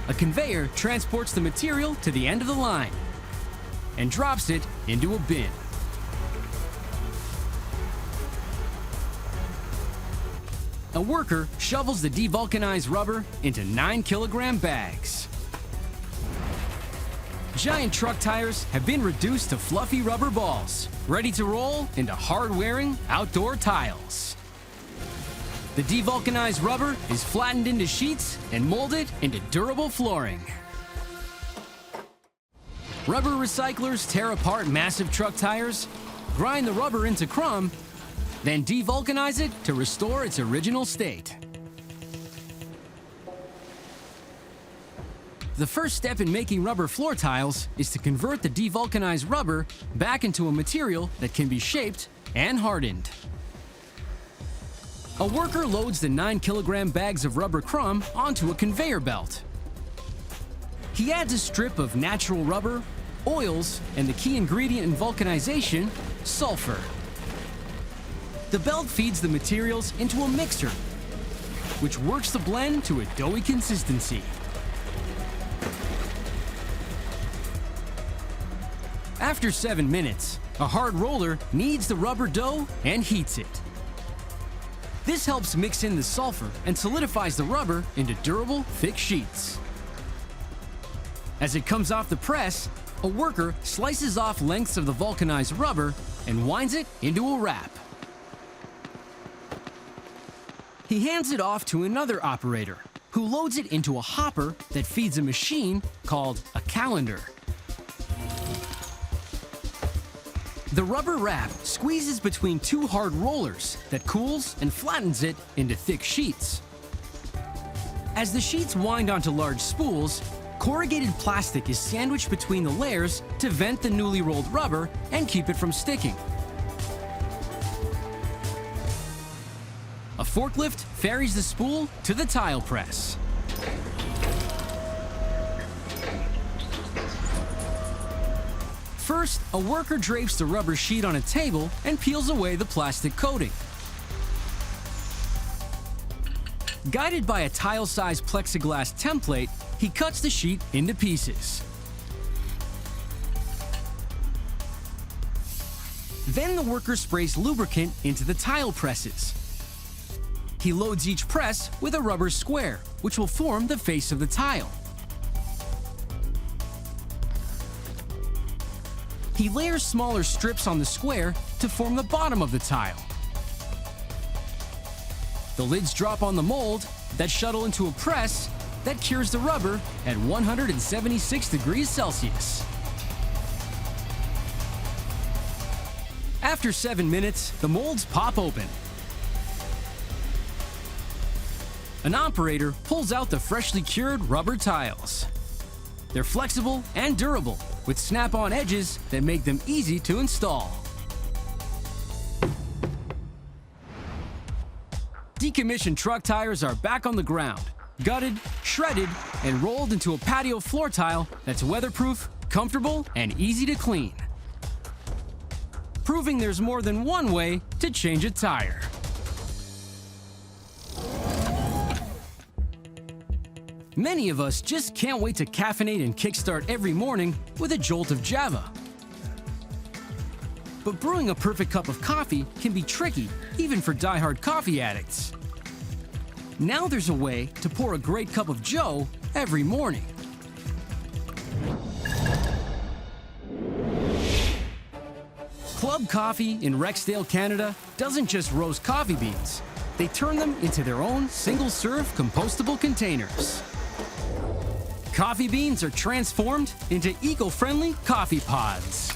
A: A conveyor transports the material to the end of the line and drops it into a bin. A worker shovels the devulcanized rubber into 9-kilogram bags. Giant truck tires have been reduced to fluffy rubber balls, ready to roll into hard-wearing outdoor tiles. The devulcanized rubber is flattened into sheets and molded into durable flooring. Rubber recyclers tear apart massive truck tires, grind the rubber into crumb, then devulcanize it to restore its original state. The first step in making rubber floor tiles is to convert the devulcanized rubber back into a material that can be shaped and hardened. A worker loads the 9-kilogram bags of rubber crumb onto a conveyor belt. He adds a strip of natural rubber, oils, and the key ingredient in vulcanization, sulfur. The belt feeds the materials into a mixer, which works the blend to a doughy consistency. After 7 minutes, a hard roller kneads the rubber dough and heats it. This helps mix in the sulfur and solidifies the rubber into durable, thick sheets. As it comes off the press, a worker slices off lengths of the vulcanized rubber and winds it into a wrap. He hands it off to another operator, who loads it into a hopper that feeds a machine called a calendar. The rubber wrap squeezes between two hard rollers that cools and flattens it into thick sheets. As the sheets wind onto large spools, corrugated plastic is sandwiched between the layers to vent the newly rolled rubber and keep it from sticking. A forklift ferries the spool to the tile press. First, a worker drapes the rubber sheet on a table and peels away the plastic coating. Guided by a tile-sized plexiglass template, he cuts the sheet into pieces. Then the worker sprays lubricant into the tile presses. He loads each press with a rubber square, which will form the face of the tile. He layers smaller strips on the square to form the bottom of the tile. The lids drop on the mold that shuttle into a press that cures the rubber at 176 degrees Celsius. After 7 minutes, the molds pop open. An operator pulls out the freshly cured rubber tiles. They're flexible and durable, with snap-on edges that make them easy to install. Decommissioned truck tires are back on the ground, gutted, shredded, and rolled into a patio floor tile that's weatherproof, comfortable, and easy to clean. Proving there's more than one way to change a tire. Many of us just can't wait to caffeinate and kickstart every morning with a jolt of Java. But brewing a perfect cup of coffee can be tricky, even for die-hard coffee addicts. Now there's a way to pour a great cup of Joe every morning. Club Coffee in Rexdale, Canada doesn't just roast coffee beans. They turn them into their own single-serve compostable containers. Coffee beans are transformed into eco-friendly coffee pods.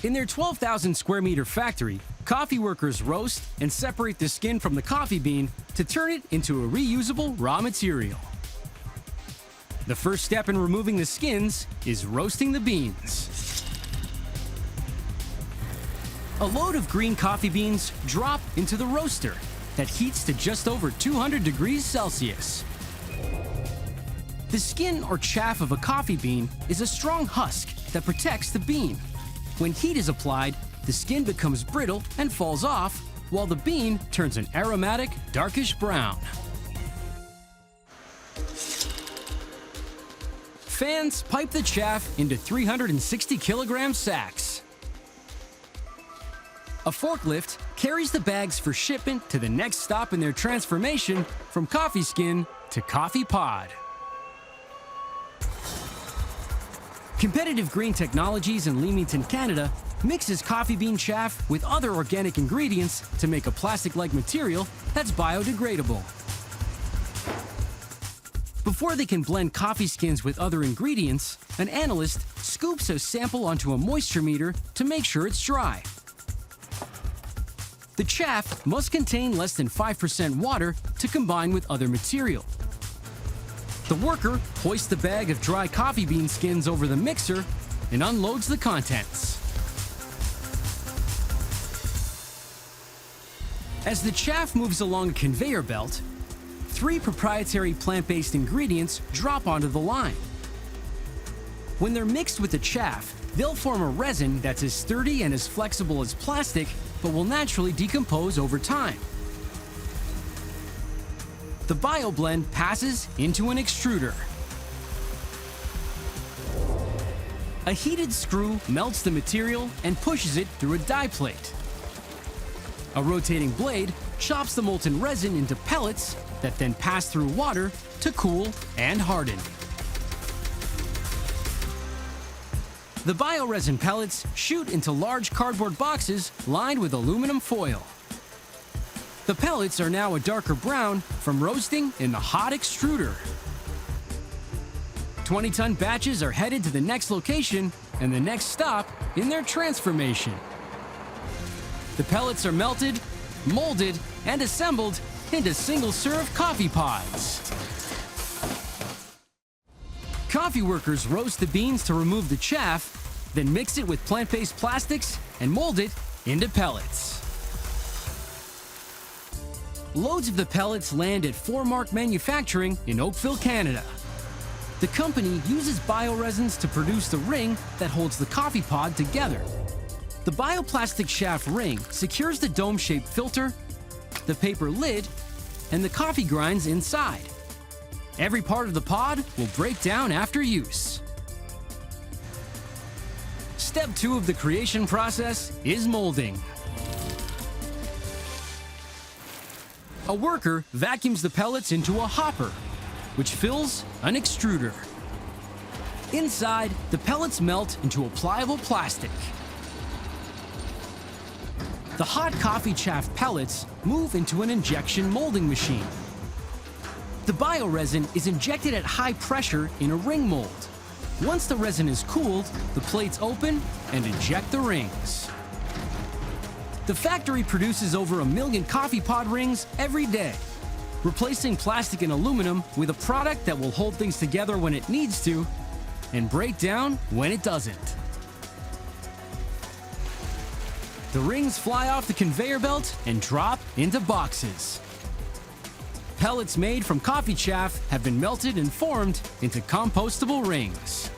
A: In their 12,000 square meter factory, coffee workers roast and separate the skin from the coffee bean to turn it into a reusable raw material. The first step in removing the skins is roasting the beans. A load of green coffee beans drop into the roaster that heats to just over 200 degrees Celsius. The skin or chaff of a coffee bean is a strong husk that protects the bean. When heat is applied, the skin becomes brittle and falls off, while the bean turns an aromatic, darkish brown. Fans pipe the chaff into 360 kilogram sacks. A forklift carries the bags for shipment to the next stop in their transformation from coffee skin to coffee pod. Competitive Green Technologies in Leamington, Canada mixes coffee bean chaff with other organic ingredients to make a plastic-like material that's biodegradable. Before they can blend coffee skins with other ingredients, an analyst scoops a sample onto a moisture meter to make sure it's dry. The chaff must contain less than 5% water to combine with other material. The worker hoists the bag of dry coffee bean skins over the mixer and unloads the contents. As the chaff moves along a conveyor belt, 3 proprietary plant-based ingredients drop onto the line. When they're mixed with the chaff, they'll form a resin that's as sturdy and as flexible as plastic, but will naturally decompose over time. The bioblend passes into an extruder. A heated screw melts the material and pushes it through a die plate. A rotating blade chops the molten resin into pellets that then pass through water to cool and harden. The bioresin pellets shoot into large cardboard boxes lined with aluminum foil. The pellets are now a darker brown from roasting in the hot extruder. 20-ton batches are headed to the next location and the next stop in their transformation. The pellets are melted, molded, and assembled into single-serve coffee pods. Coffee workers roast the beans to remove the chaff, then mix it with plant-based plastics and mold it into pellets. Loads of the pellets land at 4Mark Manufacturing in Oakville, Canada. The company uses bioresins to produce the ring that holds the coffee pod together. The bioplastic shaft ring secures the dome-shaped filter, the paper lid, and the coffee grinds inside. Every part of the pod will break down after use. Step 2 of the creation process is molding. A worker vacuums the pellets into a hopper, which fills an extruder. Inside, the pellets melt into a pliable plastic. The hot coffee chaff pellets move into an injection molding machine. The bioresin is injected at high pressure in a ring mold. Once the resin is cooled, the plates open and eject the rings. The factory produces over 1 million coffee pod rings every day, replacing plastic and aluminum with a product that will hold things together when it needs to and break down when it doesn't. The rings fly off the conveyor belt and drop into boxes. Pellets made from coffee chaff have been melted and formed into compostable rings.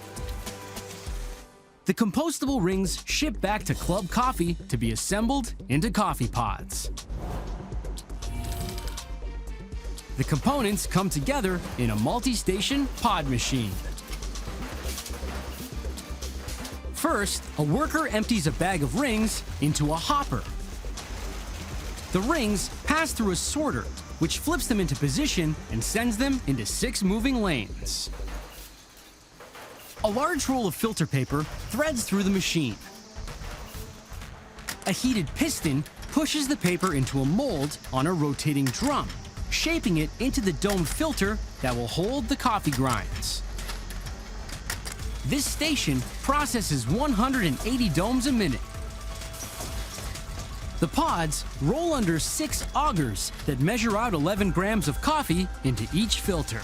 A: The compostable rings ship back to Club Coffee to be assembled into coffee pods. The components come together in a multi-station pod machine. First, a worker empties a bag of rings into a hopper. The rings pass through a sorter, which flips them into position and sends them into 6 moving lanes. A large roll of filter paper threads through the machine. A heated piston pushes the paper into a mold on a rotating drum, shaping it into the domed filter that will hold the coffee grinds. This station processes 180 domes a minute. The pods roll under 6 augers that measure out 11 grams of coffee into each filter.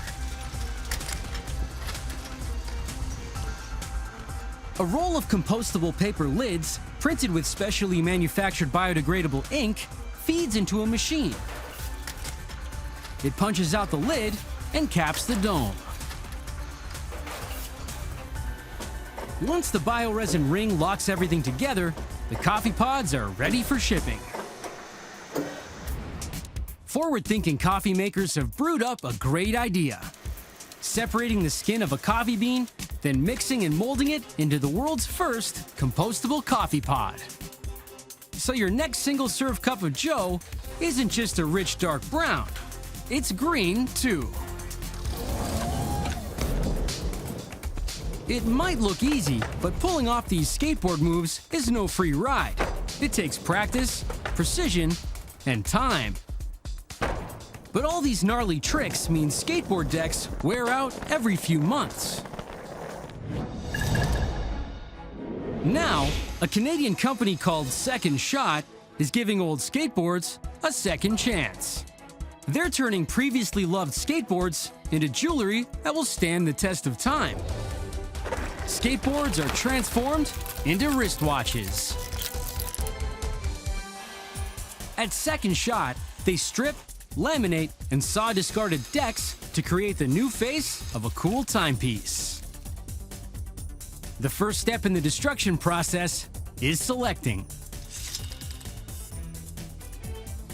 A: A roll of compostable paper lids, printed with specially manufactured biodegradable ink, feeds into a machine. It punches out the lid and caps the dome. Once the bioresin ring locks everything together, the coffee pods are ready for shipping. Forward-thinking coffee makers have brewed up a great idea: separating the skin of a coffee bean, then mixing and molding it into the world's first compostable coffee pod. So your next single-serve cup of joe isn't just a rich dark brown, it's green too. It might look easy, but pulling off these skateboard moves is no free ride. It takes practice, precision, and time. But all these gnarly tricks mean skateboard decks wear out every few months. Now, a Canadian company called Second Shot is giving old skateboards a second chance. They're turning previously loved skateboards into jewelry that will stand the test of time. Skateboards are transformed into wristwatches. At Second Shot, they strip, laminate, and saw discarded decks to create the new face of a cool timepiece. The first step in the destruction process is selecting.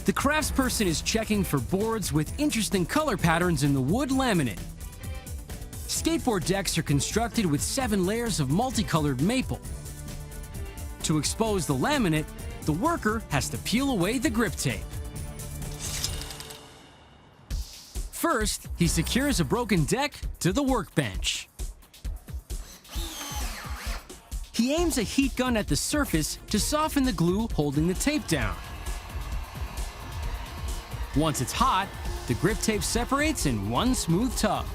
A: The craftsperson is checking for boards with interesting color patterns in the wood laminate. Skateboard decks are constructed with 7 layers of multicolored maple. To expose the laminate, the worker has to peel away the grip tape. First, he secures a broken deck to the workbench. He aims a heat gun at the surface to soften the glue holding the tape down. Once it's hot, the grip tape separates in one smooth tug.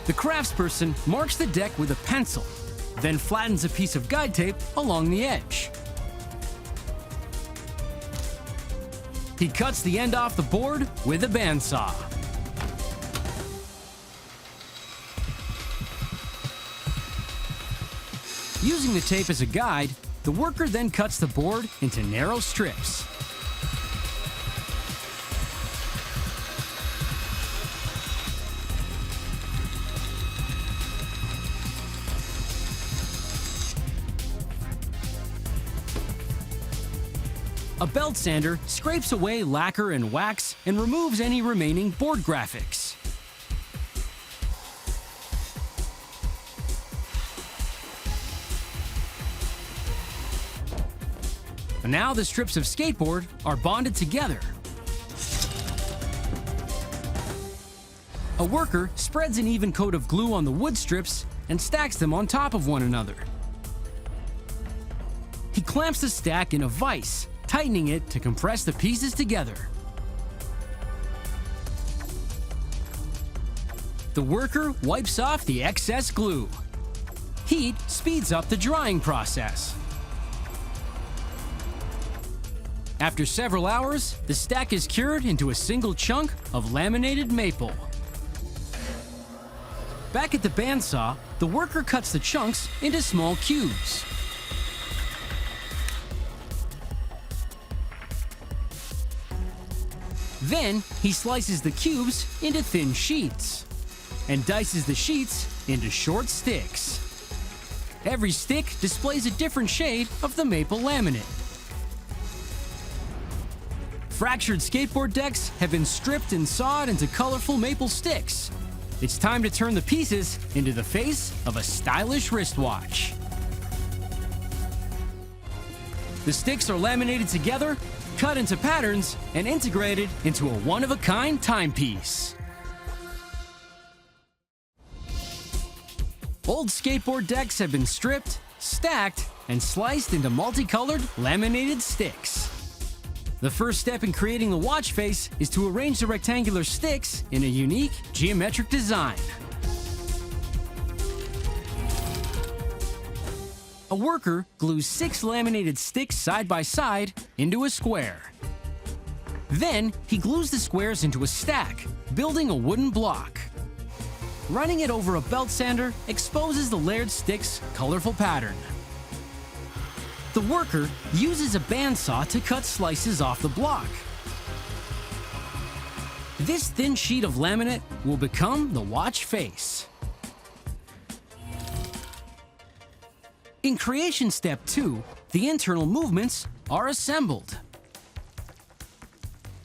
A: The craftsperson marks the deck with a pencil, then flattens a piece of guide tape along the edge. He cuts the end off the board with a bandsaw. Using the tape as a guide, the worker then cuts the board into narrow strips. A belt sander scrapes away lacquer and wax and removes any remaining board graphics. Now the strips of skateboard are bonded together. A worker spreads an even coat of glue on the wood strips and stacks them on top of one another. He clamps the stack in a vise, tightening it to compress the pieces together. The worker wipes off the excess glue. Heat speeds up the drying process. After several hours, the stack is cured into a single chunk of laminated maple. Back at the bandsaw, the worker cuts the chunks into small cubes. Then, he slices the cubes into thin sheets and dices the sheets into short sticks. Every stick displays a different shade of the maple laminate. Fractured skateboard decks have been stripped and sawed into colorful maple sticks. It's time to turn the pieces into the face of a stylish wristwatch. The sticks are laminated together, cut into patterns, and integrated into a one-of-a-kind timepiece. Old skateboard decks have been stripped, stacked, and sliced into multicolored laminated sticks. The first step in creating the watch face is to arrange the rectangular sticks in a unique geometric design. A worker glues 6 laminated sticks side by side into a square. Then he glues the squares into a stack, building a wooden block. Running it over a belt sander exposes the layered stick's colorful pattern. The worker uses a bandsaw to cut slices off the block. This thin sheet of laminate will become the watch face. In creation step 2, the internal movements are assembled.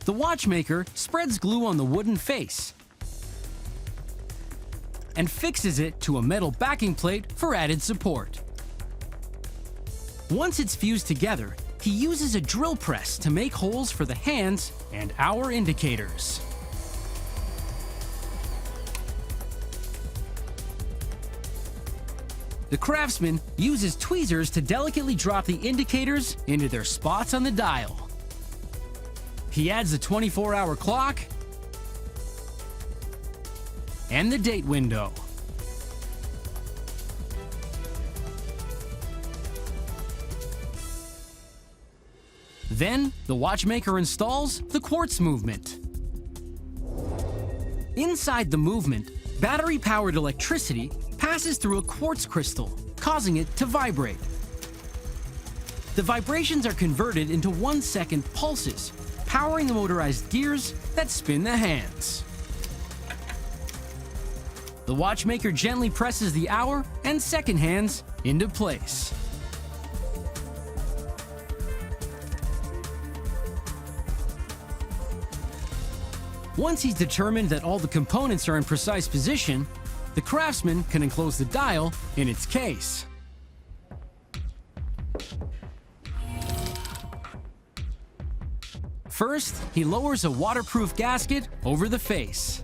A: The watchmaker spreads glue on the wooden face and fixes it to a metal backing plate for added support. Once it's fused together, he uses a drill press to make holes for the hands and hour indicators. The craftsman uses tweezers to delicately drop the indicators into their spots on the dial. He adds a 24-hour clock and the date window. Then, the watchmaker installs the quartz movement. Inside the movement, battery-powered electricity passes through a quartz crystal, causing it to vibrate. The vibrations are converted into 1-second pulses, powering the motorized gears that spin the hands. The watchmaker gently presses the hour and second hands into place. Once he's determined that all the components are in precise position, the craftsman can enclose the dial in its case. First, he lowers a waterproof gasket over the face.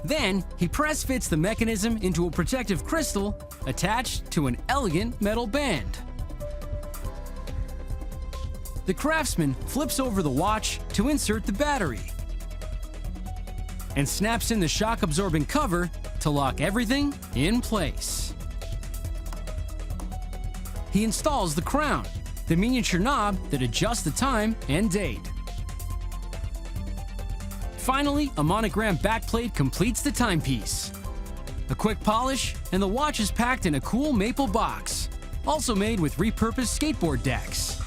A: Then, he press fits the mechanism into a protective crystal attached to an elegant metal band. the craftsman flips over the watch to insert the battery and snaps in the shock-absorbing cover to lock everything in place. He installs the crown, the miniature knob that adjusts the time and date. Finally, a monogram backplate completes the timepiece. A quick polish, and the watch is packed in a cool maple box, also made with repurposed skateboard decks.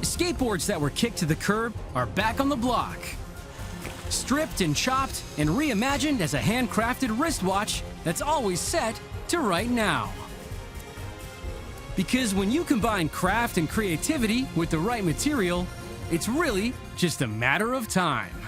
A: Skateboards that were kicked to the curb are back on the block. Stripped and chopped and reimagined as a handcrafted wristwatch that's always set to right now. Because when you combine craft and creativity with the right material, it's really just a matter of time.